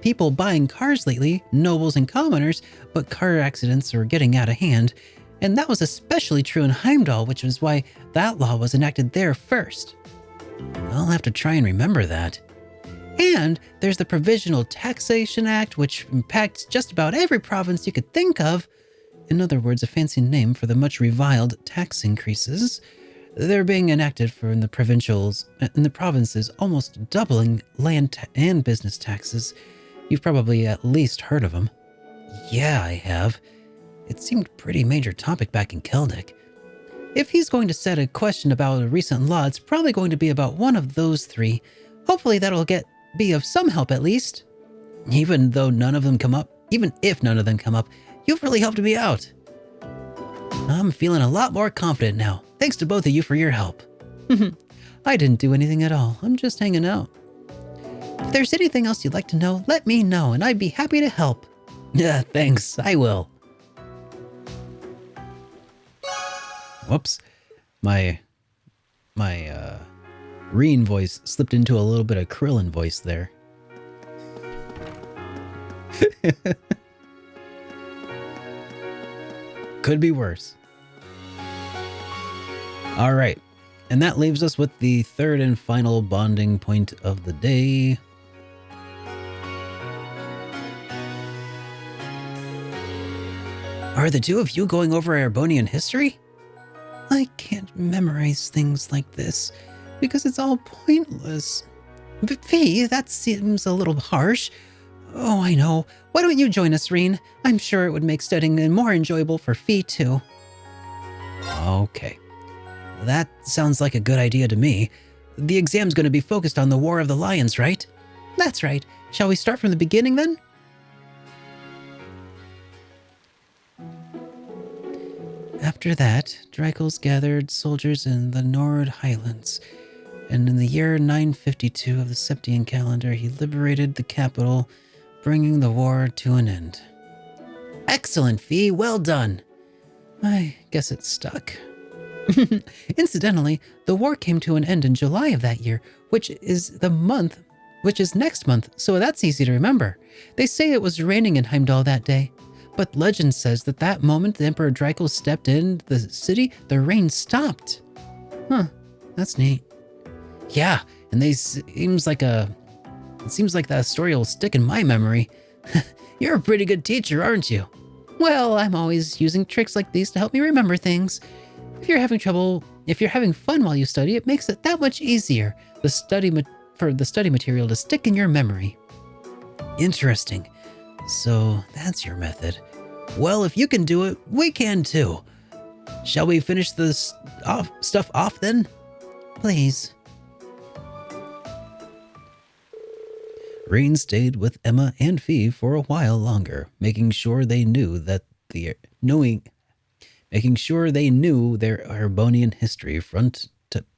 Speaker 4: people buying cars lately, nobles and commoners, but car accidents are getting out of hand. And that was especially true in Heimdall, which was why that law was enacted there first. I'll have to try and remember that. And there's the Provisional Taxation Act, which impacts just about every province you could think of. In other words, a fancy name for the much reviled tax increases. They're being enacted in the provinces, almost doubling land and business taxes. You've probably at least heard of them. Yeah, I have. It seemed a pretty major topic back in Keldic. If he's going to set a question about a recent law, it's probably going to be about one of those three. Hopefully that'll be of some help at least. Even if none of them come up, you've really helped me out. I'm feeling a lot more confident now. Thanks to both of you for your help. I didn't do anything at all. I'm just hanging out. If there's anything else you'd like to know, let me know and I'd be happy to help. Yeah, thanks. I will. Whoops. My Reen voice slipped into a little bit of Krillin voice there. Could be worse. All right. And that leaves us with the third and final bonding point of the day. Are the two of you going over Erebonian history? I can't memorize things like this because it's all pointless. Fee, that seems a little harsh. Oh, I know. Why don't you join us, Reen? I'm sure it would make studying more enjoyable for Fee, too. Okay. That sounds like a good idea to me. The exam's going to be focused on the War of the Lions, right? That's right. Shall we start from the beginning, then? After that, Drakels gathered soldiers in the Nord Highlands, and in the year 952 of the Septian calendar, he liberated the capital, bringing the war to an end. Excellent, Fee. Well done. I guess it stuck. Incidentally, the war came to an end in July of that year, which is next month, so that's easy to remember. They say it was raining in Heimdall that day, but legend says that moment the Emperor Draco stepped in the city, the rain stopped. Huh, that's neat. Yeah, and it seems like that story will stick in my memory. You're a pretty good teacher, aren't you? Well, I'm always using tricks like these to help me remember things. If you're having fun while you study, it makes it that much easier for the study material to stick in your memory. Interesting. So that's your method. Well, if you can do it, we can too. Shall we finish this stuff off then? Please. Rain stayed with Emma and Fee for a while longer, making sure they knew their Arbonian history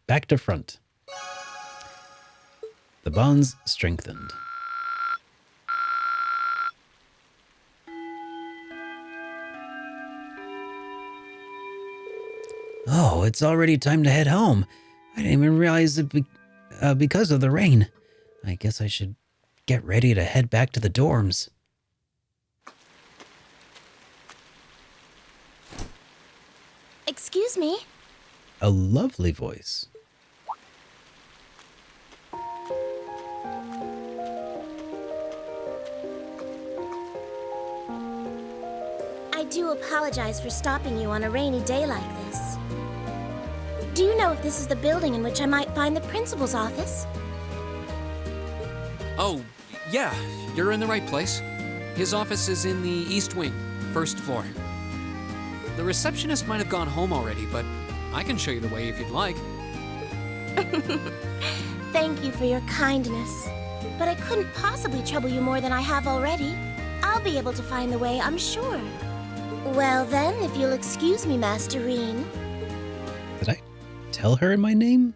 Speaker 4: back to front. The bonds strengthened. Oh, it's already time to head home. I didn't even realize it because of the rain. I guess I should get ready to head back to the dorms.
Speaker 6: Excuse me?
Speaker 4: A lovely voice.
Speaker 6: I do apologize for stopping you on a rainy day like this. Do you know if this is the building in which I might find the principal's office?
Speaker 5: Oh, yeah, you're in the right place. His office is in the East Wing, first floor. The receptionist might have gone home already, but I can show you the way if you'd like.
Speaker 6: Thank you for your kindness. But I couldn't possibly trouble you more than I have already. I'll be able to find the way, I'm sure. Well then, if you'll excuse me, Master Reen.
Speaker 4: Did I tell her my name?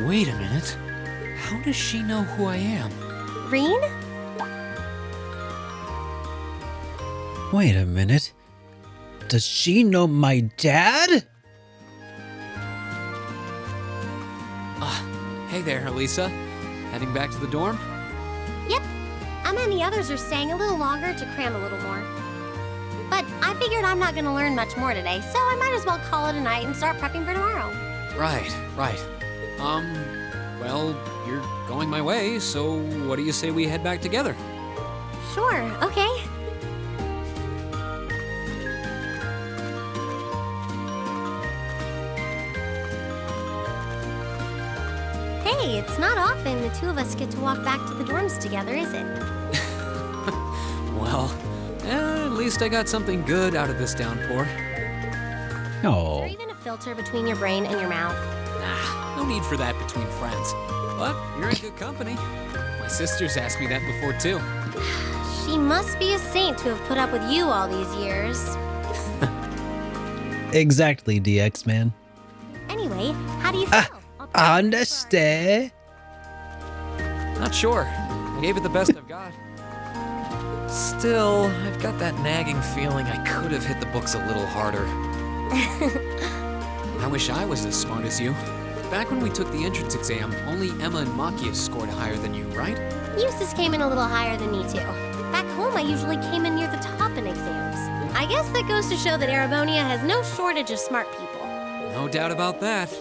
Speaker 5: Wait a minute. How does she know who I am?
Speaker 6: Reen?
Speaker 4: Wait a minute. Does she know my dad?
Speaker 5: Hey there, Elisa. Heading back to the dorm?
Speaker 19: Yep. Emma and the others are staying a little longer to cram a little more. But I figured I'm not going to learn much more today, so I might as well call it a night and start prepping for tomorrow.
Speaker 5: Right. Well, you're going my way, so what do you say we head back together?
Speaker 19: Sure, okay. Hey, it's not often the two of us get to walk back to the dorms together, is it?
Speaker 5: Well, at least I got something good out of this downpour.
Speaker 4: Oh.
Speaker 19: Is there even a filter between your brain and your mouth?
Speaker 5: Nah, no need for that between friends. But you're in good company. My sister's asked me that before, too.
Speaker 19: She must be a saint to have put up with you all these years.
Speaker 4: Exactly, DX man.
Speaker 19: Anyway, how do you feel?
Speaker 4: Understand?
Speaker 5: Not sure. I gave it the best I've got. Still, I've got that nagging feeling I could have hit the books a little harder. I wish I was as smart as you. Back when we took the entrance exam, only Emma and Machias scored higher than you, right?
Speaker 19: Eustace came in a little higher than me, too. Back home, I usually came in near the top in exams. I guess that goes to show that Arabonia has no shortage of smart people.
Speaker 5: No doubt about that.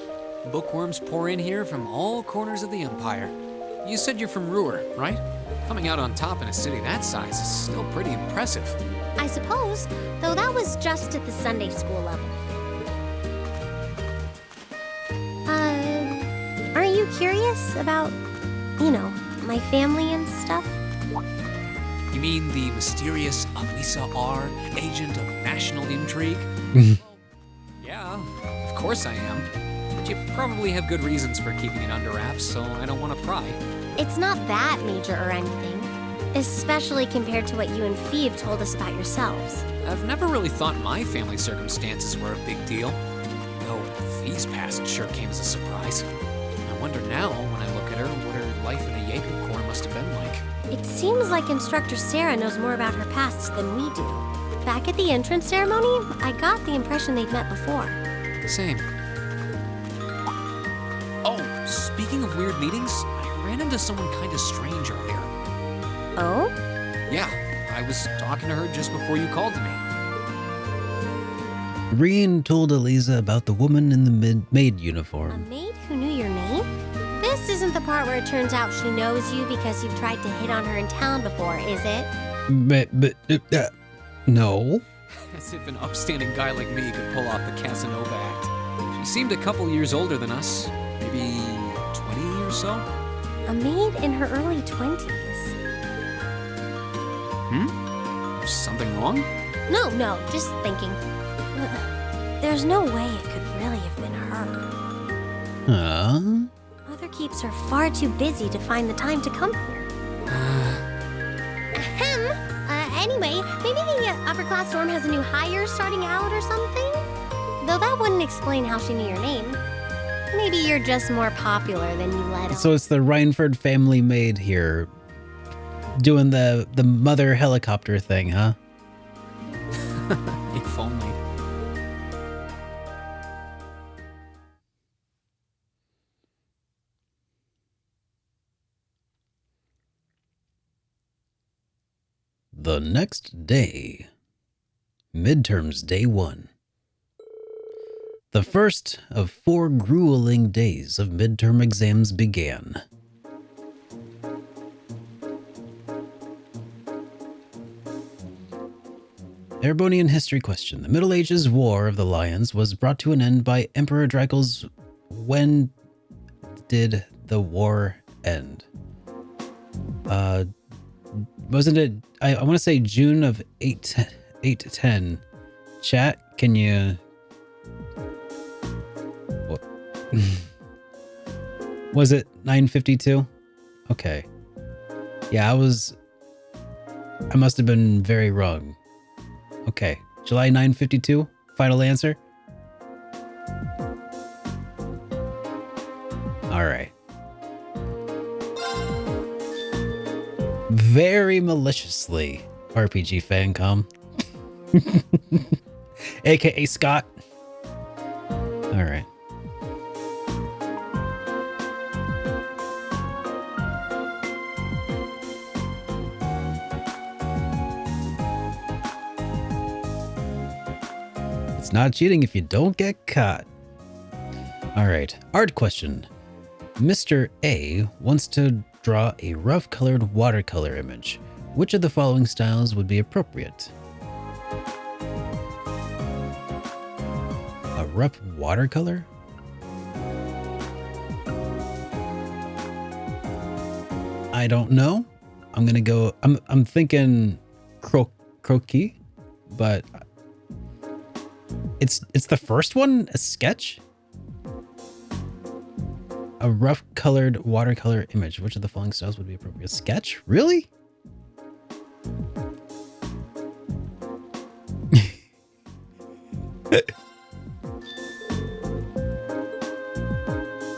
Speaker 5: Bookworms pour in here from all corners of the Empire. You said you're from Ruhr, right? Coming out on top in a city that size is still pretty impressive.
Speaker 19: I suppose, though that was just at the Sunday school level. Aren't you curious about, my family and stuff?
Speaker 5: You mean the mysterious Elisa R., agent of national intrigue? Yeah, of course I am. But you probably have good reasons for keeping it under wraps, so I don't want to pry.
Speaker 19: It's not that major or anything, especially compared to what you and Fee have told us about yourselves.
Speaker 5: I've never really thought my family circumstances were a big deal. These past sure came as a surprise. I wonder now, when I look at her, what her life in a Jaeger Corps must have been like.
Speaker 19: It seems like Instructor Sarah knows more about her past than we do. Back at the entrance ceremony, I got the impression they'd met before.
Speaker 5: Same. Oh, speaking of weird meetings, I ran into someone kind of strange earlier.
Speaker 19: Oh?
Speaker 5: Yeah, I was talking to her just before you called to me.
Speaker 4: Reen told Eliza about the woman in the maid uniform.
Speaker 19: A maid who knew your name? This isn't the part where it turns out she knows you because you've tried to hit on her in town before, is it?
Speaker 4: No.
Speaker 5: As if an upstanding guy like me could pull off the Casanova act. She seemed a couple years older than us, maybe 20 or so.
Speaker 19: A maid in her early 20s.
Speaker 5: Something wrong?
Speaker 19: No, just thinking. There's no way it could really have been her.
Speaker 4: Huh?
Speaker 19: Mother keeps her far too busy to find the time to come here. Anyway, maybe the upper class dorm has a new hire starting out or something? Though that wouldn't explain how she knew your name. Maybe you're just more popular than you let on.
Speaker 4: So it's the Reinford family maid here doing the mother helicopter thing, huh?
Speaker 5: If only.
Speaker 4: The next day. Midterms day 1. The first of 4 grueling days of midterm exams began. Erebonian history question. The Middle Ages War of the Lions was brought to an end by Emperor Dracula's. When did the war end? Wasn't it? I want to say June of 810. Chat, can you? What? Was it 952? Okay. Yeah, I must have been very wrong. Okay, July 952. Final answer. All right. Very maliciously, RPG Fancom. AKA Scott. All right. It's not cheating if you don't get caught. All right. Art question. Mr. A wants to draw a rough colored watercolor image. Which of the following styles would be appropriate? A rough watercolor? I don't know. I'm gonna go. I'm thinking croquis, but it's the first one. A sketch. A rough colored watercolor image. Which of the following styles would be appropriate? Sketch? Really?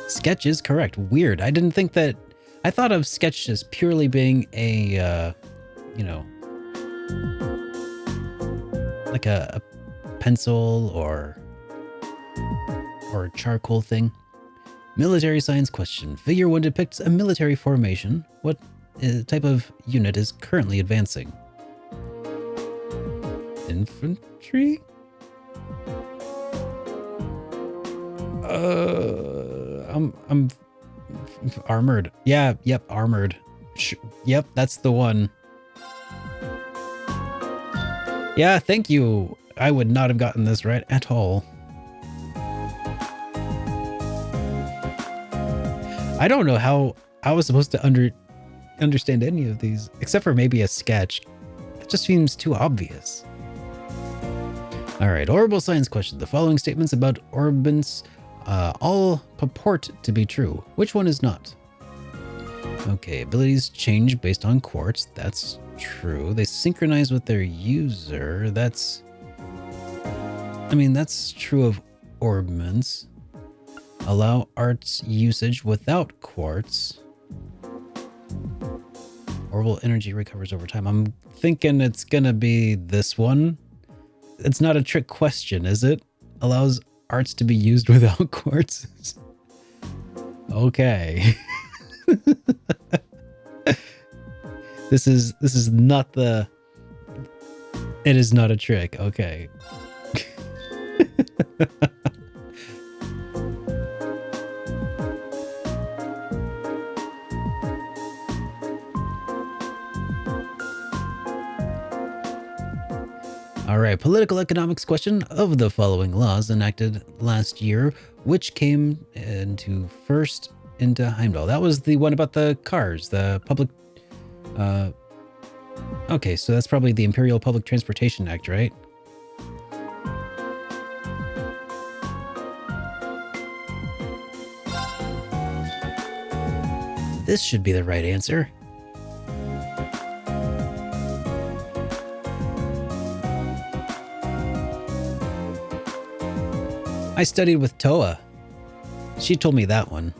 Speaker 4: Sketch is correct. Weird. I didn't think that. I thought of sketch as purely being a, like a pencil or a charcoal thing. Military science question. Figure 1 depicts a military formation. What type of unit is currently advancing? Infantry? I'm armored. Yeah, yep, armored. Yep, that's the one. Yeah, thank you. I would not have gotten this right at all. I don't know how I was supposed to understand any of these, except for maybe a sketch. It just seems too obvious. All right, orbital science question. The following statements about orbits all purport to be true. Which one is not? Okay, abilities change based on quartz. That's true. They synchronize with their user. That's true of orbments. Allow arts usage without quartz. Orbital energy recovers over time. I'm thinking it's gonna be this one. It's not a trick question, is it? Allows arts to be used without quartz. Okay. This is not the... It is not a trick. Okay. All right, political economics question. Of the following laws enacted last year, which came into first into Heimdall? That was the one about the cars, the public... Okay, so that's probably the Imperial Public Transportation Act, right? This should be the right answer. I studied with Toa. She told me that one.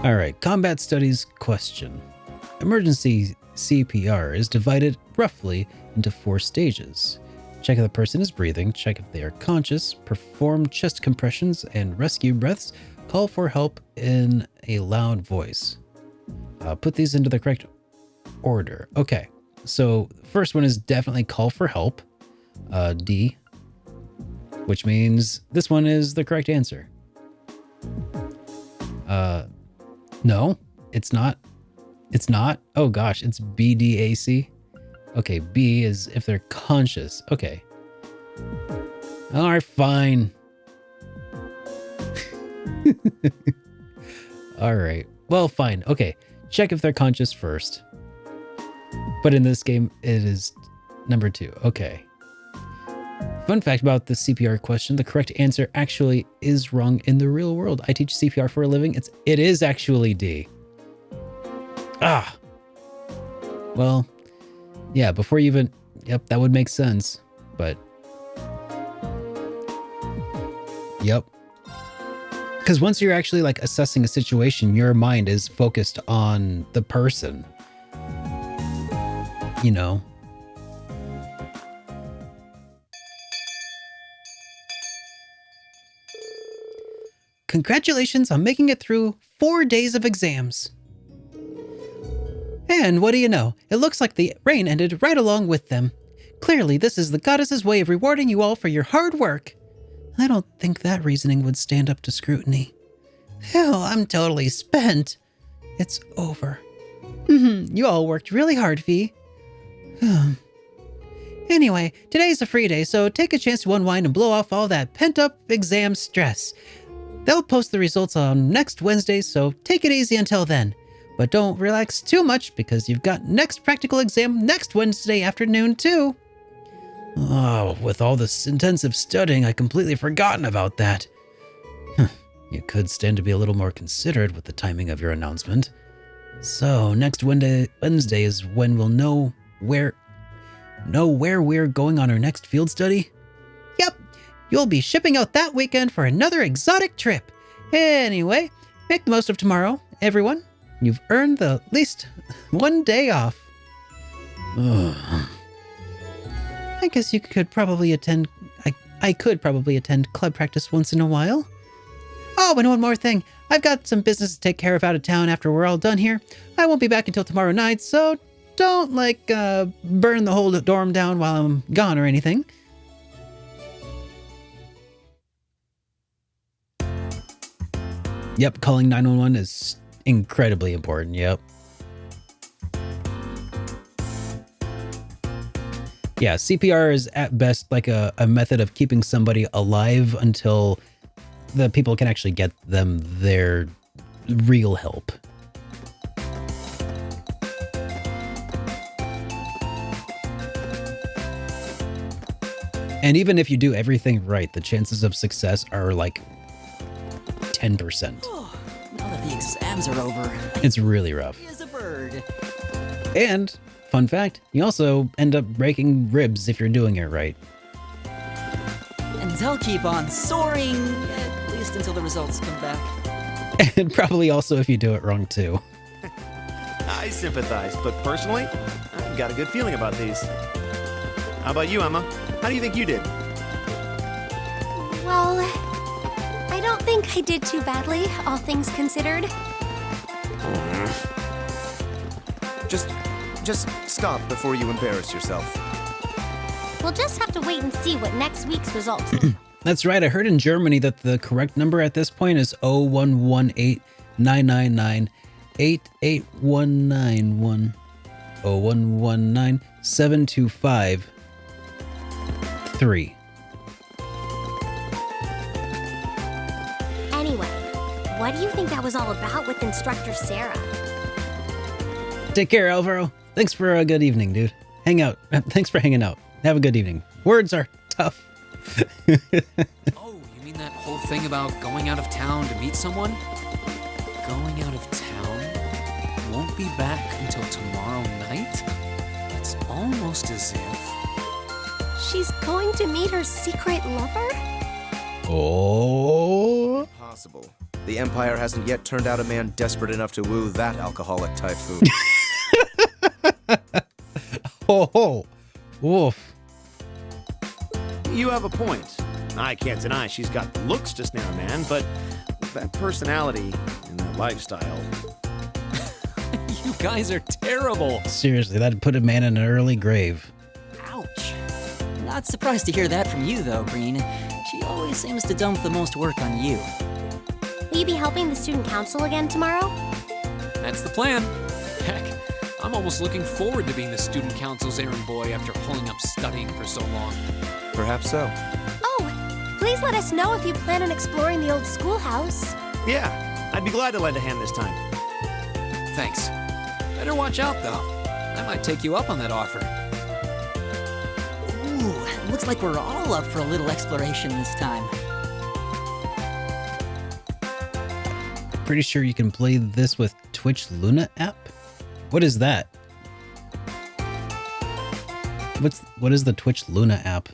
Speaker 4: All right, combat studies question. Emergency CPR is divided roughly into 4 stages. Check if the person is breathing, check if they are conscious, perform chest compressions and rescue breaths, call for help in a loud voice. Put these into the correct order. Okay, so the first one is definitely call for help, D, which means this one is the correct answer. No, it's not. It's not. Oh gosh, it's BDAC. Okay, B is if they're conscious. Okay. All right, fine. All right. Well, fine. Okay. Check if they're conscious first. But in this game, it is number 2. Okay. Fun fact about the CPR question, the correct answer actually is wrong in the real world. I teach CPR for a living. It is actually D. Ah. Well, yeah, before you even... Yep, that would make sense. But... Yep. Because once you're actually like assessing a situation, your mind is focused on the person. You know? Congratulations on making it through 4 days of exams. And what do you know? It looks like the rain ended right along with them. Clearly, this is the goddess's way of rewarding you all for your hard work. I don't think that reasoning would stand up to scrutiny. Hell, I'm totally spent. It's over. You all worked really hard, V. Anyway, today's a free day, so take a chance to unwind and blow off all that pent-up exam stress. They'll post the results on next Wednesday, so take it easy until then. But don't relax too much because you've got next practical exam next Wednesday afternoon too. Oh, with all this intensive studying, I completely forgotten about that. You could stand to be a little more considerate with the timing of your announcement. So next Wednesday is when we'll know where we're going on our next field study. Yep, you'll be shipping out that weekend for another exotic trip. Anyway, make the most of tomorrow, everyone. You've earned the least 1 day off. I guess you could probably attend... I could probably attend club practice once in a while. Oh, and one more thing. I've got some business to take care of out of town after we're all done here. I won't be back until tomorrow night, so don't, burn the whole dorm down while I'm gone or anything. Yep, calling 911 is incredibly important, yep. Yeah, CPR is at best like a method of keeping somebody alive until the people can actually get them their real help. And even if you do everything right, the chances of success are like 10%.
Speaker 15: Now that the exams are over,
Speaker 4: It's really rough.
Speaker 15: as a bird.
Speaker 4: And, fun fact, you also end up breaking ribs if you're doing it right.
Speaker 15: And They'll keep on soaring, at least until the results come back.
Speaker 4: And probably also if you do it wrong too.
Speaker 9: I sympathize, but personally, I've got a good feeling about these. How about you, Emma? How do you think you did?
Speaker 8: Well, I don't think I did too badly, all things considered.
Speaker 7: Just stop before you embarrass yourself.
Speaker 19: We'll just have to wait and see what next week's results.
Speaker 4: That's right. I heard in Germany that the correct number at this point is 0118999881191 0119725
Speaker 19: Anyway, what do you think that was all about with Instructor Sarah?
Speaker 4: Take care, Alvaro. Thanks for a good evening, dude. Hang out. Thanks for hanging out. Have a good evening. Words are tough.
Speaker 5: Oh, you mean that whole thing about going out of town to meet someone? Going out of town? Won't be back until tomorrow night? It's almost as if...
Speaker 8: She's going to meet her secret lover?
Speaker 4: Oh.
Speaker 7: Possible. The Empire hasn't yet turned out a man desperate enough to woo that alcoholic typhoon.
Speaker 4: Oh. Woof.
Speaker 9: You have a point. I can't deny she's got the looks just now, man, but that personality and that lifestyle.
Speaker 5: You guys are terrible.
Speaker 4: Seriously, that'd put a man in an early grave.
Speaker 15: Ouch. Not surprised to hear that from you, though, Green. She always seems to dump the most work on you.
Speaker 19: Will you be helping the student council again tomorrow?
Speaker 5: That's the plan. Heck, I'm almost looking forward to being the student council's errand boy after pulling up studying for so long.
Speaker 7: Perhaps so.
Speaker 8: Oh, please let us know if you plan on exploring the old schoolhouse.
Speaker 9: Yeah, I'd be glad to lend a hand this time.
Speaker 5: Thanks. Better watch out, though. I might take you up on that offer.
Speaker 15: Ooh, looks like we're all up for a little exploration this time.
Speaker 4: Pretty sure you can play this with Twitch Luna app? What is that? What is the Twitch Luna app?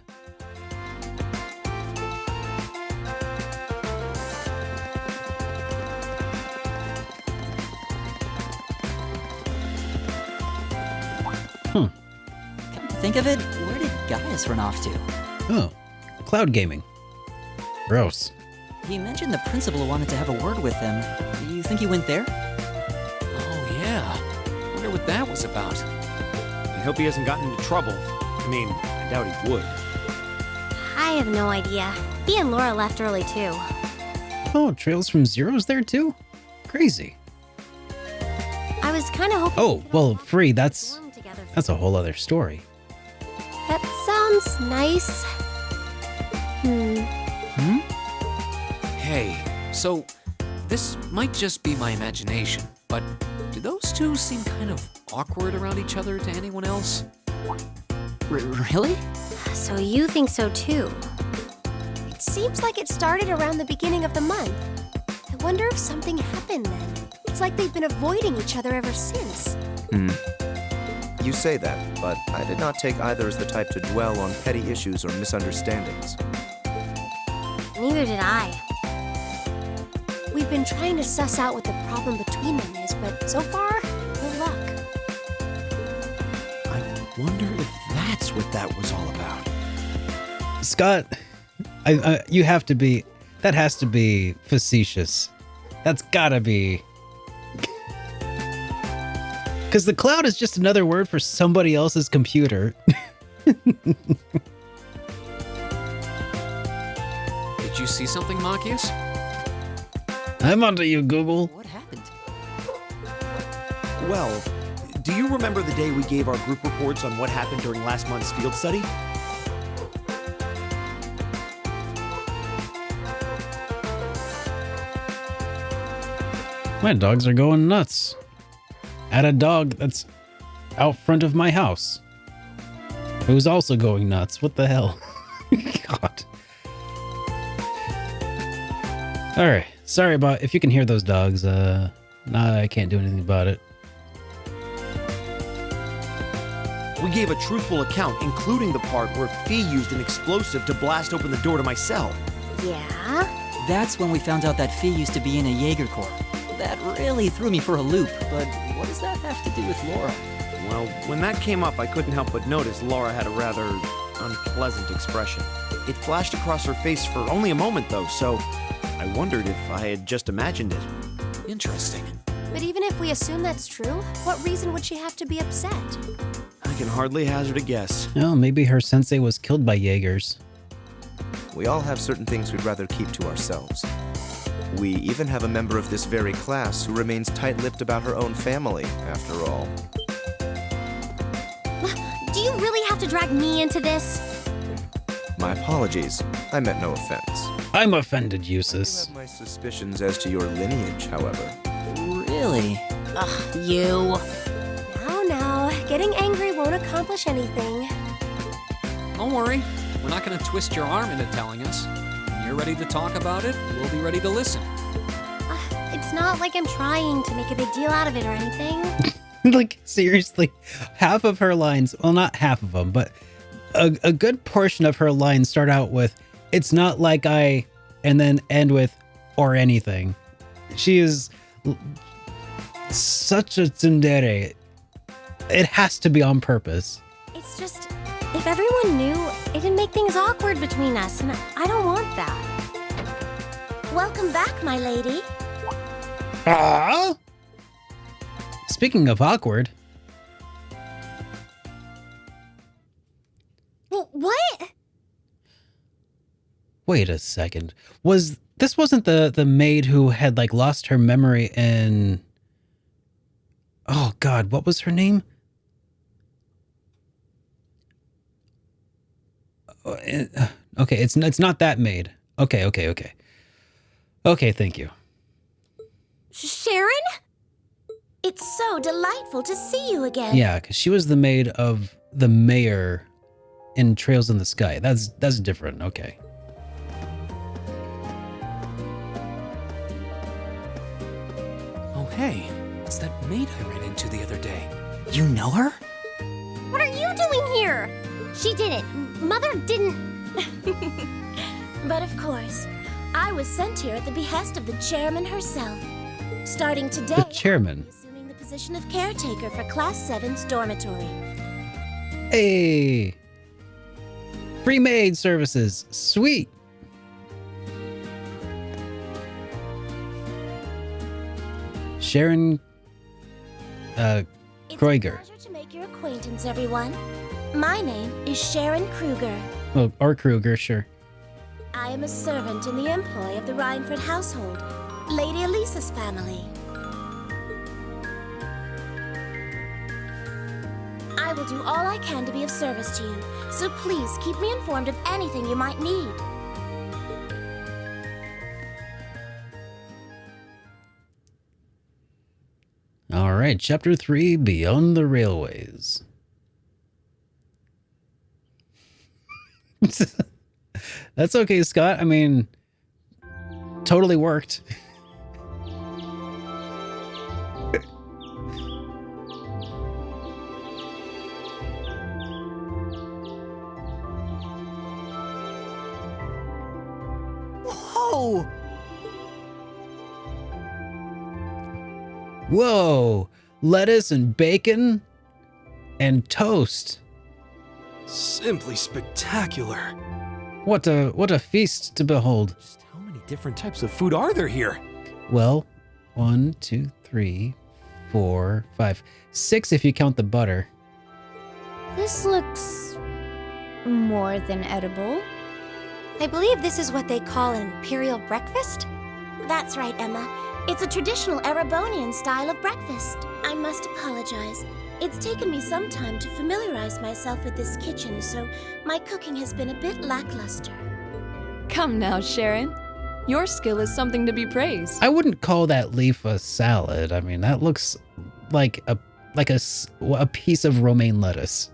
Speaker 15: Come to think of it, where did Gaius run off to?
Speaker 4: Oh, cloud gaming. Gross.
Speaker 15: He mentioned the principal wanted to have a word with him. Do you think he went there?
Speaker 5: Oh, yeah. Wonder what that was about.
Speaker 9: I hope he hasn't gotten into trouble. I mean, I doubt he would.
Speaker 19: I have no idea. He and Laura left early too.
Speaker 4: Oh, Trails from Zero's there too? Crazy.
Speaker 19: I was kind of hoping.
Speaker 4: Oh, well, free, that's a whole other story.
Speaker 8: That sounds nice.
Speaker 5: Hey, so this might just be my imagination, but do those two seem kind of awkward around each other to anyone else?
Speaker 15: Really?
Speaker 19: So you think so too?
Speaker 8: It seems like it started around the beginning of the month. I wonder if something happened then. It's like they've been avoiding each other ever since.
Speaker 7: You say that, but I did not take either as the type to dwell on petty issues or misunderstandings.
Speaker 19: Neither did I.
Speaker 8: We've been trying to suss out what the problem between them is, but so far, no luck.
Speaker 9: I wonder if that's what that was all about.
Speaker 4: Scott, you have to be, that has to be facetious. That's gotta be. Because the cloud is just another word for somebody else's computer.
Speaker 5: Did you see something, Machias?
Speaker 4: I'm onto you, Google.
Speaker 15: What happened?
Speaker 9: Well, do you remember the day we gave our group reports on what happened during last month's field study?
Speaker 4: My dogs are going nuts. At a dog that's out front of my house, who's also going nuts. What the hell? God. All right. Sorry about if you can hear those dogs. Nah, I can't do anything about it.
Speaker 9: We gave a truthful account, including the part where Fee used an explosive to blast open the door to my cell.
Speaker 19: Yeah?
Speaker 15: That's when we found out that Fee used to be in a Jaeger Corps. That really threw me for a loop, but what does that have to do with Laura?
Speaker 9: Well, when that came up, I couldn't help but notice Laura had a rather unpleasant expression. It flashed across her face for only a moment, though, so I wondered if I had just imagined it.
Speaker 5: Interesting.
Speaker 8: But even if we assume that's true, what reason would she have to be upset?
Speaker 9: I can hardly hazard a guess.
Speaker 4: Oh, maybe her sensei was killed by Jaegers.
Speaker 7: We all have certain things we'd rather keep to ourselves. We even have a member of this very class who remains tight-lipped about her own family, after all.
Speaker 19: Do you really have to drag me into this?
Speaker 7: My apologies. I meant no offense.
Speaker 4: I'm offended,
Speaker 7: I
Speaker 4: Eustace.
Speaker 7: have my suspicions as to your lineage, however.
Speaker 15: Really?
Speaker 19: Ugh, you. Now, getting angry won't accomplish anything.
Speaker 20: Don't worry, we're not going to twist your arm into telling us. When you're ready to talk about it, we'll be ready to listen.
Speaker 19: It's not like I'm trying to make a big deal out of it or anything.
Speaker 4: Like, seriously, half of her lines, well, not half of them, but a good portion of her lines start out with, "It's not like I," and then end with, "or anything." She is such a tsundere. It has to be on purpose.
Speaker 19: It's just, if everyone knew, it'd make things awkward between us, and I don't want that. Welcome back, my lady.
Speaker 4: Ah! Speaking of awkward.
Speaker 19: What?
Speaker 4: Wait a second. This wasn't the maid who had like lost her memory in... Oh God, what was her name? Okay, it's not that maid. Okay. Okay, thank you.
Speaker 6: Sharon? It's so delightful to see you again.
Speaker 4: Yeah, because she was the maid of the mayor in Trails in the Sky. That's different. Okay.
Speaker 5: Oh, hey, it's that maid I ran into the other day.
Speaker 15: You know her?
Speaker 19: What are you doing here? She didn't. Mother didn't.
Speaker 6: But of course, I was sent here at the behest of the chairman herself. Starting today,
Speaker 4: The chairman.
Speaker 6: assuming the position of caretaker for Class 7's dormitory.
Speaker 4: Hey! Free maid services. Sweet. Sharon Kreuger.
Speaker 6: Pleasure to make your acquaintance, everyone. My name is Sharon Kruger.
Speaker 4: Well, or Kruger, sure.
Speaker 6: I am a servant in the employ of the Rhineford household, Lady Elisa's family. I will do all I can to be of service to you, so please keep me informed of anything you might need.
Speaker 4: All right, Chapter 3, Beyond the Railways. That's okay, Scott. I mean, totally worked.
Speaker 15: Whoa!
Speaker 4: Whoa! Lettuce and bacon and toast.
Speaker 16: Simply spectacular.
Speaker 4: What a feast to behold.
Speaker 9: How many different types of food are there here?
Speaker 4: Well, 1, 2, 3, 4, 5, 6 if you count the butter.
Speaker 8: This looks more than edible. I believe this is what they call an imperial breakfast?
Speaker 6: That's right, Emma. It's a traditional Erebonian style of breakfast. I must apologize. It's taken me some time to familiarize myself with this kitchen, so my cooking has been a bit lackluster.
Speaker 17: Come now, Sharon. Your skill is something to be praised.
Speaker 4: I wouldn't call that leaf a salad. I mean, that looks like a piece of romaine lettuce.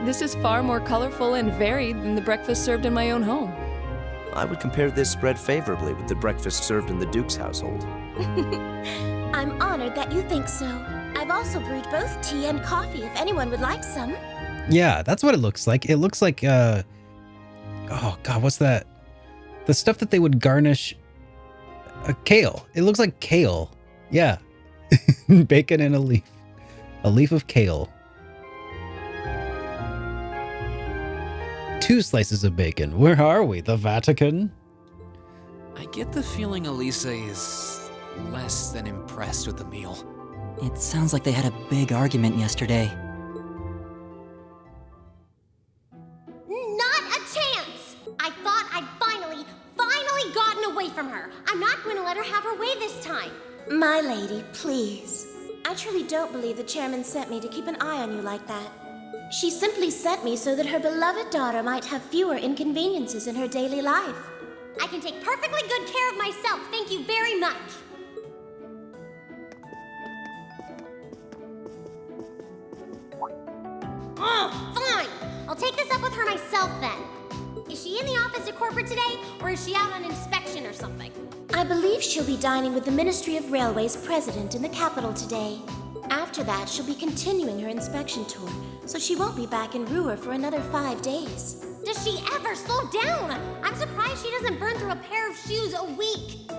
Speaker 17: This is far more colorful and varied than the breakfast served in my own home.
Speaker 7: I would compare this spread favorably with the breakfast served in the Duke's household.
Speaker 6: I'm honored that you think so. I
Speaker 21: I've also brewed both tea and coffee if anyone would like some.
Speaker 4: Yeah, that's what it looks like. It looks like, oh God, what's that? The stuff that they would garnish kale. It looks like kale. Yeah. Bacon and a leaf. A leaf of kale. 2 slices of bacon. Where are we? The Vatican?
Speaker 5: I get the feeling Elisa is less than impressed with the meal.
Speaker 15: It sounds like they had a big argument yesterday.
Speaker 19: Not a chance! I thought I'd finally gotten away from her. I'm not going to let her have her way this time.
Speaker 21: My lady, please. I truly don't believe the chairman sent me to keep an eye on you like that. She simply sent me so that her beloved daughter might have fewer inconveniences in her daily life.
Speaker 19: I can take perfectly good care of myself, thank you very much. Oh, fine! I'll take this up with her myself then. Is she in the office at corporate today, or is she out on inspection or something?
Speaker 21: I believe she'll be dining with the Ministry of Railways president in the capital today. After that, she'll be continuing her inspection tour, so she won't be back in Ruhr for another 5 days.
Speaker 19: Does she ever slow down? I'm surprised she doesn't burn through a pair of shoes a week.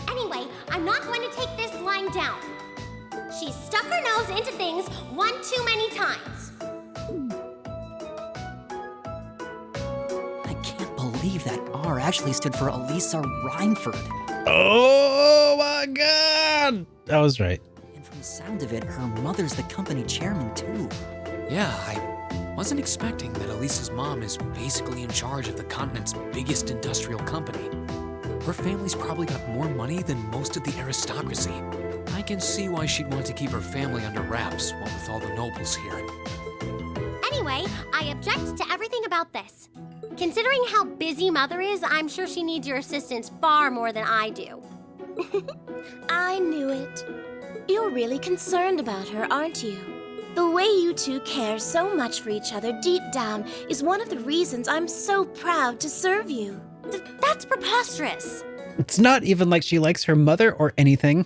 Speaker 19: Anyway, I'm not going to take this lying down. She's stuck her nose into things one too many times.
Speaker 15: I can't believe that R actually stood for Elisa Reinford.
Speaker 4: Oh my God! I was right.
Speaker 15: And from the sound of it, her mother's the company chairman too.
Speaker 5: Yeah, I wasn't expecting that Elisa's mom is basically in charge of the continent's biggest industrial company. Her family's probably got more money than most of the aristocracy. I can see why she'd want to keep her family under wraps, what with all the nobles here.
Speaker 19: Anyway, I object to everything about this. Considering how busy Mother is, I'm sure she needs your assistance far more than I do.
Speaker 21: I knew it. You're really concerned about her, aren't you? The way you two care so much for each other deep down is one of the reasons I'm so proud to serve you.
Speaker 19: That's preposterous.
Speaker 4: It's not even like she likes her mother or anything.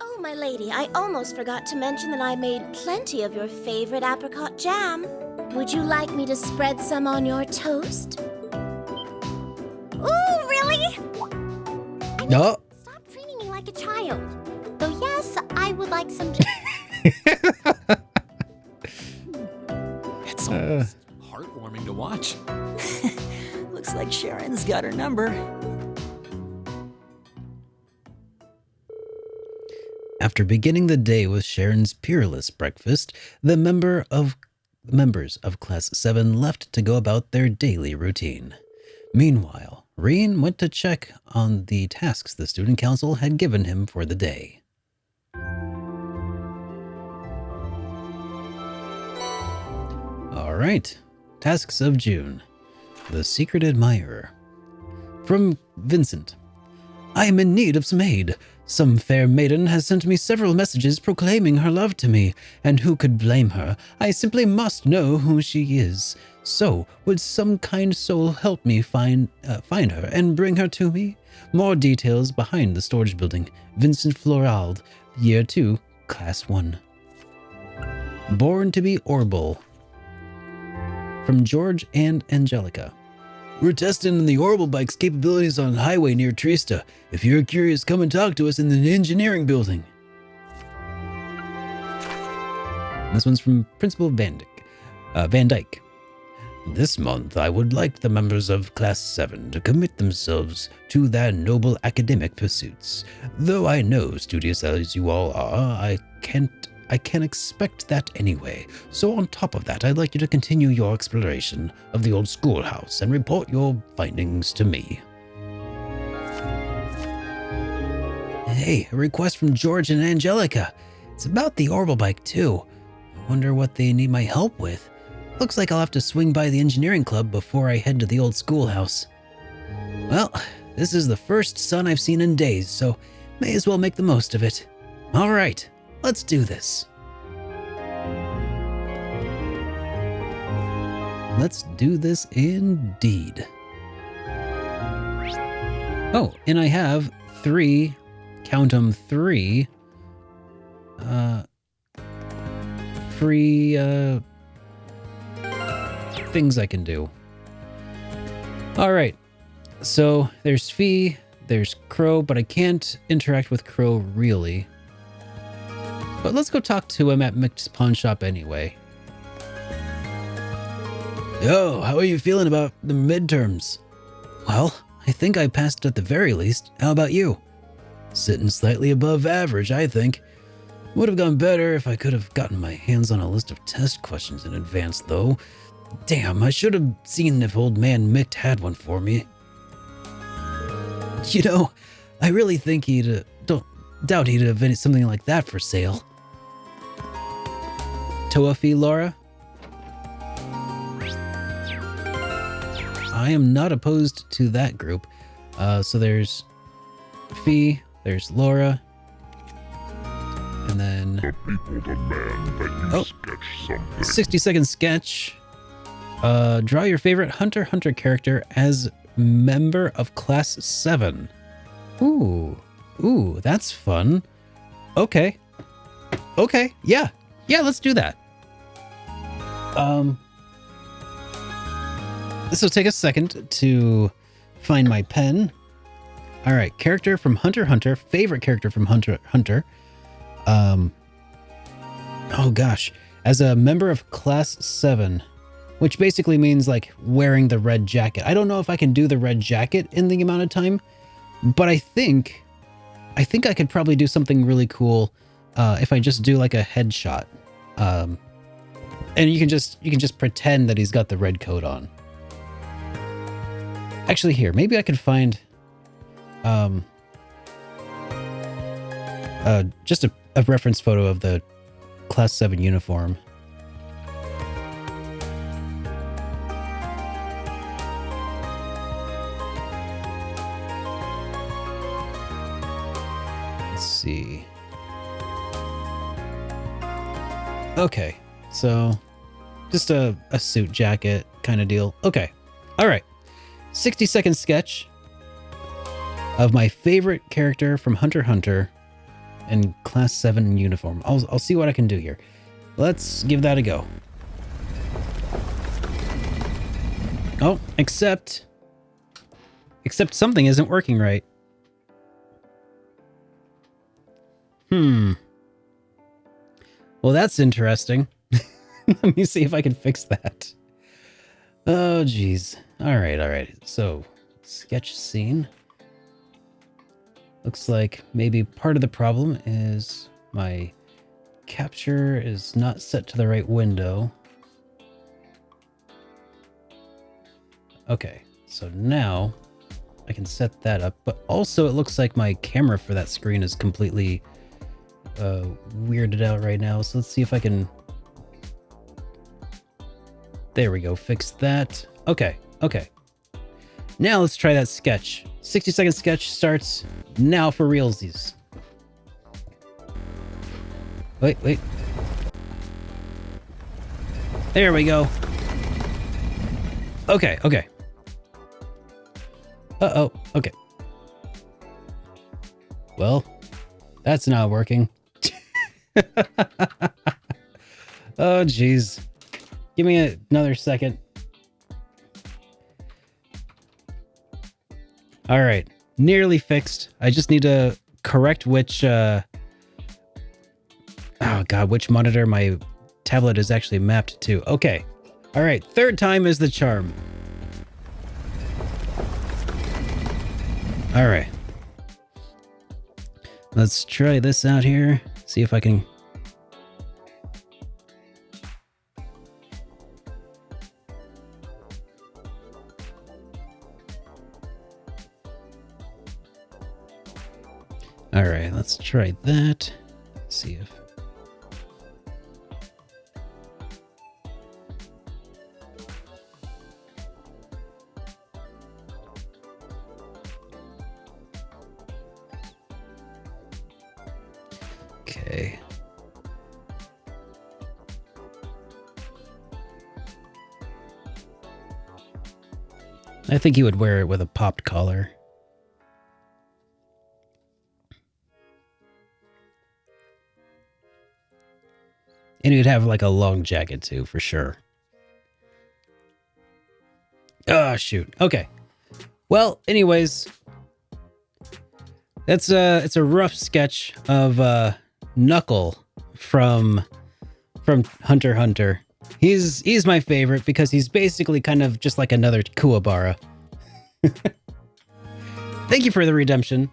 Speaker 21: Oh, my lady, I almost forgot to mention that I made plenty of your favorite apricot jam. Would you like me to spread some on your toast?
Speaker 19: Ooh, really?
Speaker 4: No.
Speaker 19: Stop treating me like a child. Though yes, I would like some.
Speaker 5: It's almost heartwarming to watch.
Speaker 15: Looks like Sharon's got her number.
Speaker 4: After beginning the day with Sharon's peerless breakfast, the members of Class 7 left to go about their daily routine. Meanwhile, Reen went to check on the tasks the student council had given him for the day. All right, tasks of June. The Secret Admirer. From Vincent. I am in need of some aid. Some fair maiden has sent me several messages proclaiming her love to me, and who could blame her? I simply must know who she is. So, would some kind soul help me find her and bring her to me? More details behind the storage building. Vincent Florald, Year 2, Class 1. Born to be Orbital. From George and Angelica. We're testing the Orbital bike's capabilities on a highway near Trista. If you're curious, come and talk to us in the engineering building. This one's from Principal Van Dyke. This month, I would like the members of Class 7 to commit themselves to their noble academic pursuits. Though I know, studious as you all are, I can expect that anyway. So on top of that, I'd like you to continue your exploration of the old schoolhouse and report your findings to me. Hey, a request from George and Angelica. It's about the Orbital bike too. I wonder what they need my help with. Looks like I'll have to swing by the engineering club before I head to the old schoolhouse. Well, this is the first sun I've seen in days, so may as well make the most of it. All right. Let's do this. Let's do this indeed. Oh, and I have 3 count 'em 3 free things I can do. All right. So there's Fee, there's Crow, but I can't interact with Crow really. But let's go talk to him at Mick's pawn shop anyway. Yo, how are you feeling about the midterms? Well, I think I passed at the very least. How about you? Sitting slightly above average, I think. Would have gone better if I could have gotten my hands on a list of test questions in advance, though. Damn, I should have seen if old man Mick had one for me. You know, I really think don't doubt he'd have any something like that for sale. Toa Fee, Laura? I am not opposed to that group. So there's Fee, there's Laura, and then
Speaker 11: the people demand that you sketch something.
Speaker 4: 60-second sketch. Draw your favorite Hunter x Hunter character as member of Class 7. Ooh, that's fun. Okay, yeah, let's do that. This will take a second to find my pen. All right, character from Hunter x Hunter, favorite character from Hunter x Hunter. Oh gosh, as a member of Class 7, which basically means like wearing the red jacket. I don't know if I can do the red jacket in the amount of time, but I think I could probably do something really cool if I just do like a headshot. And you can just pretend that he's got the red coat on. Actually, here, maybe I could find just a reference photo of the Class 7 uniform. Let's see. Okay, so just a suit jacket kind of deal. Okay, all right. 60-second sketch of my favorite character from Hunter x Hunter in Class 7 uniform. I'll see what I can do here. Let's give that a go. Oh, except something isn't working right. Well, that's interesting. Let me see if I can fix that. Oh, geez. All right. So, sketch scene. Looks like maybe part of the problem is my capture is not set to the right window. Okay, so now I can set that up, but also it looks like my camera for that screen is completely weirded out right now. So let's see if I can... There we go, fix that. Okay. Now let's try that sketch. 60-second sketch starts now for realsies. Wait. There we go. Okay. Uh-oh, okay. Well, that's not working. Oh, geez. Give me another second. All right, nearly fixed. I just need to correct which, which monitor my tablet is actually mapped to. Okay. All right, third time is the charm. All right. Let's try this out here. See if I can... All right, let's try that. See if... Okay. I think he would wear it with a popped collar. And he'd have like a long jacket too, for sure. Oh, shoot. Okay. Well, anyways, it's a rough sketch of Knuckle from Hunter x Hunter. He's my favorite because he's basically kind of just like another Kuwabara. Thank you for the redemption.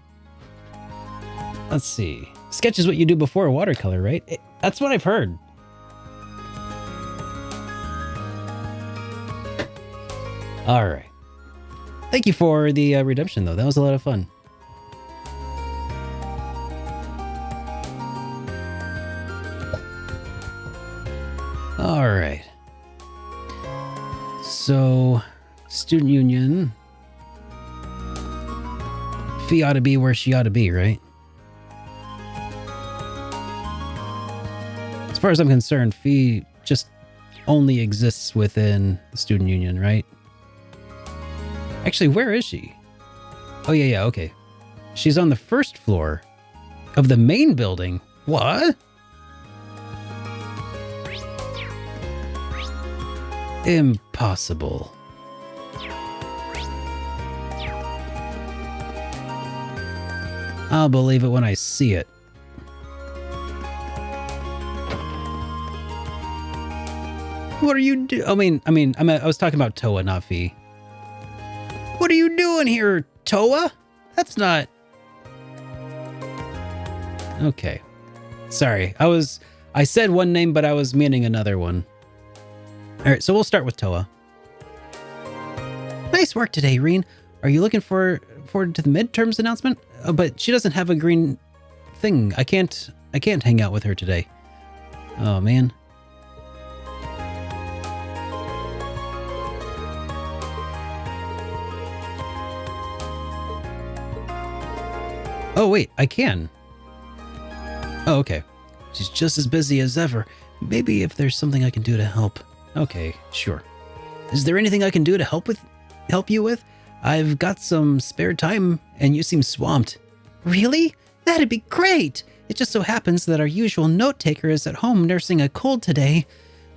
Speaker 4: Let's see. Sketch is what you do before a watercolor, right? That's what I've heard. All right. Thank you for the redemption, though. That was a lot of fun. All right. So, student union. Fee ought to be where she ought to be, right? As far as I'm concerned, Fee just only exists within the student union, right? Actually, where is she? Oh, yeah, okay. She's on the first floor of the main building. What? Impossible. I'll believe it when I see it. What are you doing? I was talking about Toa, not Fee. What are you doing here, Toa? That's not... Okay. Sorry. I said one name, but I was meaning another one. All right, so we'll start with Toa. Nice work today, Reen. Are you looking forward to the midterms announcement? But she doesn't have a green thing. I can't hang out with her today. Oh, man. Oh, wait, I can. Oh, okay. She's just as busy as ever. Maybe if there's something I can do to help. Okay, sure. Is there anything I can do to help you with? I've got some spare time and you seem swamped. Really? That'd be great. It just so happens that our usual note taker is at home nursing a cold today.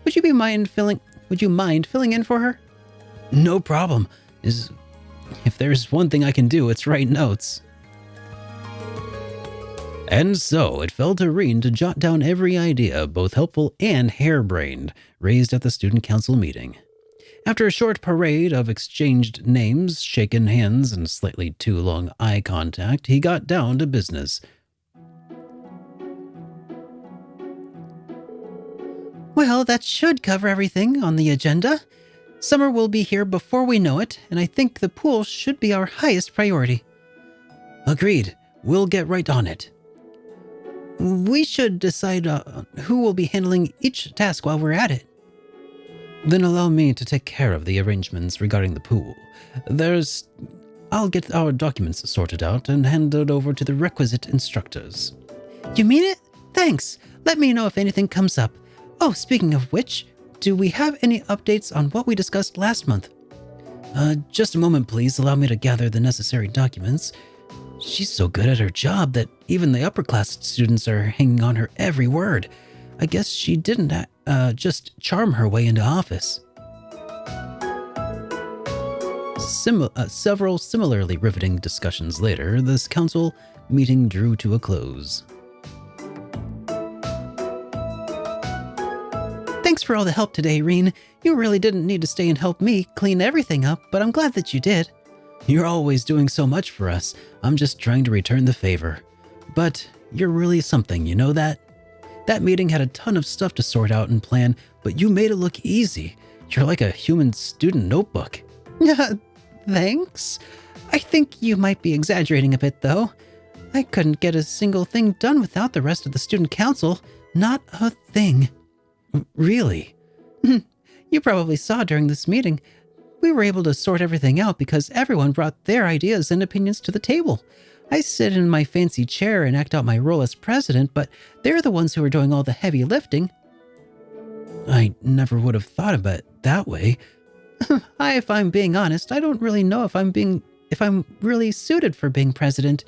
Speaker 4: Would you mind filling in for her? No problem. If there's one thing I can do, it's write notes. And so it fell to Reen to jot down every idea, both helpful and harebrained, raised at the student council meeting. After a short parade of exchanged names, shaken hands, and slightly too long eye contact, he got down to business. Well, that should cover everything on the agenda. Summer will be here before we know it, and I think the pool should be our highest priority. Agreed. We'll get right on it. We should decide who will be handling each task while we're at it. Then allow me to take care of the arrangements regarding the pool. I'll get our documents sorted out and hand it over to the requisite instructors. You mean it? Thanks. Let me know if anything comes up. Oh, speaking of which, do we have any updates on what we discussed last month? Just a moment, please. Allow me to gather the necessary documents. She's so good at her job that even the upper class students are hanging on her every word. I guess she didn't just charm her way into office. Several similarly riveting discussions later, this council meeting drew to a close. Thanks for all the help today, Reen. You really didn't need to stay and help me clean everything up, but I'm glad that you did. You're always doing so much for us. I'm just trying to return the favor. But you're really something, you know that? That meeting had a ton of stuff to sort out and plan, but you made it look easy. You're like a human student notebook. Thanks. I think you might be exaggerating a bit, though. I couldn't get a single thing done without the rest of the student council. Not a thing. Really? You probably saw during this meeting. We were able to sort everything out because everyone brought their ideas and opinions to the table. I sit in my fancy chair and act out my role as president, but they're the ones who are doing all the heavy lifting. I never would have thought about it that way. If I'm being honest, I don't really know if I'm really suited for being president.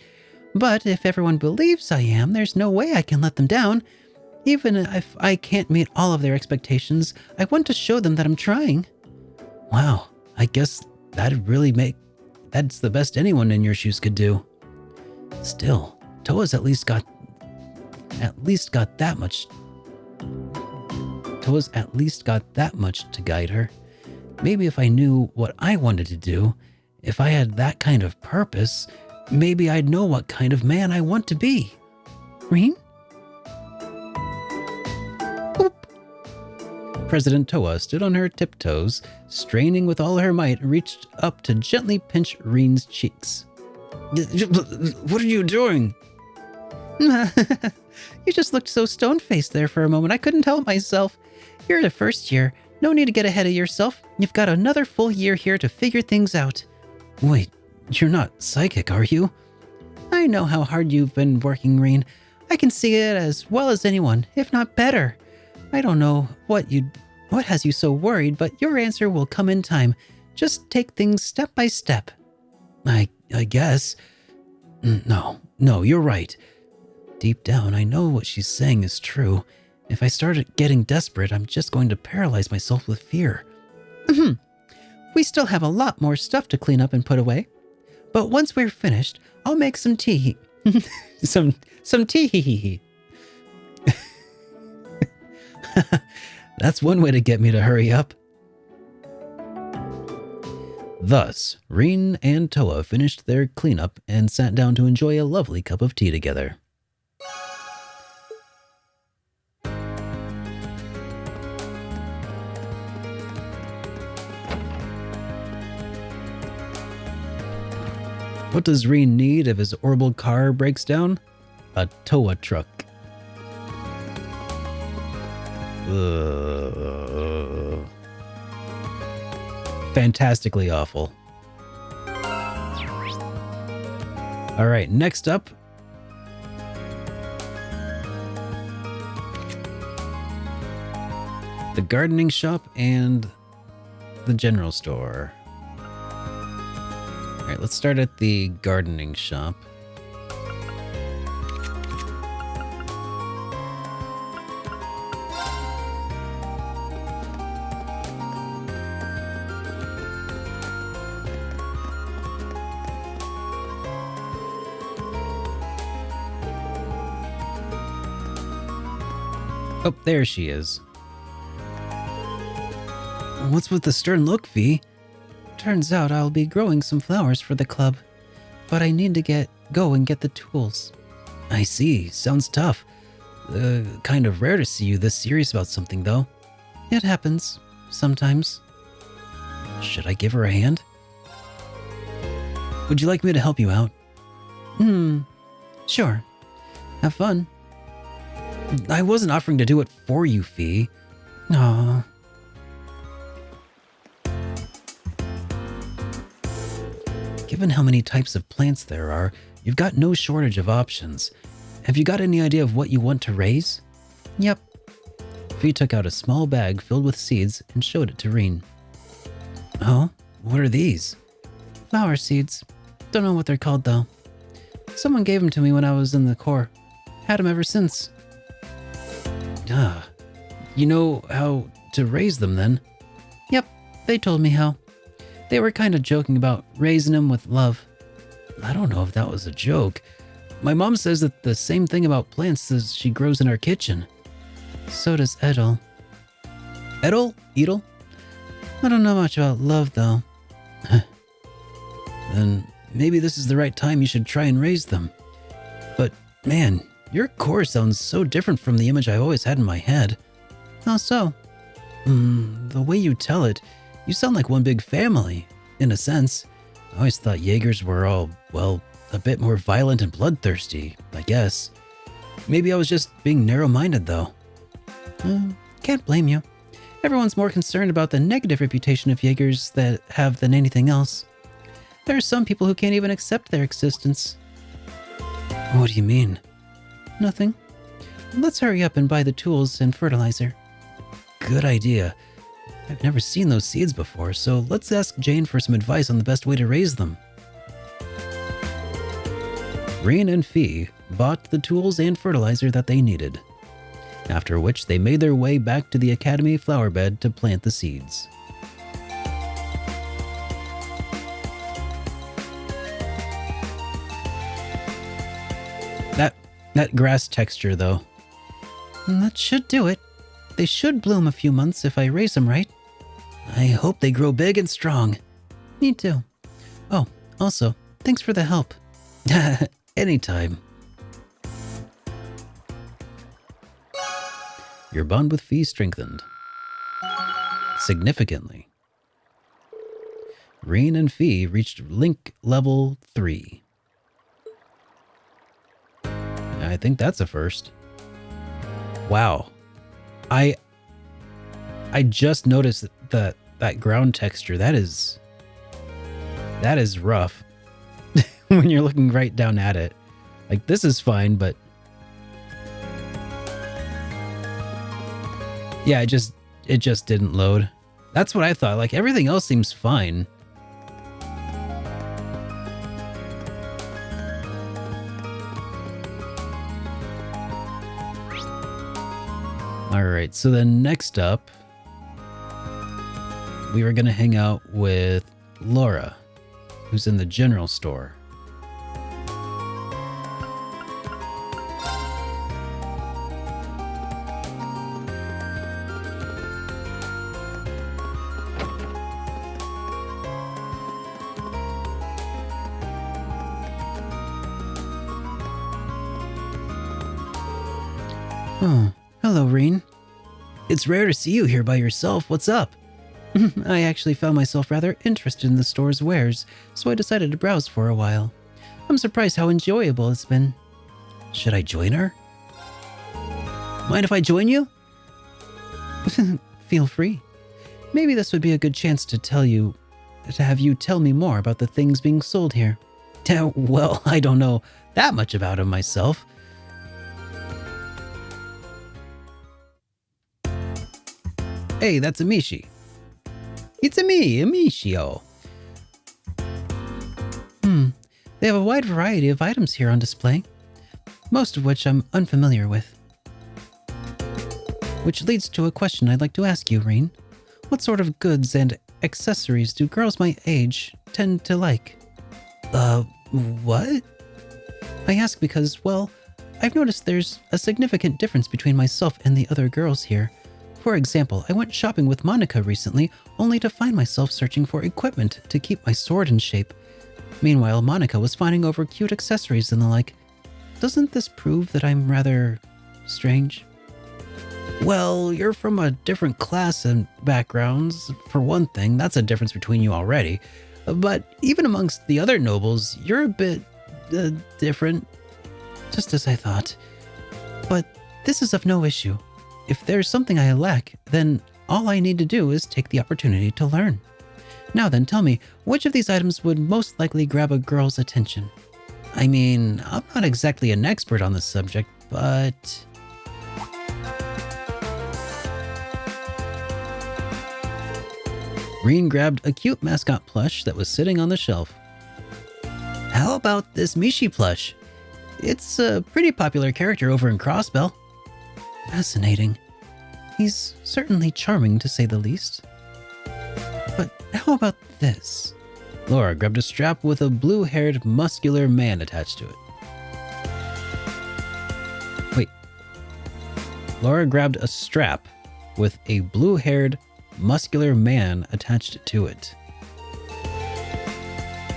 Speaker 4: But if everyone believes I am, there's no way I can let them down. Even if I can't meet all of their expectations, I want to show them that I'm trying. Wow, I guess that's the best anyone in your shoes could do. Still, Toa's at least got that much. Toa's at least got that much to guide her. Maybe if I knew what I wanted to do, if I had that kind of purpose, maybe I'd know what kind of man I want to be. Reen? Boop. President Toa stood on her tiptoes, straining with all her might, and reached up to gently pinch Reen's cheeks. What are you doing? You just looked so stone-faced there for a moment. I couldn't help myself. You're the first year. No need to get ahead of yourself. You've got another full year here to figure things out. Wait, you're not psychic, are you? I know how hard you've been working, Reen. I can see it as well as anyone, if not better. I don't know what has you so worried, but your answer will come in time. Just take things step by step. I guess. No, you're right. Deep down, I know what she's saying is true. If I started getting desperate, I'm just going to paralyze myself with fear. We still have a lot more stuff to clean up and put away. But once we're finished, I'll make some tea. some tea. That's one way to get me to hurry up. Thus, Reen and Toa finished their cleanup and sat down to enjoy a lovely cup of tea together. What does Reen need if his orbital car breaks down? A Toa truck. Fantastically awful. Alright, next up. The gardening shop and the general store. Alright, let's start at the gardening shop. Oh, there she is. What's with the stern look, V? Turns out I'll be growing some flowers for the club, but I need to go and get the tools. I see. Sounds tough. Kind of rare to see you this serious about something, though. It happens. Sometimes. Should I give her a hand? Would you like me to help you out? Sure. Have fun. I wasn't offering to do it for you, Fee. Aww. Given how many types of plants there are, you've got no shortage of options. Have you got any idea of what you want to raise? Yep. Fee took out a small bag filled with seeds and showed it to Reen. Oh, what are these? Flower seeds. Don't know what they're called, though. Someone gave them to me when I was in the Corps. Had them ever since. You know how to raise them, then? Yep, they told me how. They were kind of joking about raising them with love. I don't know if that was a joke. My mom says that the same thing about plants as she grows in our kitchen. So does Edel. Edel? Edel? I don't know much about love, though. Then maybe this is the right time you should try and raise them. But, man, your core sounds so different from the image I always had in my head. How so? The way you tell it, you sound like one big family, in a sense. I always thought Jaegers were all, well, a bit more violent and bloodthirsty, I guess. Maybe I was just being narrow-minded, though. Can't blame you. Everyone's more concerned about the negative reputation of Jaegers that have than anything else. There are some people who can't even accept their existence. What do you mean? Nothing. Let's hurry up and buy the tools and fertilizer. Good idea. I've never seen those seeds before, so let's ask Jane for some advice on the best way to raise them. Reen and Fee bought the tools and fertilizer that they needed. after which they made their way back to the Academy flower bed to plant the seeds. That grass texture, though. That should do it. They should bloom a few months if I raise them right. I hope they grow big and strong. Me too. Oh, also, thanks for the help. Anytime. Your bond with Fee strengthened. Significantly. Reen and Fee reached link level 3. I think that's a first. Wow. I just noticed that ground texture. That is rough. When you're looking right down at it. Like, this is fine, but yeah, it just didn't load. That's what I thought. Like, everything else seems fine. Alright, so then next up, we were going to hang out with Laura, who's in the general store. Oh, hello, Reen. It's rare to see you here by yourself. What's up? I actually found myself rather interested in the store's wares, so I decided to browse for a while. I'm surprised how enjoyable it's been. Should I join her? Mind if I join you? Feel free. Maybe this would be a good chance to have you tell me more about the things being sold here. Well, I don't know that much about them myself. Hey, that's Amishi. It's me, Amishio. They have a wide variety of items here on display, most of which I'm unfamiliar with. Which leads to a question I'd like to ask you, Reen. What sort of goods and accessories do girls my age tend to like? What? I ask because, well, I've noticed there's a significant difference between myself and the other girls here. For example, I went shopping with Monica recently, only to find myself searching for equipment to keep my sword in shape. Meanwhile, Monica was finding over cute accessories and the like. Doesn't this prove that I'm rather strange? Well, you're from a different class and backgrounds. For one thing, that's a difference between you already. But even amongst the other nobles, you're a bit different. Just as I thought. But this is of no issue. If there's something I lack, then all I need to do is take the opportunity to learn. Now then, tell me, which of these items would most likely grab a girl's attention? I mean, I'm not exactly an expert on this subject, but... Reen grabbed a cute mascot plush that was sitting on the shelf. How about this Mishi plush? It's a pretty popular character over in Crossbell. Fascinating. He's certainly charming, to say the least. But how about this? Laura grabbed a strap with a blue-haired, muscular man attached to it. Wait. Laura grabbed a strap with a blue-haired, muscular man attached to it.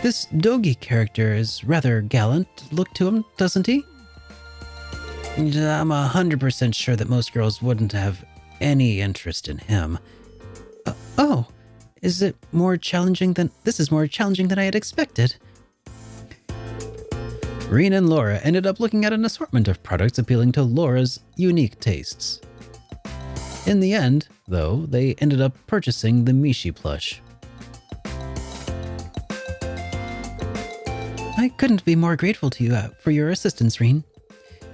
Speaker 4: This Dogi character is rather gallant look to him, doesn't he? I'm 100% sure that most girls wouldn't have any interest in him. Oh, is it more challenging than... This is more challenging than I had expected. Reen and Laura ended up looking at an assortment of products appealing to Laura's unique tastes. In the end, though, they ended up purchasing the Mishi plush. I couldn't be more grateful to you for your assistance, Reen.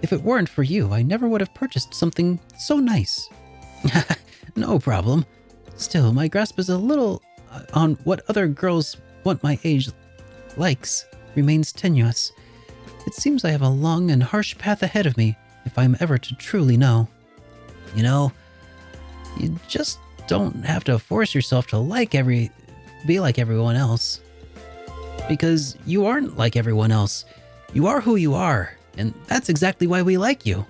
Speaker 4: If it weren't for you, I never would have purchased something so nice. No problem. Still, my grasp is a little on what other girls want my age likes remains tenuous. It seems I have a long and harsh path ahead of me if I'm ever to truly know. You know, you just don't have to force yourself to be like everyone else. Because you aren't like everyone else. You are who you are, and that's exactly why we like you.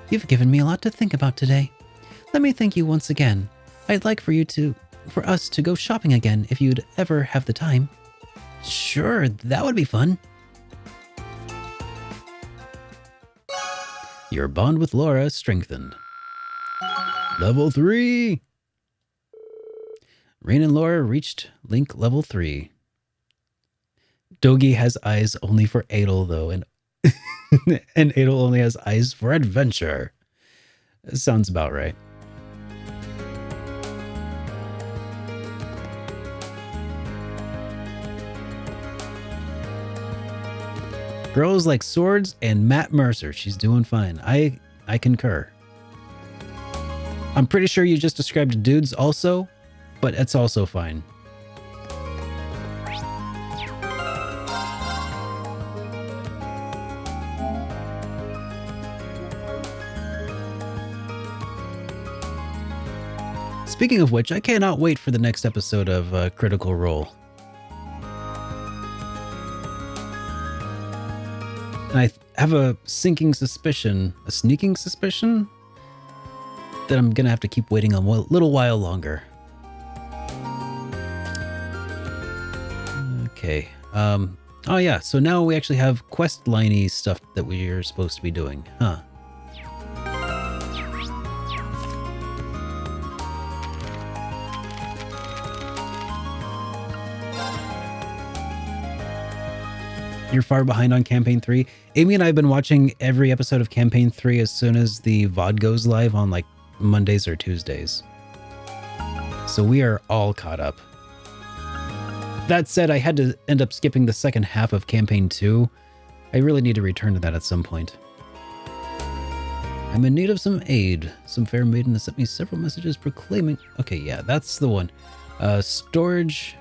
Speaker 4: You've given me a lot to think about today. Let me thank you once again. I'd like for us to go shopping again if you'd ever have the time. Sure, that would be fun. Your bond with Laura strengthened. Level 3! Rain and Laura reached Link level 3. Dogi has eyes only for Adel, though, and Adel only has eyes for adventure. Sounds about right. Girls like swords and Matt Mercer. She's doing fine. I concur. I'm pretty sure you just described dudes also, but it's also fine. Speaking of which, I cannot wait for the next episode of Critical Role. And I have a sneaking suspicion, that I'm gonna have to keep waiting a little while longer. Okay. Oh yeah, so now we actually have quest liney stuff that we are supposed to be doing, huh? You're far behind on Campaign 3. Amy and I have been watching every episode of Campaign 3 as soon as the VOD goes live on like Mondays or Tuesdays. So we are all caught up. That said, I had to end up skipping the second half of Campaign 2. I really need to return to that at some point. I'm in need of some aid. Some fair maiden has sent me several messages proclaiming... Okay, yeah, that's the one. Storage...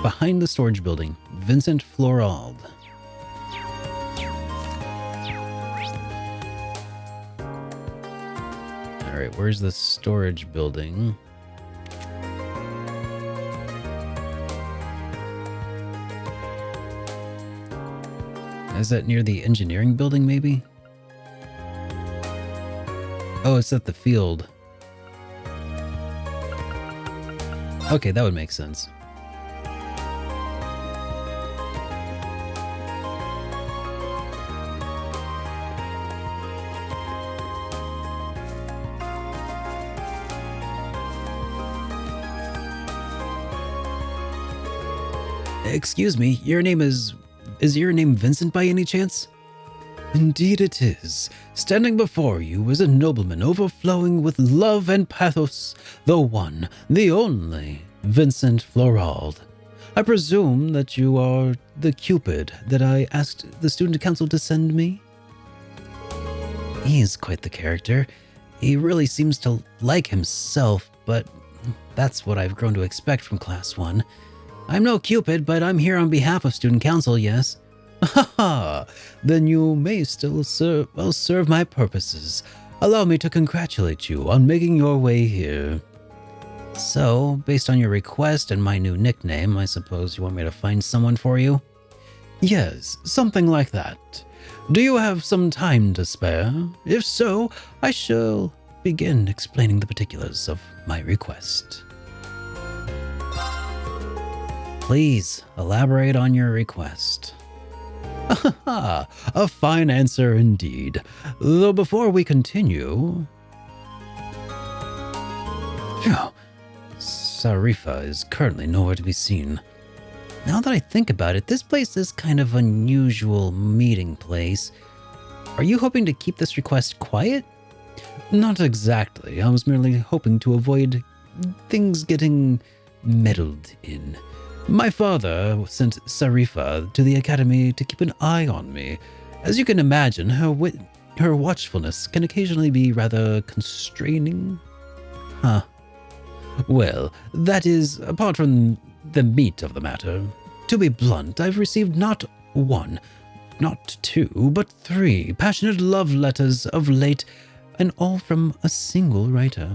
Speaker 4: Behind the storage building. Vincent Florald. Alright, where's the storage building? Is that near the engineering building, maybe? Oh, it's at the field. Okay, that would make sense. Excuse me, your name is your name Vincent by any chance? Indeed it is. Standing before you is a nobleman overflowing with love and pathos, the one, the only, Vincent Florald. I presume that you are the Cupid that I asked the student council to send me? He is quite the character. He really seems to like himself, but that's what I've grown to expect from Class 1. I'm no Cupid, but I'm here on behalf of Student Council, yes. Ha ha! Then you may still serve my purposes. Allow me to congratulate you on making your way here. So, based on your request and my new nickname, I suppose you want me to find someone for you? Yes, something like that. Do you have some time to spare? If so, I shall begin explaining the particulars of my request. Please elaborate on your request. A fine answer indeed. Though before we continue... Sarifa is currently nowhere to be seen. Now that I think about it, this place is kind of unusual meeting place. Are you hoping to keep this request quiet? Not exactly. I was merely hoping to avoid things getting meddled in. My father sent Sarifa to the academy to keep an eye on me. As you can imagine, her watchfulness can occasionally be rather constraining. Huh. Well, that is apart from the meat of the matter. To be blunt, I've received not one, not 2, but 3 passionate love letters of late, and all from a single writer.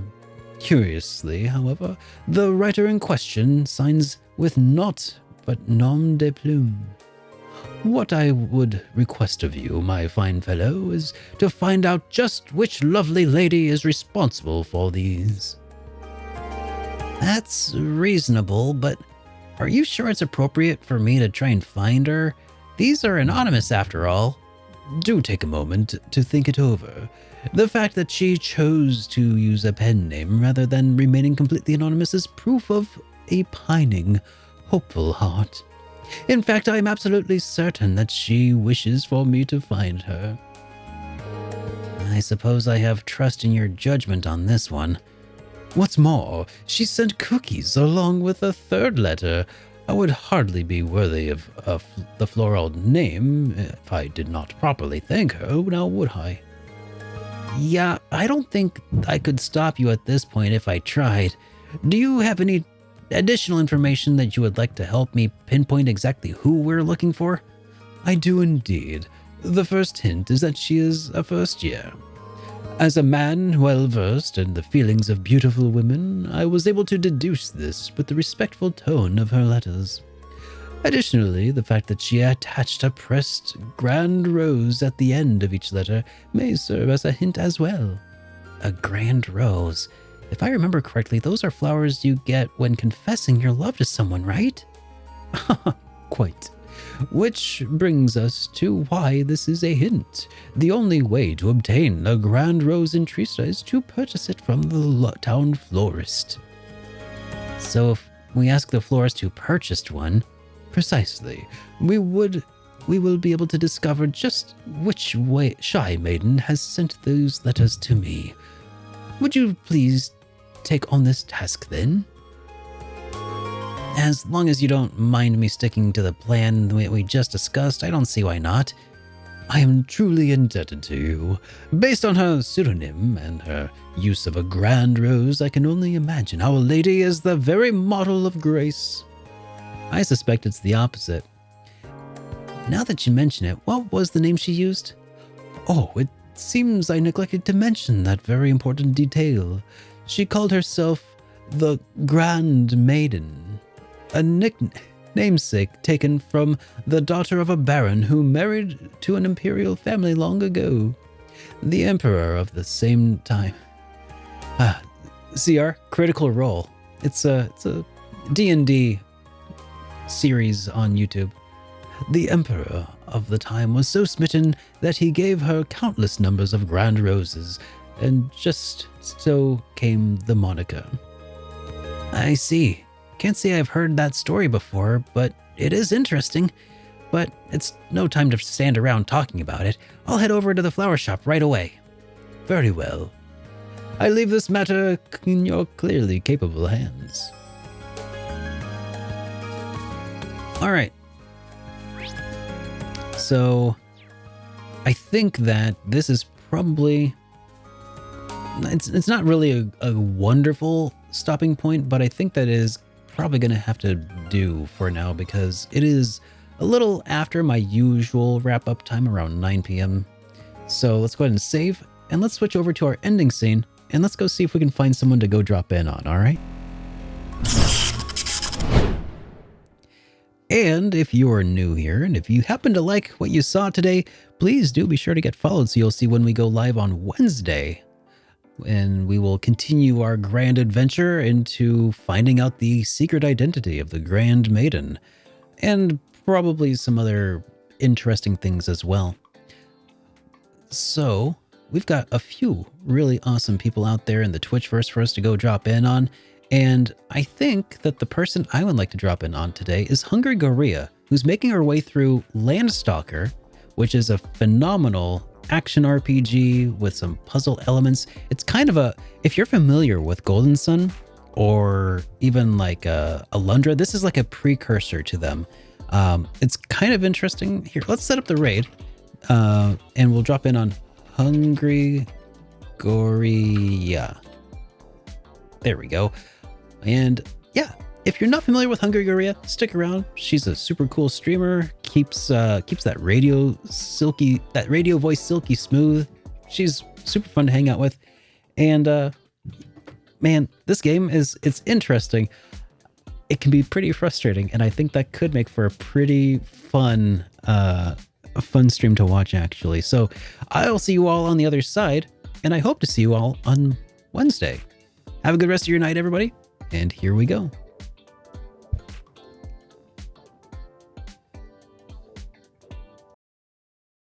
Speaker 4: Curiously, however, the writer in question signs with naught but nom de plume. What I would request of you, my fine fellow, is to find out just which lovely lady is responsible for these. That's reasonable, but are you sure it's appropriate for me to try and find her? These are anonymous after all. Do take a moment to think it over. The fact that she chose to use a pen name rather than remaining completely anonymous is proof of a pining, hopeful heart. In fact, I am absolutely certain that she wishes for me to find her. I suppose I have trust in your judgment on this one. What's more, she sent cookies along with a third letter. I would hardly be worthy of the floral name if I did not properly thank her, now would I? Yeah, I don't think I could stop you at this point if I tried. Do you have any additional information that you would like to help me pinpoint exactly who we're looking for? I do indeed. The first hint is that she is a first year. As a man well versed in the feelings of beautiful women, I was able to deduce this with the respectful tone of her letters. Additionally, the fact that she attached a pressed grand rose at the end of each letter may serve as a hint as well. A grand rose. If I remember correctly, those are flowers you get when confessing your love to someone, right? Quite. Which brings us to why this is a hint. The only way to obtain a grand rose in Trista is to purchase it from the town florist. So if we ask the florist who purchased one, precisely, we will be able to discover just which shy maiden has sent those letters to me. Would you please take on this task then? As long as you don't mind me sticking to the plan we just discussed, I don't see why not. I am truly indebted to you. Based on her pseudonym and her use of a grand rose, I can only imagine our lady is the very model of grace. I suspect it's the opposite. Now that you mention it, what was the name she used? Oh, it seems I neglected to mention that very important detail. She called herself the Grand Maiden, a namesake taken from the daughter of a baron who married to an imperial family long ago. The emperor of the same time. CR, Critical Role. It's a D&D series on YouTube. The emperor of the time was so smitten that he gave her countless numbers of grand roses, and just so came the moniker. I see. Can't say I've heard that story before, but it is interesting. But it's no time to stand around talking about it. I'll head over to the flower shop right away. Very well. I leave this matter in your clearly capable hands. All right. So, I think that this is probably... It's not really a wonderful stopping point, but I think that is probably going to have to do for now because it is a little after my usual wrap-up time around 9 p.m. So let's go ahead and save, and let's switch over to our ending scene, and let's go see if we can find someone to go drop in on, all right? And if you are new here, and if you happen to like what you saw today, please do be sure to get followed so you'll see when we go live on Wednesday. And we will continue our grand adventure into finding out the secret identity of the Grand Maiden, and probably some other interesting things as well. So, we've got a few really awesome people out there in the Twitchverse for us to go drop in on, and I think that the person I would like to drop in on today is Hungry Goria, who's making her way through Landstalker, which is a phenomenal action RPG with some puzzle elements. It's kind of a, if you're familiar with Golden Sun or even like Alundra, this is like a precursor to them. It's kind of interesting. Here, let's set up the raid and we'll drop in on Hungry Goria. There we go. And yeah, If you're not familiar with Hungryuria, stick around. She's a super cool streamer. Keeps that radio voice silky smooth. She's super fun to hang out with. And man, this game it's interesting. It can be pretty frustrating, and I think that could make for a pretty fun stream to watch, actually. So I'll see you all on the other side, and I hope to see you all on Wednesday. Have a good rest of your night, everybody. And here we go.